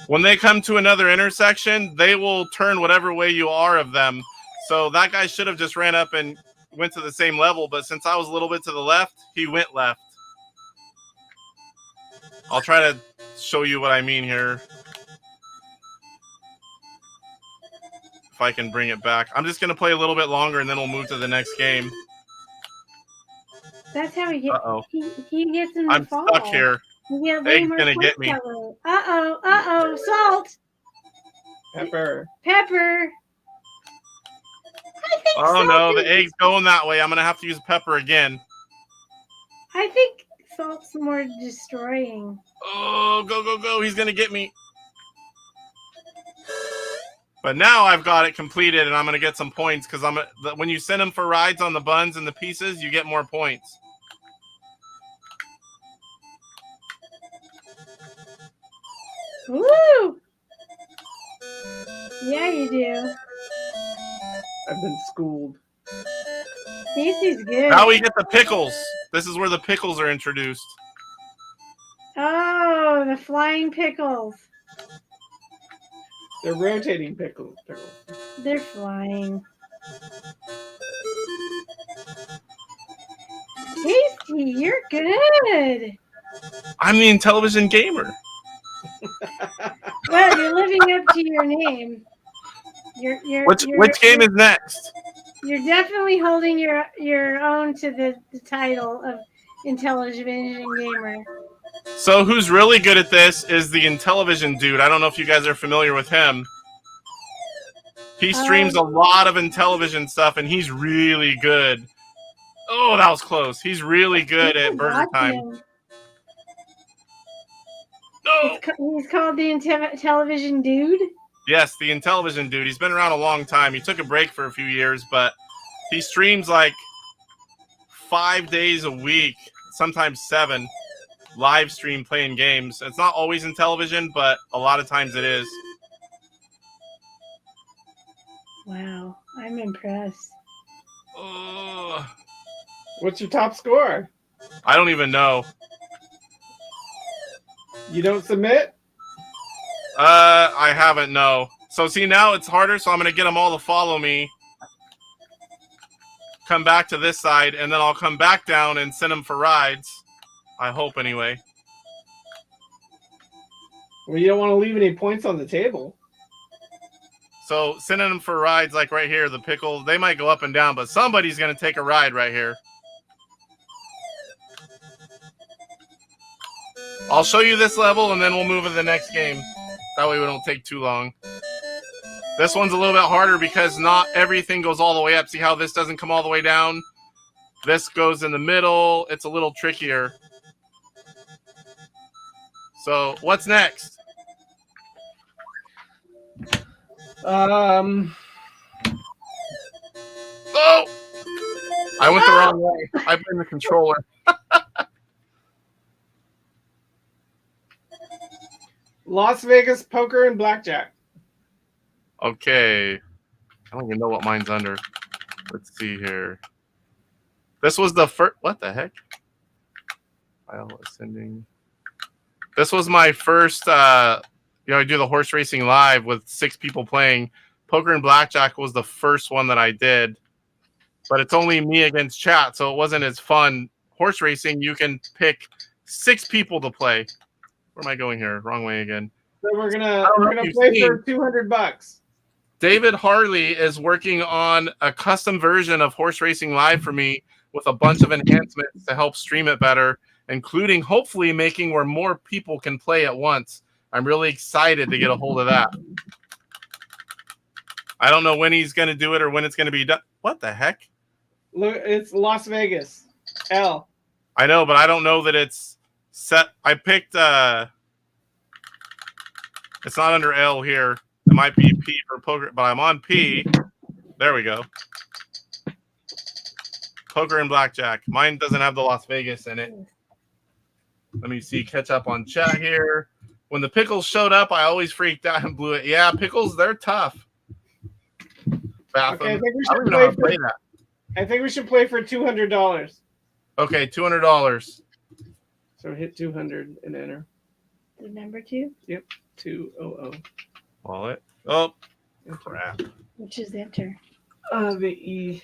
when they come to another intersection, they will turn whatever way you are of them. So that guy should have just ran up and went to the same level. But since I was a little bit to the left, he went left. I'll try to show you what I mean here. If I can bring it back. I'm just going to play a little bit longer and then we'll move to the next game. That's how he gets. Uh-oh. He gets in the I'm fall. stuck here. You get way Egg's more gonna get points me. that way. Uh-oh. Salt. Pepper. Pepper. I think Oh salt no, is- the egg's going that way. I'm going to have to use pepper again. I think salt's more destroying. Oh, go, go, go. He's going to get me. But now I've got it completed, and I'm going to get some points because when you send them for rides on the buns and the pieces, you get more points. Woo! Yeah, you do. I've been schooled. Casey's good. Now we get the pickles. This is where the pickles are introduced. Oh, the flying pickles. They're rotating pickles. They're flying. You're good. I'm the Intellivision gamer. Well, you're living up to your name. Which game is next? You're definitely holding your own to the title of Intellivision Gamer. So who's really good at this is the Intellivision dude. I don't know if you guys are familiar with him. He streams a lot of Intellivision stuff, and he's really good. Oh, that was close. He's really good at Burger Time. No! He's called the Intellivision Dude? Yes, the Intellivision dude. He's been around a long time. He took a break for a few years, but he streams like 5 days a week, sometimes 7, live stream playing games. It's not always Intellivision, but a lot of times it is. Wow, I'm impressed. What's your top score? I don't even know. You don't submit? I haven't, no. So see, now it's harder, so I'm going to get them all to follow me. Come back to this side, and then I'll come back down and send them for rides. I hope, anyway. Well, you don't want to leave any points on the table. So sending them for rides, like right here, the pickle, they might go up and down, but somebody's going to take a ride right here. I'll show you this level, and then we'll move to the next game. That way we don't take too long. This one's a little bit harder because not everything goes all the way up. See how this doesn't come all the way down? This goes in the middle. It's a little trickier. So what's next? Oh! I went the wrong way. I blamed the controller. Las Vegas poker and blackjack. Okay. I don't even know what mine's under. Let's see here. This was the first. What the heck? File ascending. This was my first. I do the horse racing live with 6 people playing. Poker and blackjack was the first one that I did, but it's only me against chat, so it wasn't as fun. Horse racing, you can pick 6 people to play. Where am I going here? Wrong way again. So we're gonna play for $200. David Harley is working on a custom version of Horse Racing Live for me with a bunch of enhancements to help stream it better, including hopefully making where more people can play at once. I'm really excited to get a hold of that. I don't know when he's going to do it or when it's going to be done. What the heck? Look, it's Las Vegas. L. I know, but I don't know that it's set. I picked, it's not under L here. It might be P for poker, but I'm on P. There we go. Poker and blackjack. Mine doesn't have the Las Vegas in it. Let me see. Catch up on chat here. When the pickles showed up, I always freaked out and blew it. Yeah, pickles, they're tough. Okay, I think we I don't even know how to play that. I think we should play for $200. Okay, $200. So hit 200 and enter. The number 2? Yep, 200. Wallet. Oh, crap. Which is enter. The E.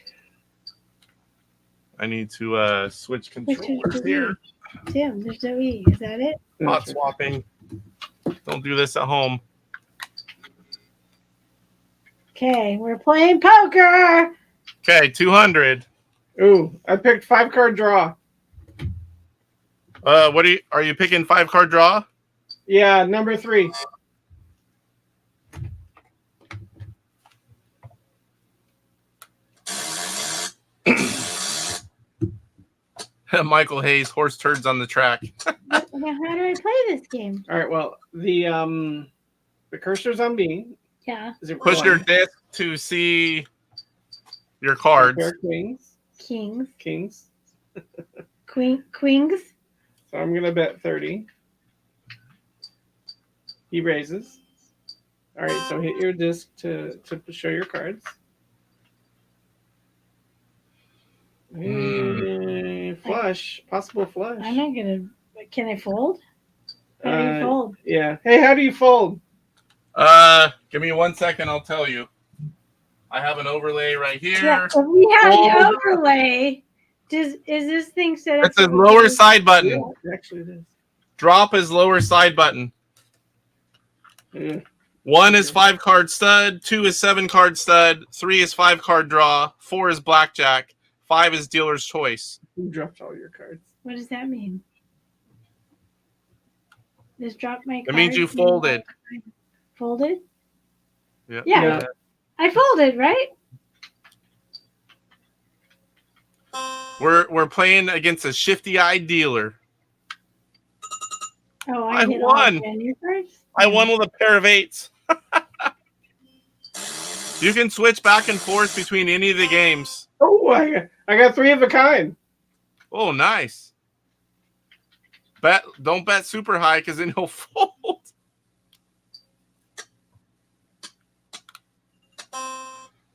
I need to switch controllers here. Tim, there's no E. Is that it? Hot swapping. Don't do this at home. Okay, we're playing poker. Okay, 200. Ooh, I picked 5-card draw. Are you picking 5-card draw? Yeah, number 3. Michael Hayes, horse turds on the track. Now, how do I play this game? All right, well, the cursor's on B. Yeah. Is it Push your disc to see your cards. Queens. Kings. Queens. Queens. So I'm going to bet 30. He raises. All right, so hit your disc to show your cards. Flush. Possible flush. I'm not going to. Can I fold? How do you fold? Yeah. Hey, how do you fold? Give me 1 second. I'll tell you. I have an overlay right here. Yeah, if we had an overlay, Is this thing set up? It's a lower side button. Yeah, actually, it is. Drop is lower side button. Yeah. 1 is 5-card stud. 2 is 7-card stud. 3 is 5-card draw. 4 is blackjack. 5 is dealer's choice. You dropped all your cards. What does that mean? Just drop my It means cards you and- folded. Folded? Yeah. Yeah. I folded, right? We're playing against a shifty-eyed dealer. Oh, I hit won. all 10 your cards? I won with a pair of 8s. You can switch back and forth between any of the games. Oh, I got 3 of a kind. Oh, nice. Don't bet super high because then he'll fold.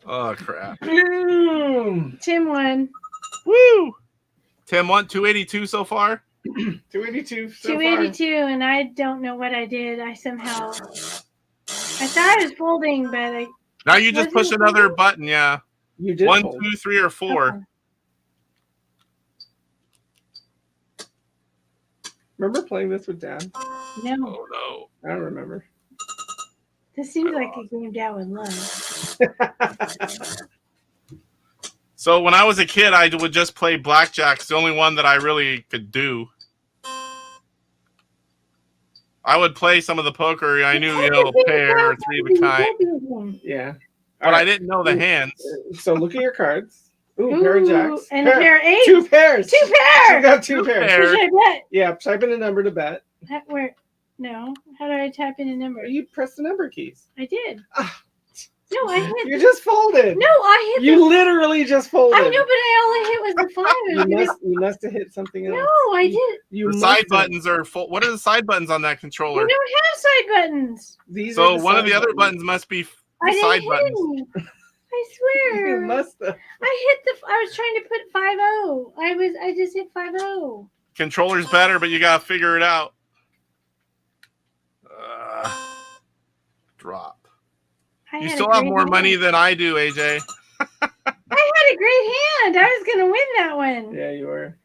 Oh crap. Tim won. Woo! Tim won 282 so far. 282 so 282, and I don't know what I did. I thought I was folding, but I. Now you just push Wasn't it another folding? button, yeah. You did 1, fold. 2, 3, or 4. Okay. Remember playing this with Dad? No, Oh no. I don't remember. this seems like a game Dad would love. So when I was a kid, I would just play blackjack. It's the only one that I really could do. I would play some of the poker. I knew, pair or 3 of a kind, Yeah. but I didn't know the hands. So look at your cards. Ooh, pair of jacks. And a pair of 8. 2 pairs. 2 You pairs. got 2 Two pairs. pairs. Should I bet? Yeah, type in a number to bet. Where? No. How do I type in a number? You press the number keys. I did. Ah. No, I hit. You just folded. No, I hit. You literally just folded. I know, but I all I hit was the 5. You must have hit something else. No, I did. You The must side have. buttons are full. What are the side buttons on that You controller? don't have side buttons. These So are one of the side other buttons must be I didn't side hit buttons. any. I You swear. must have. I was trying to put 5-0. I just hit 5-0. Controller's better, but you gotta figure it out. Drop. I You had still a have great more hand. money than I do, AJ. I had a great hand. I was gonna win that one. Yeah, you were.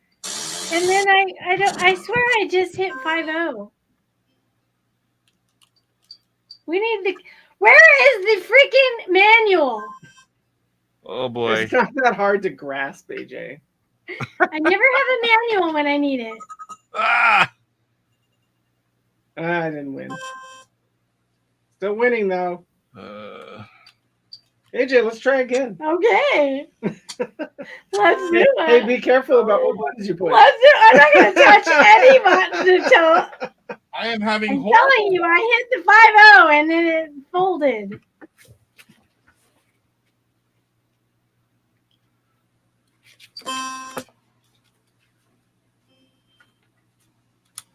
And then I swear I just hit 5-0. We need where is the freaking manual? Oh boy. It's not that hard to grasp, AJ. I never have a manual when I need it. Ah! I didn't win. Still winning though. AJ, let's try again. Okay. Let's do it. Hey, be careful about what buttons you put. Let's do it. I'm not gonna touch any buttons until I am having I'm horrible. telling you, I hit the 5-0 and then it folded.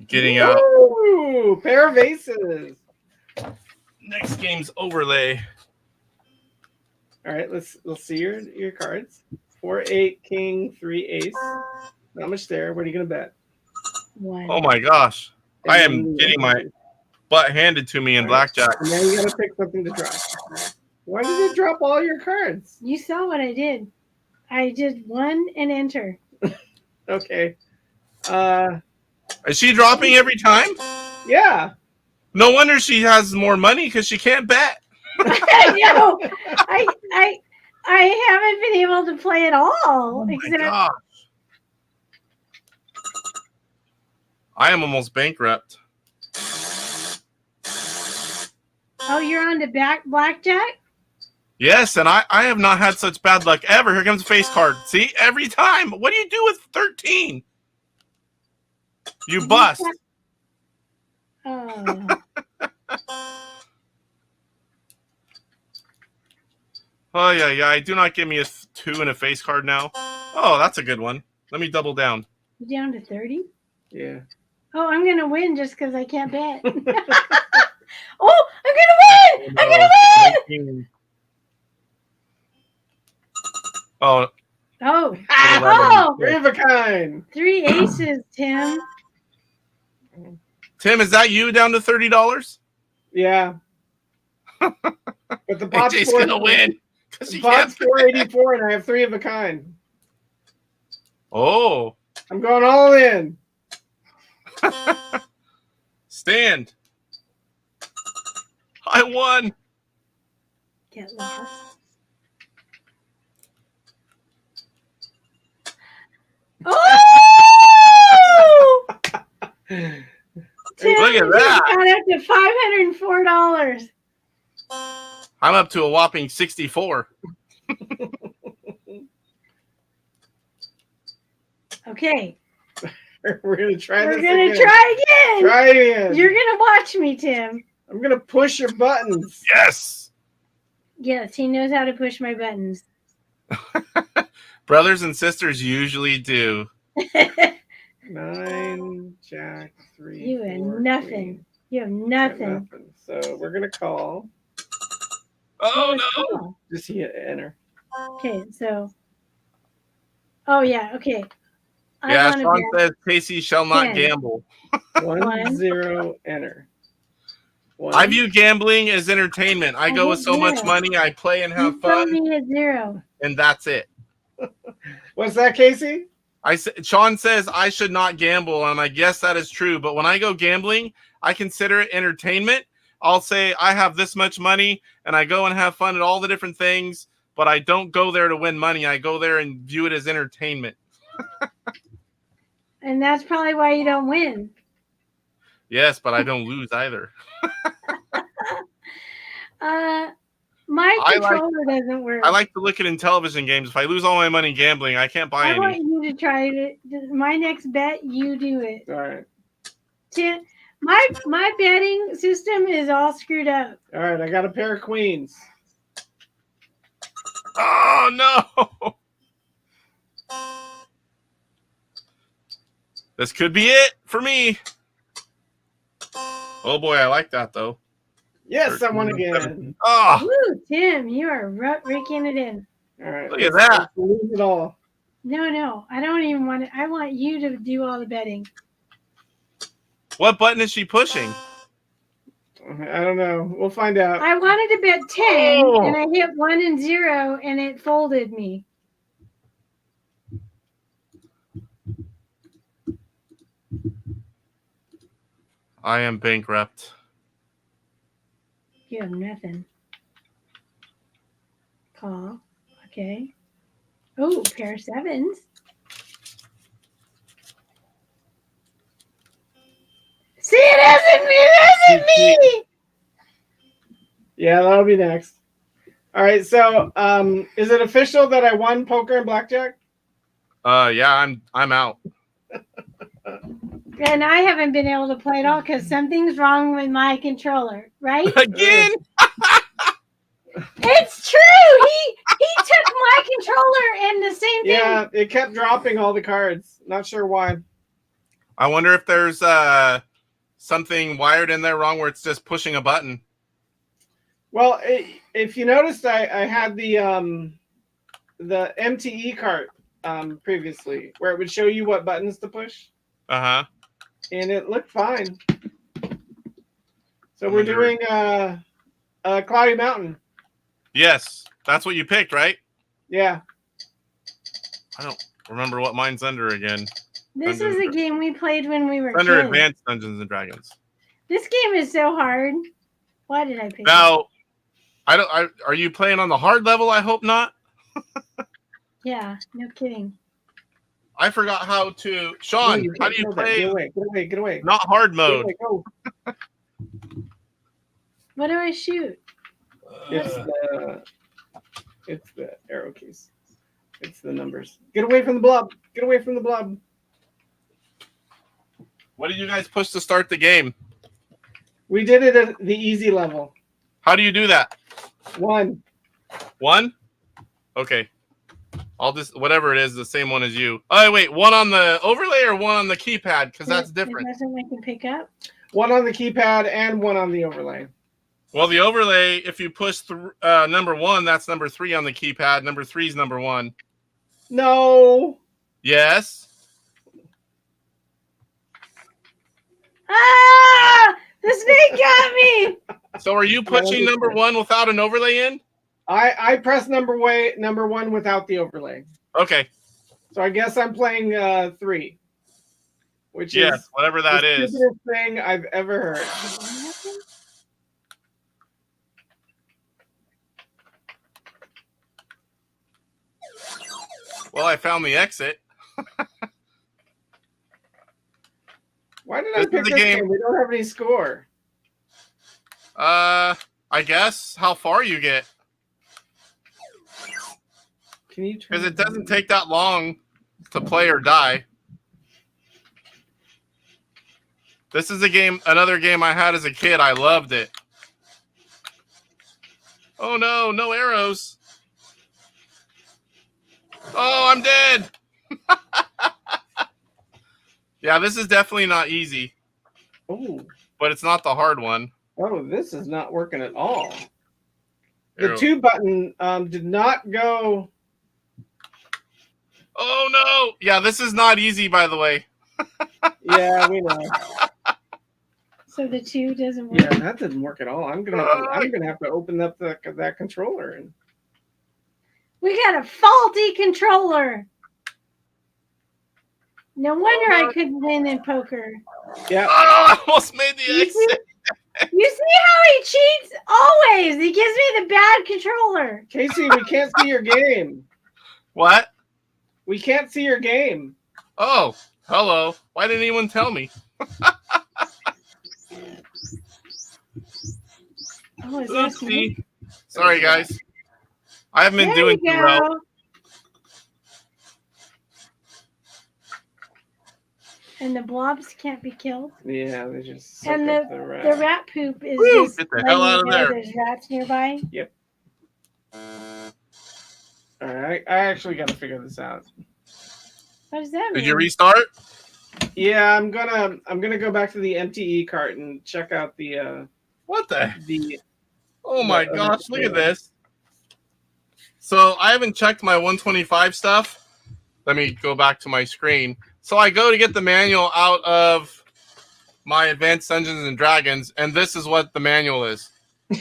Getting out. Ooh, pair of aces. Next game's overlay. All right, let's see your cards. 4, 8, king, 3, ace. Not much there. What are you gonna bet? 1. Oh my gosh. I am getting my butt handed to me in blackjack. And now you gotta pick something to drop. Why did it drop all your cards? You saw what I did. I did 1 and enter. Okay. Is she dropping every time? Yeah. No wonder she has more money because she can't bet. I know. I haven't been able to play at all. Oh my except gosh. I am almost bankrupt. oh, you're on to blackjack? Yes, and I have not had such bad luck ever. Here comes a face card. See, every time. What do you do with 13? You bust. Oh. Oh, yeah. Do not give me a 2 and a face card now. Oh, that's a good one. Let me double down. You down to 30? Yeah. Oh, I'm gonna win just because I can't bet. Oh, I'm gonna win! I'm gonna win! Oh, Oh, Ah! 3 of a kind. 3 aces, Tim. Tim, is that you down to $30? Yeah. But the pot's AJ's gonna win because The he pot's can't. 484, and I have 3 of a kind. Oh. I'm going all in. Stand. I won. Get lost. Oh! Tim, Look at that. Got up to $504. I'm up to a whopping 64. Okay. We're gonna try We're this gonna again. try again. Try it again. You're gonna watch me, Tim. I'm gonna push your buttons. Yes. Yes, he knows how to push my buttons. Brothers and sisters usually do. 9, Jack, 3. You have 4, nothing. queen. You have Got nothing. nothing. So we're gonna call. Oh no. Oh, Just hit enter. okay, so. Oh yeah, okay. Yeah, wanna Sean bet says Casey shall not 10. gamble. 1, 0, enter. 1. I view gambling as entertainment. I go with so much zero. money, I play and have You throw fun, me a 0. and that's it. What's that, Casey? Sean says I should not gamble, and I guess that is true. But when I go gambling, I consider it entertainment. I'll say I have this much money, and I go and have fun at all the different things, but I don't go there to win money. I go there and view it as entertainment. And that's probably why you don't win. Yes, but I don't lose either. My I like- controller doesn't work. I like to look at Intellivision games. If I lose all my money gambling, I can't buy I want any. you to try it. My next bet, you do it. All right. Tim, my betting system is all screwed up. All right. I got a pair of queens. Oh, no. This could be it for me. Oh, boy, I like that, though. Yes, I won again. Oh, Woo, Tim, you are raking it in. All right. look at that. Let's lose it all. No, I don't even want it. I want you to do all the betting. What button is she pushing? I don't know. We'll find out. I wanted to bet 10, Oh. and I hit 1 and 0, and it folded me. I am bankrupt. You have nothing. Call. Okay. Oh, pair of 7s. See, it isn't me. It isn't me. Yeah, that'll be next. All right. So, is it official that I won poker and blackjack? Yeah, I'm out. And I haven't been able to play at all because something's wrong with my controller, right? Again? It's true. He took my controller and the same thing. Yeah, it kept dropping all the cards. Not sure why. I wonder if there's something wired in there wrong where it's just pushing a button. Well, if you noticed, I had the MTE cart previously, where it would show you what buttons to push, Uh-huh. and it looked fine. So we're doing Cloudy Mountain. Yes, that's what you picked, right? Yeah. I don't remember what mine's under again. This is a game we played when we were Under kids. Advanced Dungeons and Dragons. This game is so hard. Why did I pick it? Now, are you playing on the hard level? I hope not. Yeah, no kidding. I forgot how to. Sean, No, how do you can't kill that. play? Get away! Get away! Get away! Not hard Get mode. away, go. What do I shoot? It's the arrow keys. It's the numbers. Get away from the blob! Get away from the blob! What did you guys push to start the game? We did it at the easy level. How do you do that? 1. One? Okay. I'll just, whatever it is, the same one as you. Oh, wait, one on the overlay or one on the keypad? Because that's different. It doesn't make it pick up. 1 on the keypad and 1 on the overlay. Well, the overlay, if you push number 1, that's number 3 on the keypad. Number 3 is number 1. No. Yes. Ah! The snake got me! So are you pushing number 1 without an overlay in? I pressed number 1 without the overlay. Okay. So I guess I'm playing 3, which Yes, is whatever that the is. stupidest thing I've ever heard. Well, I found the exit. Why did I This pick is a this game- game? We don't have any score. I guess how far you get, Can you? because it doesn't take that long to play or die. This is another game I had as a kid. I loved it. Oh no, no arrows. Oh, I'm dead. Yeah, this is definitely not easy, Oh, but it's not the hard one. oh, this is not working at all. The Arrow. 2 button did not go. Oh no. Yeah, this is not easy, by the way. Yeah, we know. So the 2 doesn't work. Yeah, that didn't work at all. I'm gonna have to open up that controller and. We got a faulty controller. No wonder I couldn't win in poker. Yeah. Oh, I almost made the You see, exit. you see how he cheats? Always. He gives me the bad controller. Casey, we can't see your game. What? We can't see your game. Oh, hello. Why didn't anyone tell me? Oh, is that Oopsie. Sorry, guys. I haven't been There doing you too well. go. And the blobs can't be killed. Yeah, they just suck And up the the rat. rat poop is Woo, just get the letting hell out you of know there. there's rats nearby. All right, I actually got to figure this out. What does that mean? Did you restart? Yeah, I'm gonna go back to the MTE cart and check out the What the? the. Oh my gosh, look at this. So I haven't checked my 125 stuff. Let me go back to my screen. So I go to get the manual out of my Advanced Dungeons and Dragons, and this is what the manual is. What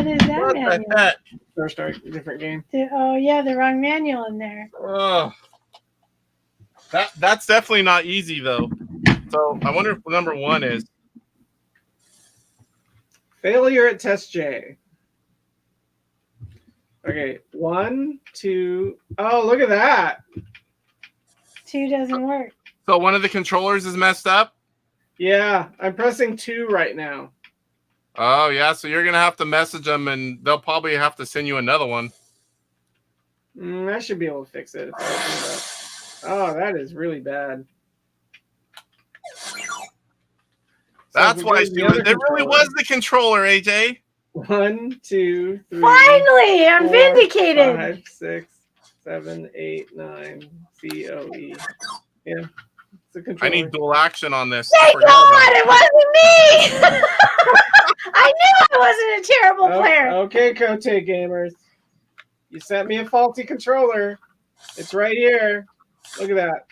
is that What manual? the heck? First start, different game. Oh yeah, the wrong manual in there. Oh. That's definitely not easy though. So I wonder if number 1 is. Failure at test J. Okay, 1, 2. Oh, look at that. 2 doesn't work. So one of the controllers is messed up. Yeah, I'm pressing 2 right now. Oh yeah, so you're gonna have to message them, and they'll probably have to send you another one. I should be able to fix it if I open it up. Oh, that is really bad. That's So why if we go to the it other really was the controller, AJ. 1, 2, 3. Finally, I'm 4, vindicated. 5, 6, 7, 8, 9. COE. Yeah, it's a I controller. need dual action on this. Thank Forget God about it. it wasn't me. I knew I wasn't a terrible player. Okay, Kote gamers. You sent me a faulty controller. It's right here. Look at that.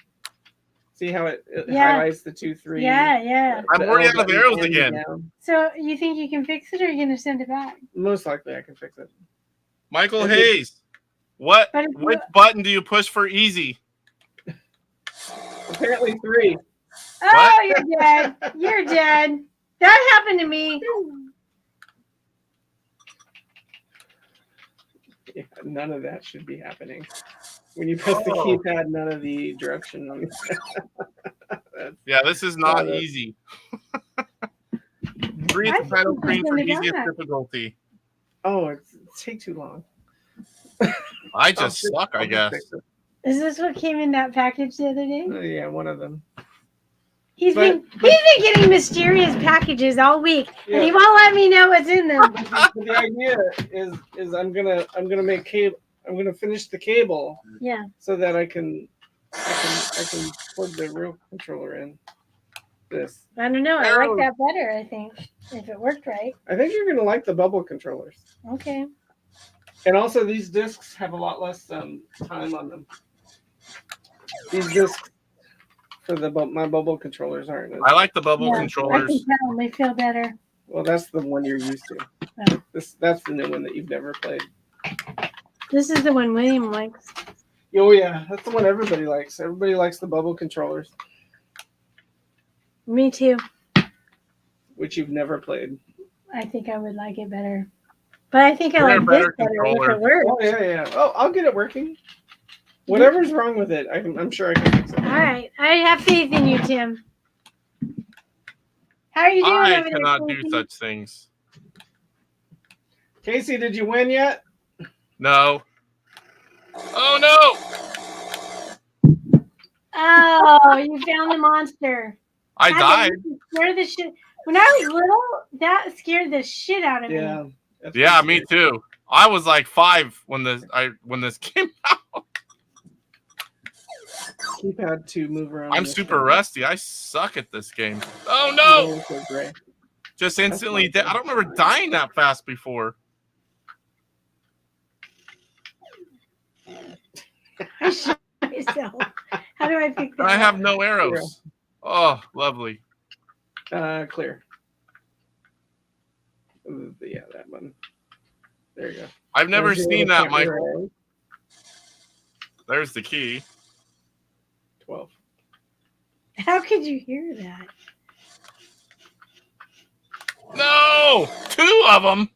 See how it Yeah. highlights the 2, 3. Yeah. I'm The already L out of button arrows and again. down. So you think you can fix it, or are you gonna send it back? Most likely, I can fix it. Michael Okay. Hayes, which But button do you push for easy? Apparently 3. Oh, What? you're dead. You're dead. That happened to me. Yeah, none of that should be happening. When you press the Oh. keypad, none of the direction on the Yeah, this is not Yeah, easy. 3 I is the title think screen for it's gonna easiest die. difficulty. Oh, it's take too long. I just I'll suck, I just guess. fix it. Is this what came in that package the other day? Yeah, one of them. He's But- been getting mysterious packages all week, and he Yeah. won't let me know what's in them. But the idea is I'm gonna make cable. I'm gonna finish the cable Yeah. so that I can plug the real controller in. This. I don't know. I like that better, I think, if it worked right. I think you're gonna like the bubble controllers. Okay. And also, these discs have a lot less time on them. These discs for my bubble controllers aren't. I like the bubble Yeah, I controllers. can tell. They feel better. Well, that's the one you're used to. Oh. That's the new one that you've never played. This is the one William likes. Oh yeah, that's the one everybody likes. Everybody likes the bubble controllers, Me too. which you've never played. I think I would like it better. But I think I They're like a this better better controller. if it works. Oh yeah. Oh, I'll get it working. Whatever's wrong with it, I'm sure I can fix it. All right. I have faith in you, Tim. How are you doing I over there, cannot do Casey? such things. Casey, did you win yet? No. Oh no! Oh, you found the monster. I That died. used to scare the shit. When I was little, that scared the shit out of me. Yeah. that's Yeah, pretty me scary. too. I was like 5 when this came out. Keypad to move around. I'm this super one. rusty. I suck at this game. Oh no! No, so gray. Just instantly That's my I don't remember dying that fast before. I shot myself. How do I pick that I up? have no arrows. Oh, lovely. Clear. Yeah, that one. There you go. I've never There's your seen little that, Michael. camera. There's the key. 12. How could you hear that? No! 2 of them!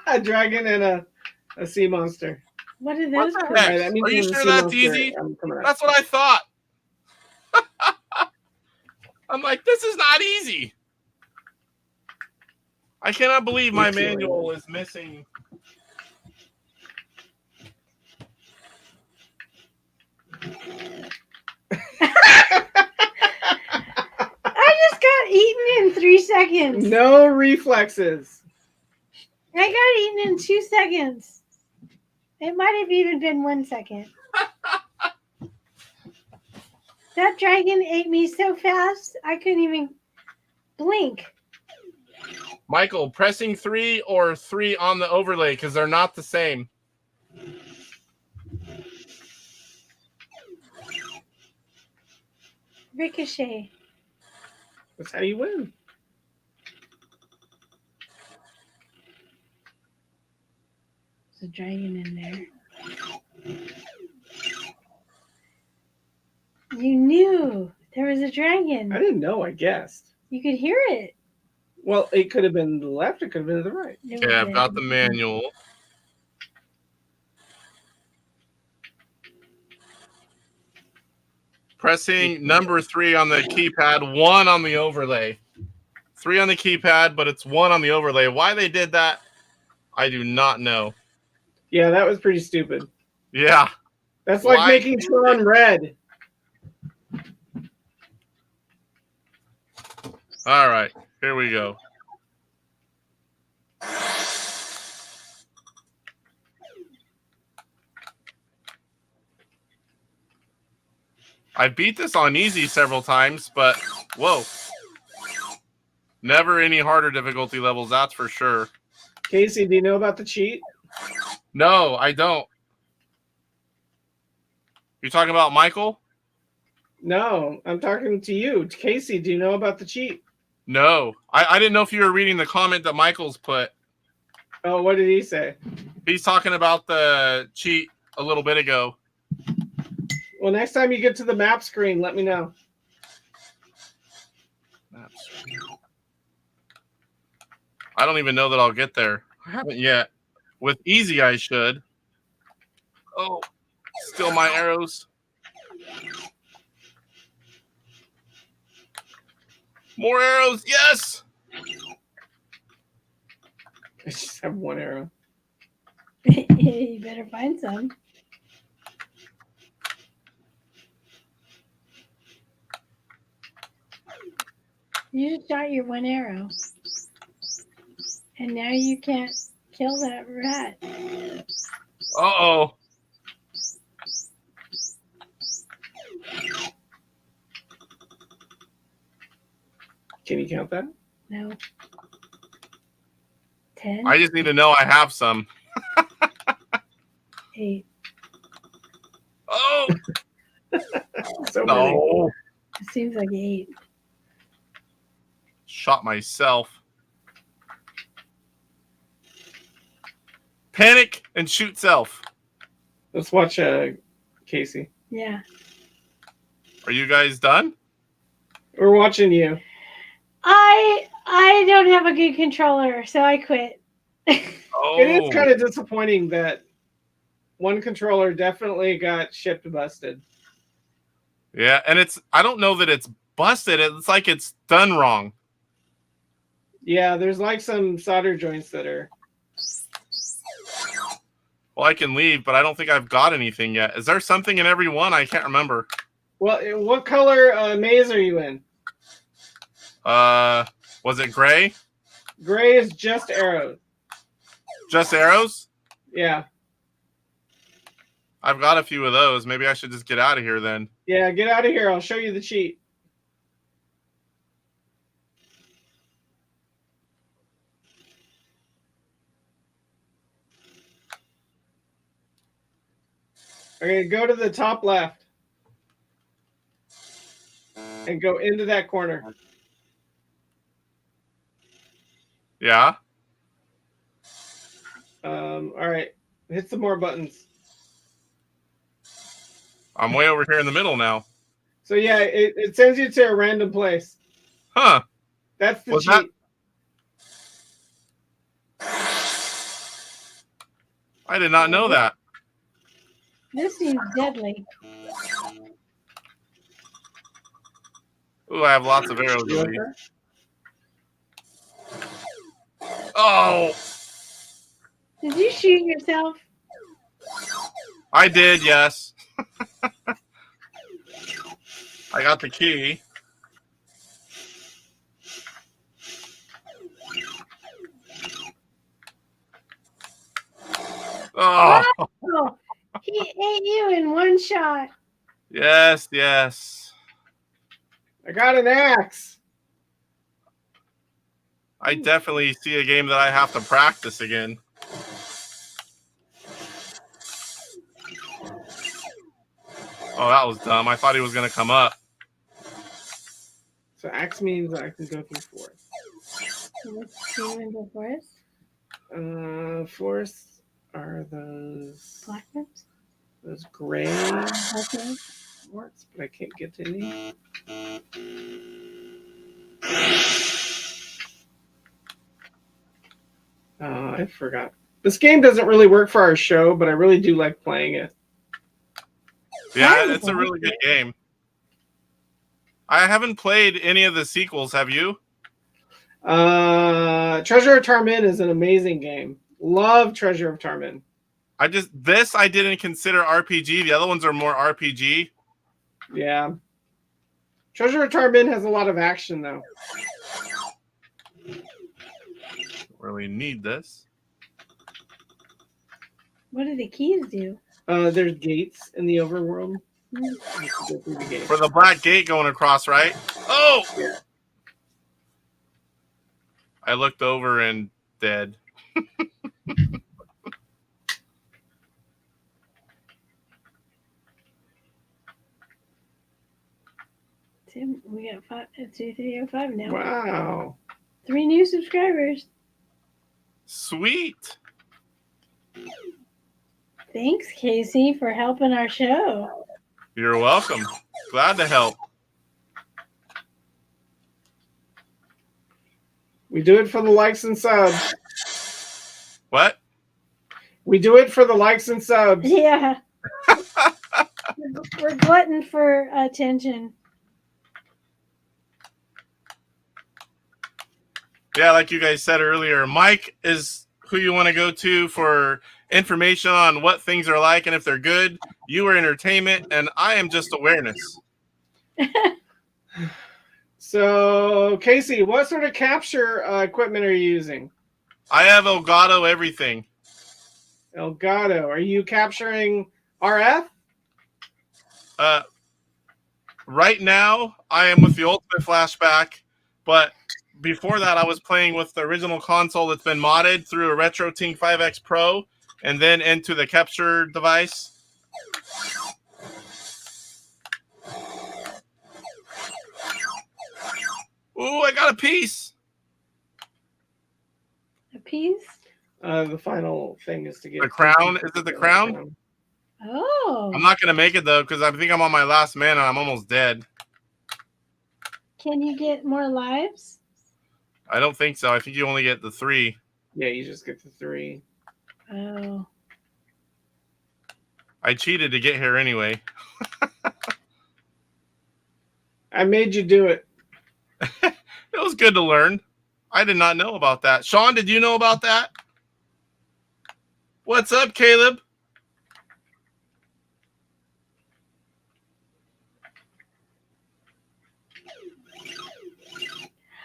A dragon and a sea monster. What are What those? the called? heck? Alright, that means Are you when the sure sea that's monster- easy? I'm coming out. That's what I thought. I'm like, this is not easy. I cannot believe my Me too. manual is missing. I just got eaten in 3 seconds. No reflexes. I got eaten in 2 seconds. It might have even been 1 second. That dragon ate me so fast, I couldn't even blink. Michael, pressing 3 or 3 on the overlay because they're not the same. Ricochet. That's how you win. There's a dragon in there. You knew there was a I dragon. didn't know, I guessed. You could hear it. Well, it could have been to the left, it could have been to the right. It Okay, was I've there. got the manual. Pressing number 3 on the keypad, 1 on the overlay. 3 on the keypad, but it's 1 on the overlay. Why they did that, I do not know. Yeah, that was pretty stupid. Yeah. That's like Why making did Tron red. All right, here we go. I beat this on easy several times, but whoa. Never any harder difficulty levels, that's for sure. Casey, do you know about the cheat? No, I don't. You talking about Michael? No, I'm talking to you. Casey, do you know about the cheat? No. I didn't know if you were reading the comment that Michael's put. Oh, what did he say? He's talking about the cheat a little bit ago. Well, next time you get to the map screen, let me know. I don't even know that I'll get there. I haven't yet. With easy, I should. Oh, still my arrows. More arrows, yes! I just have one arrow. You better find some. You just shot your 1 arrow. And now you can't kill that rat. Uh-oh. Can you count that? No. 10, I just need to know I have some. 8. Oh, So many. no. It seems like 8. Shot myself. Panic and shoot self. Let's watch Casey. Yeah. Are you guys done? We're watching you. I don't have a good controller, so I quit. Oh, It is kind of disappointing that one controller definitely got shipped busted. yeah, and I don't know that it's busted. It's like it's done wrong. Yeah, there's like some solder joints that are. Well, I can leave, but I don't think I've got anything yet. Is there something in every one? I can't remember. Well, what color maze are you in? Was it gray? Gray is just arrows. Just arrows? Yeah. I've got a few of those. Maybe I should just get out of here then. Yeah, get out of here. I'll show you the cheat. Okay, go to the top left. And go into that corner. Yeah? All right. Hit some more buttons. I'm way over here in the middle now. So yeah, it sends you to a random place. Huh. That's the Was cheat. I did not know that. This seems deadly. Ooh, I have lots of arrows. You in like me. that? Oh, Did you shoot yourself? I did, yes. I got the key. Oh, Oh, he ate you in one shot. yes, yes. I got an axe. I definitely see a game that I have to practice again. Oh, that was dumb. I thought he was going to come up. So axe means I can go through forest. Let's go into forest. Forests are those Black ones? those gray Okay. warts, but I can't get to any. I forgot. This game doesn't really work for our show, but I really do like playing it. Yeah, it's a really good game. I haven't played any of the sequels. Have you? Treasure of Tarmin is an amazing game. Love Treasure of Tarmin. I didn't consider RPG. The other ones are more RPG. Yeah. Treasure of Tarmin has a lot of action, though. Don't really need this. What do the keys do? There's gates in the overworld. Hmm. You have to go through the gates. For the black gate going across, right? Oh! Yeah. I looked over and dead. Tim, we got 2305 now. Wow. 3 new subscribers. Sweet. Thanks, Casey, for helping our show. You're welcome. Glad to help. We do it for the likes and subs. What? We do it for the likes and subs. Yeah. We're glutton for attention. Yeah, like you guys said earlier, Mike is who you want to go to for information on what things are like and if they're good. You are entertainment, and I am just awareness. So, Casey, what sort of capture equipment are you using? I have Elgato everything. Elgato. Are you capturing RF? Right now, I am with the Ultimate Flashback, but before that, I was playing with the original console that's been modded through a RetroTink 5X Pro and then into the capture device. Ooh, I got a piece. A piece? The final thing is to get The crown. Is it the crown? Oh. I'm not gonna make it though because I think I'm on my last mana. I'm almost dead. Can you get more lives? I don't think so. I think you only get the 3. Yeah, you just get the 3. Oh. I cheated to get here anyway. I made you do it. It was good to learn. I did not know about that. Sean, did you know about that? What's up, Caleb?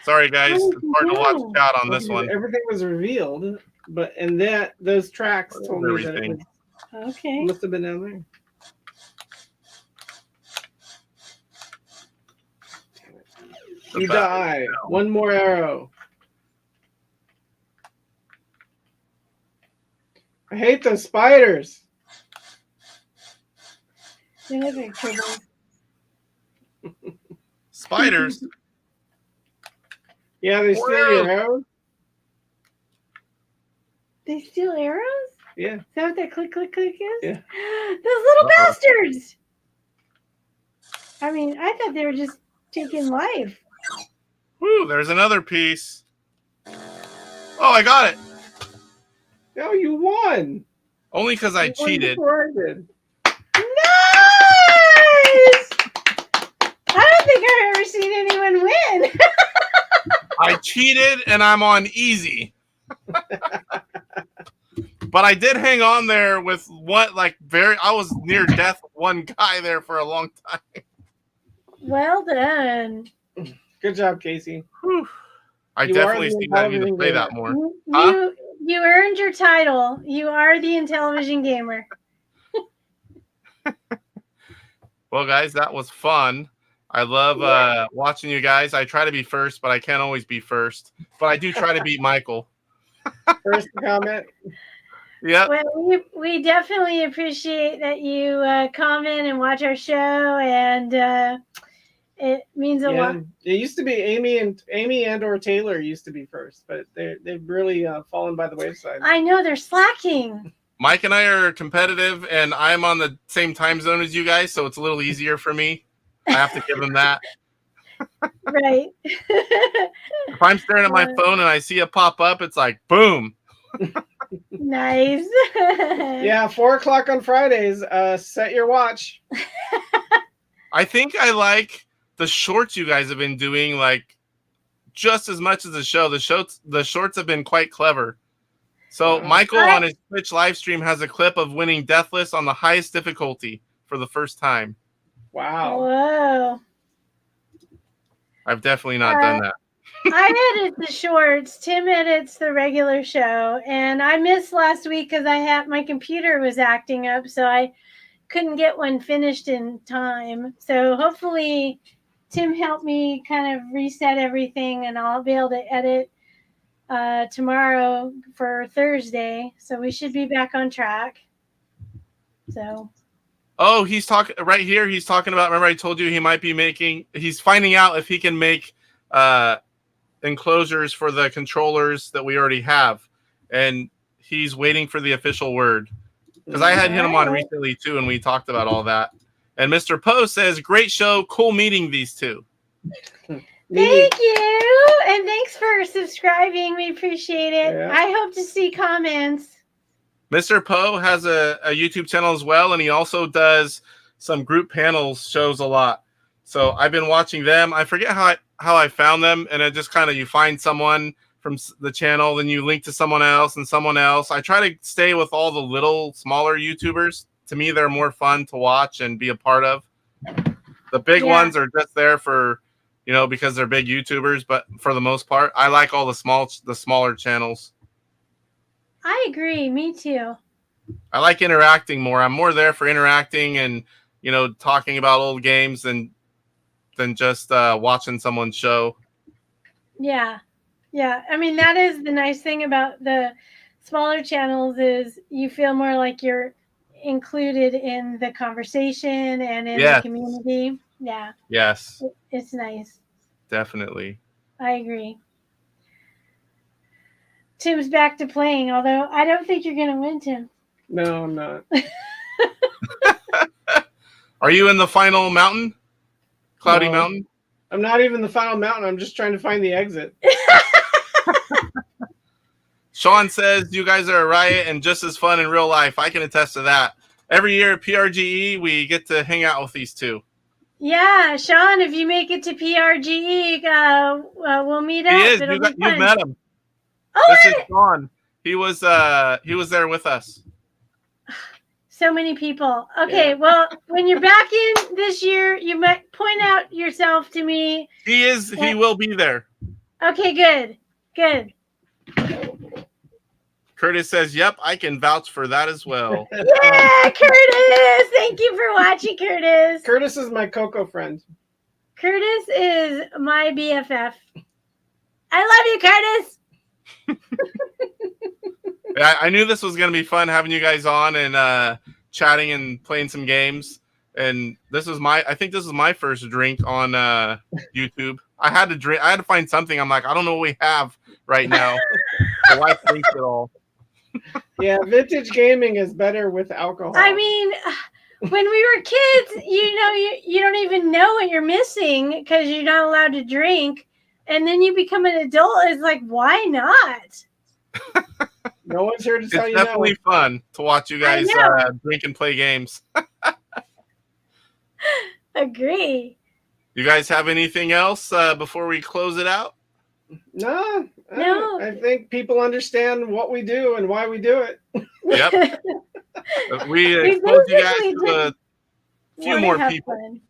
Sorry, guys. It's hard to watch chat on this one. Everything was revealed, but and that those tracks told me that it was, okay. must have been down there. You die. One more arrow. I hate those spiders. They're very pretty. Spiders. Yeah, they steal your arrows. They steal arrows? Yeah. Is that what that click, click, click is? Yeah. Those little bastards. I mean, I thought they were just taking life. Woo, there's another piece. Oh, I got it. No, you won. Only because I cheated. Before I did. Nice! I don't think I've ever seen anyone win. I cheated and I'm on easy. But I did hang on there with what, like, I was near death with one guy there for a long time. Well done. Good job, Casey. Whew. I definitely see that I need to play that more. You earned your title. You are the Intellivision gamer. Well, guys, that was fun. I love watching you guys. I try to be first, but I can't always be first. But I do try to beat Michael. First comment. Yeah. Well, we definitely appreciate that you comment and watch our show, and it means a lot. It used to be Amy and or Taylor used to be first, but they've really fallen by the wayside. I know they're slacking. Mike and I are competitive, and I'm on the same time zone as you guys, so it's a little easier for me. I have to give him that. Right. If I'm staring at my phone and I see it pop up, it's like, boom. Nice. Yeah, 4:00 on Fridays. Set your watch. I think I like the shorts you guys have been doing, like, just as much as the show. The shorts have been quite clever. So Michael on his Twitch live stream has a clip of winning Deathless on the highest difficulty for the first time. Wow. Whoa. I've definitely not done that. I edit the shorts. Tim edits the regular show, and I missed last week because my computer was acting up, so I couldn't get one finished in time. So hopefully Tim helped me kind of reset everything, and I'll be able to edit tomorrow for Thursday. So we should be back on track. So. Oh, he's talking right here. He's talking about, remember I told you he's finding out if he can make enclosures for the controllers that we already have. And he's waiting for the official word. Because I had him on recently too, and we talked about all that. And Mr. Poe says, great show, cool meeting these two. Thank you. And thanks for subscribing. We appreciate it. Yeah. I hope to see comments. Mr. Poe has a YouTube channel as well, and he also does some group panels shows a lot. So I've been watching them. I forget how I found them, and it just kind of, you find someone from the channel, then you link to someone else and someone else. I try to stay with all the little, smaller YouTubers. To me, they're more fun to watch and be a part of. The big ones are just there for, because they're big YouTubers, but for the most part, I like all the smaller channels. I agree. Me too. I like interacting more. I'm more there for interacting and, talking about old games than just watching someone's show. Yeah. Yeah. I mean, that is the nice thing about the smaller channels is you feel more like you're included in the conversation and in the community. Yeah. Yes. It's nice. Definitely. I agree. Tim's back to playing, although I don't think you're going to win, Tim. No, I'm not. Are you in the final mountain? Cloudy No. Mountain? I'm not even the final mountain. I'm just trying to find the exit. Sean says you guys are a riot and just as fun in real life. I can attest to that. Every year at PRGE, we get to hang out with these two. Yeah, Sean, if you make it to PRGE, we'll meet up. He is. It'll be You've fun. met him. Oh, This is Sean. He was there with us. so many people. Okay, Yeah. well, when you're back in this year, you might point out yourself to me. He will be there. Okay, good. Good. Curtis says, "Yep, I can vouch for that as well." Yeah, Curtis. Thank you for watching, Curtis. Curtis is my Coco friend. Curtis is my BFF. I love you, Curtis. Yeah, I knew this was going to be fun having you guys on and chatting and playing some games. And I think this is my first drink on YouTube. I had to find something. I'm like, I don't know what we have right now. My wife drinks it all. Yeah, vintage gaming is better with alcohol. I mean, when we were kids, you don't even know what you're missing because you're not allowed to drink. And then you become an adult. It's like, why not? No one's here to It's tell you definitely no. fun to watch you guys drink and play games. Agree. You guys have anything else before we close it out? No. No. I think people understand what we do and why we do it. Yep. We We exposed you guys basically to a few Wanna more have people. fun.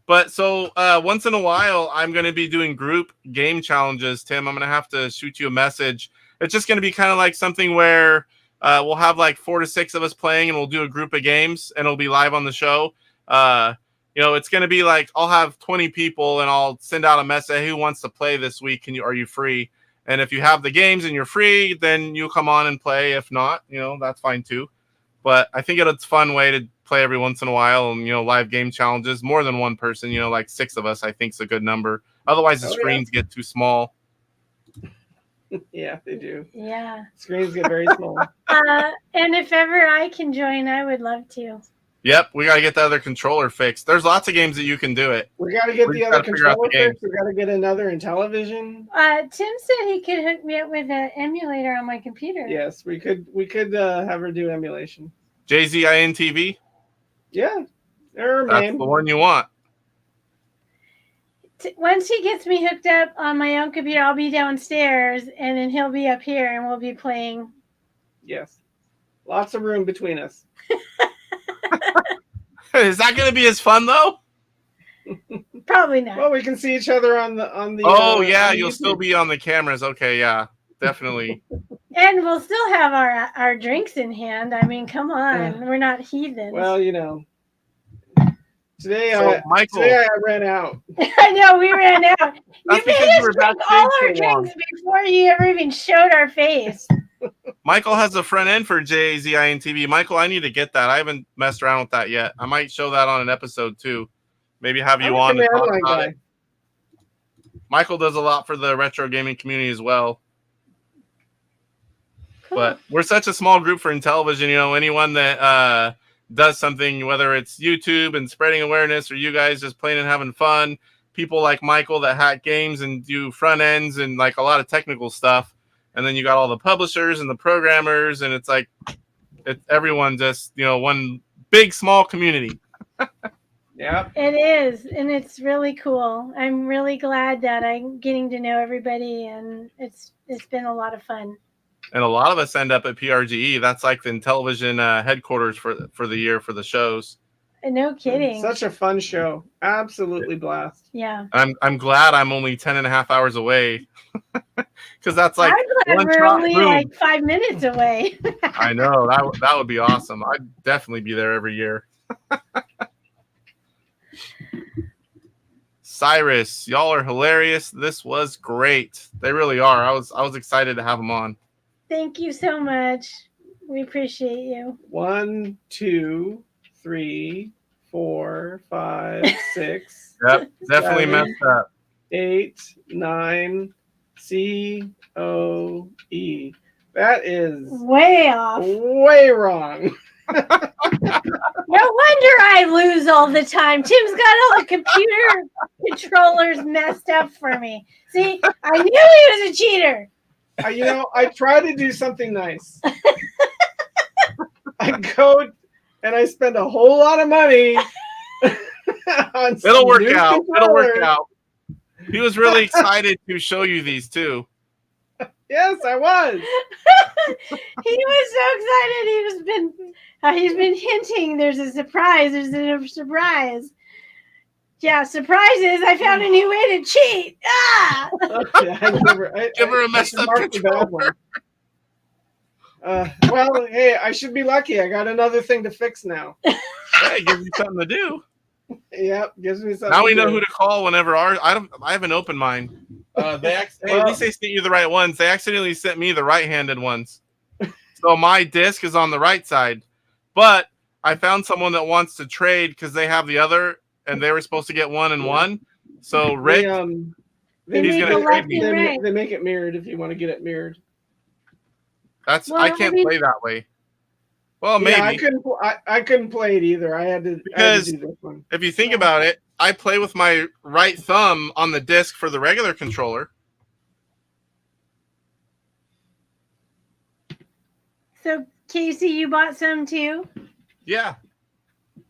But so once in a while, I'm going to be doing group game challenges. Tim, I'm going to have to shoot you a message. It's just going to be kind of like something where we'll have like 4 to 6 of us playing, and we'll do a group of games, and it'll be live on the show. It's going to be like I'll have 20 people, and I'll send out a message, hey, who wants to play this week? Are you free? And if you have the games and you're free, then you come on and play. If not, that's fine too. But I think it's a fun way to play every once in a while, and live game challenges. More than one person, like 6 of us, I think is a good number. Otherwise, the screens get too small. Yeah, they do. Yeah. Screens get very small. And if ever I can join, I would love to. Yep, we got to get the other controller fixed. There's lots of games that you can do it. We got to get We the just other gotta figure out the controller fixed. We got to get another Intellivision. Tim said he could hook me up with an emulator on my computer. Yes, we could have her do emulation. JZINTV? Yeah, they're That's man. the one you want. Once he gets me hooked up on my own computer, I'll be downstairs, and then he'll be up here, and we'll be playing. Yes, lots of room between us. Is that going to be as fun though? Probably not. Well, we can see each other on the. Oh yeah, on you'll YouTube. still be on the cameras. Okay, yeah, definitely. And we'll still have our drinks in hand. I mean, come on, we're not heathens. Well, today Michael, I ran out. I know we ran out. You That's because made you us were drink all backstage our so long. drinks before you ever even showed our face. Michael has a front end for JZINTV. Michael, I need to get that. I haven't messed around with that yet. I might show that on an episode too. Maybe have you on to talk about it. Michael does a lot for the retro gaming community as well. Cool. But we're such a small group for Intellivision. Anyone that does something, whether it's YouTube and spreading awareness, or you guys just playing and having fun, people like Michael that hack games and do front ends and like a lot of technical stuff. And then you got all the publishers and the programmers, and it's like everyone just, one big, small community. Yeah. It is, and it's really cool. I'm really glad that I'm getting to know everybody, and it's been a lot of fun. And a lot of us end up at PRGE. That's like the Intellivision headquarters for the year for the shows. And no kidding. Such a fun show. Absolutely blast. Yeah. I'm glad I'm only 10.5 hours away. Because that's like I'm glad we're only like 5 minutes away. I know. That would be awesome. I'd definitely be there every year. Cyrus, y'all are hilarious. This was great. They really are. I was excited to have them on. Thank you so much. We appreciate you. 1, 2, 3, 4, 5, 6. Yep, definitely 7, messed up. 8, 9, COE. That is Way off. way wrong. No wonder I lose all the time. Tim's got all the computer controllers messed up for me. See, I knew he was a cheater. I try to do something nice. I go and I spend a whole lot of money on some It'll work new out. It'll work controllers. out. He was really excited to show you these too. Yes, I was. He was so excited. He's been hinting. There's a surprise. There's a surprise. Yeah, surprises. I found a new way to cheat. Ah! Okay, Give her a messed up marked the bad controller. one. Well, hey, I should be lucky. I got another thing to fix now. Hey, it gives you something to do. Yep, gives me something. Now we to know do. who to call whenever I have an open mind. At least they sent you the right ones. They accidentally sent me the right-handed ones. So my disc is on the right side. But I found someone that wants to trade because they have the other, and they were supposed to get 1 and 1. So Rick, They he's make gonna a trade left me. and right. They make it mirrored if you want to get it mirrored. I can't play that way. Well, maybe. Yeah, I couldn't play it either. I had to do this one. If you think about it, I play with my right thumb on the disc for the regular controller. So, Casey, you bought some too? Yeah.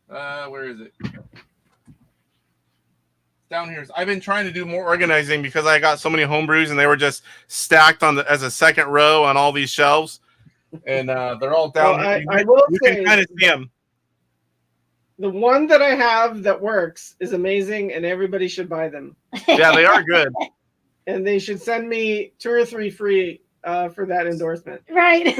Where is it? Down here. I've been trying to do more organizing because I got so many homebrews and they were just stacked as a second row on all these shelves, and they're all down. Well, here. I will you say can kind of see them. the one that I have that works is amazing, and everybody should buy them. Yeah, they are good. And they should send me 2 or 3 free for that endorsement. Right.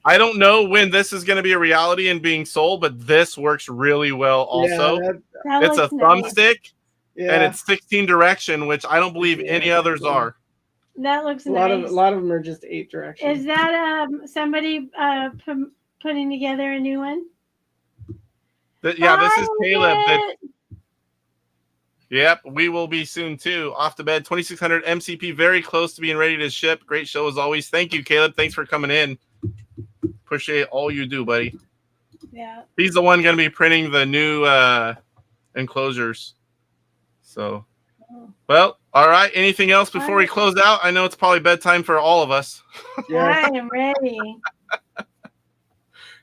I don't know when this is going to be a reality and being sold, but this works really well. Also, Yeah, That it's a looks nice. thumbstick. yeah. And it's 16 direction, which I don't believe any others are. That looks a lot nice. of them are just 8 directions. Is that somebody putting together a new one? This is Caleb. Yep, we will be soon too. Off the bed, 2600 MCP, very close to being ready to ship. Great show as always. Thank you, Caleb. Thanks for coming in. Appreciate all you do, buddy. Yeah. He's the one going to be printing the new enclosures. So, well, all right. Anything else before we close out? I know it's probably bedtime for all of us. Yeah. I am ready.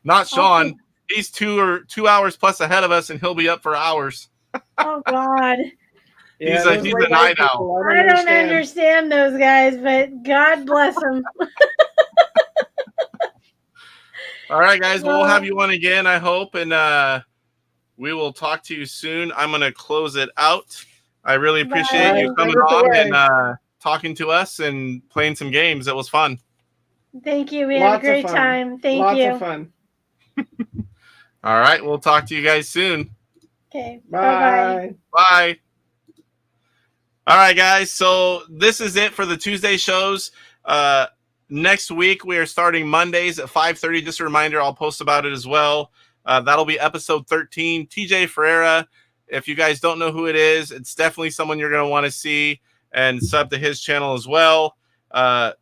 Not Sean. He's 2 hours plus ahead of us, and he'll be up for hours. Oh God. He's those a late night people, owl. I don't understand those guys, but God bless them. All right, guys. We'll have you on again, I hope, and we will talk to you soon. I'm going to close it out. I really appreciate you coming on and talking to us and playing some games. It was fun. Thank you. We had a great time. Thank you. Lots of fun. All right. We'll talk to you guys soon. Okay. Bye. Bye. All right, guys. So this is it for the Tuesday shows. Next week, we are starting Mondays at 5:30. Just a reminder, I'll post about it as well. That'll be episode 13. TJ Ferreira. If you guys don't know who it is, it's definitely someone you're going to want to see and sub to his channel as well. We're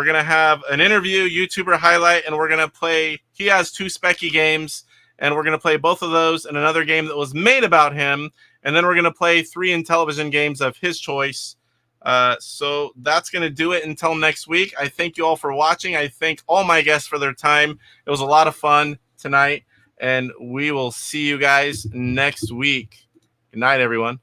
going to have an interview, YouTuber highlight, and we're going to play. He has 2 Specky games, and we're going to play both of those and another game that was made about him. And then we're going to play 3 Intellivision games of his choice. So that's going to do it until next week. I thank you all for watching. I thank all my guests for their time. It was a lot of fun tonight, and we will see you guys next week. Good night, everyone.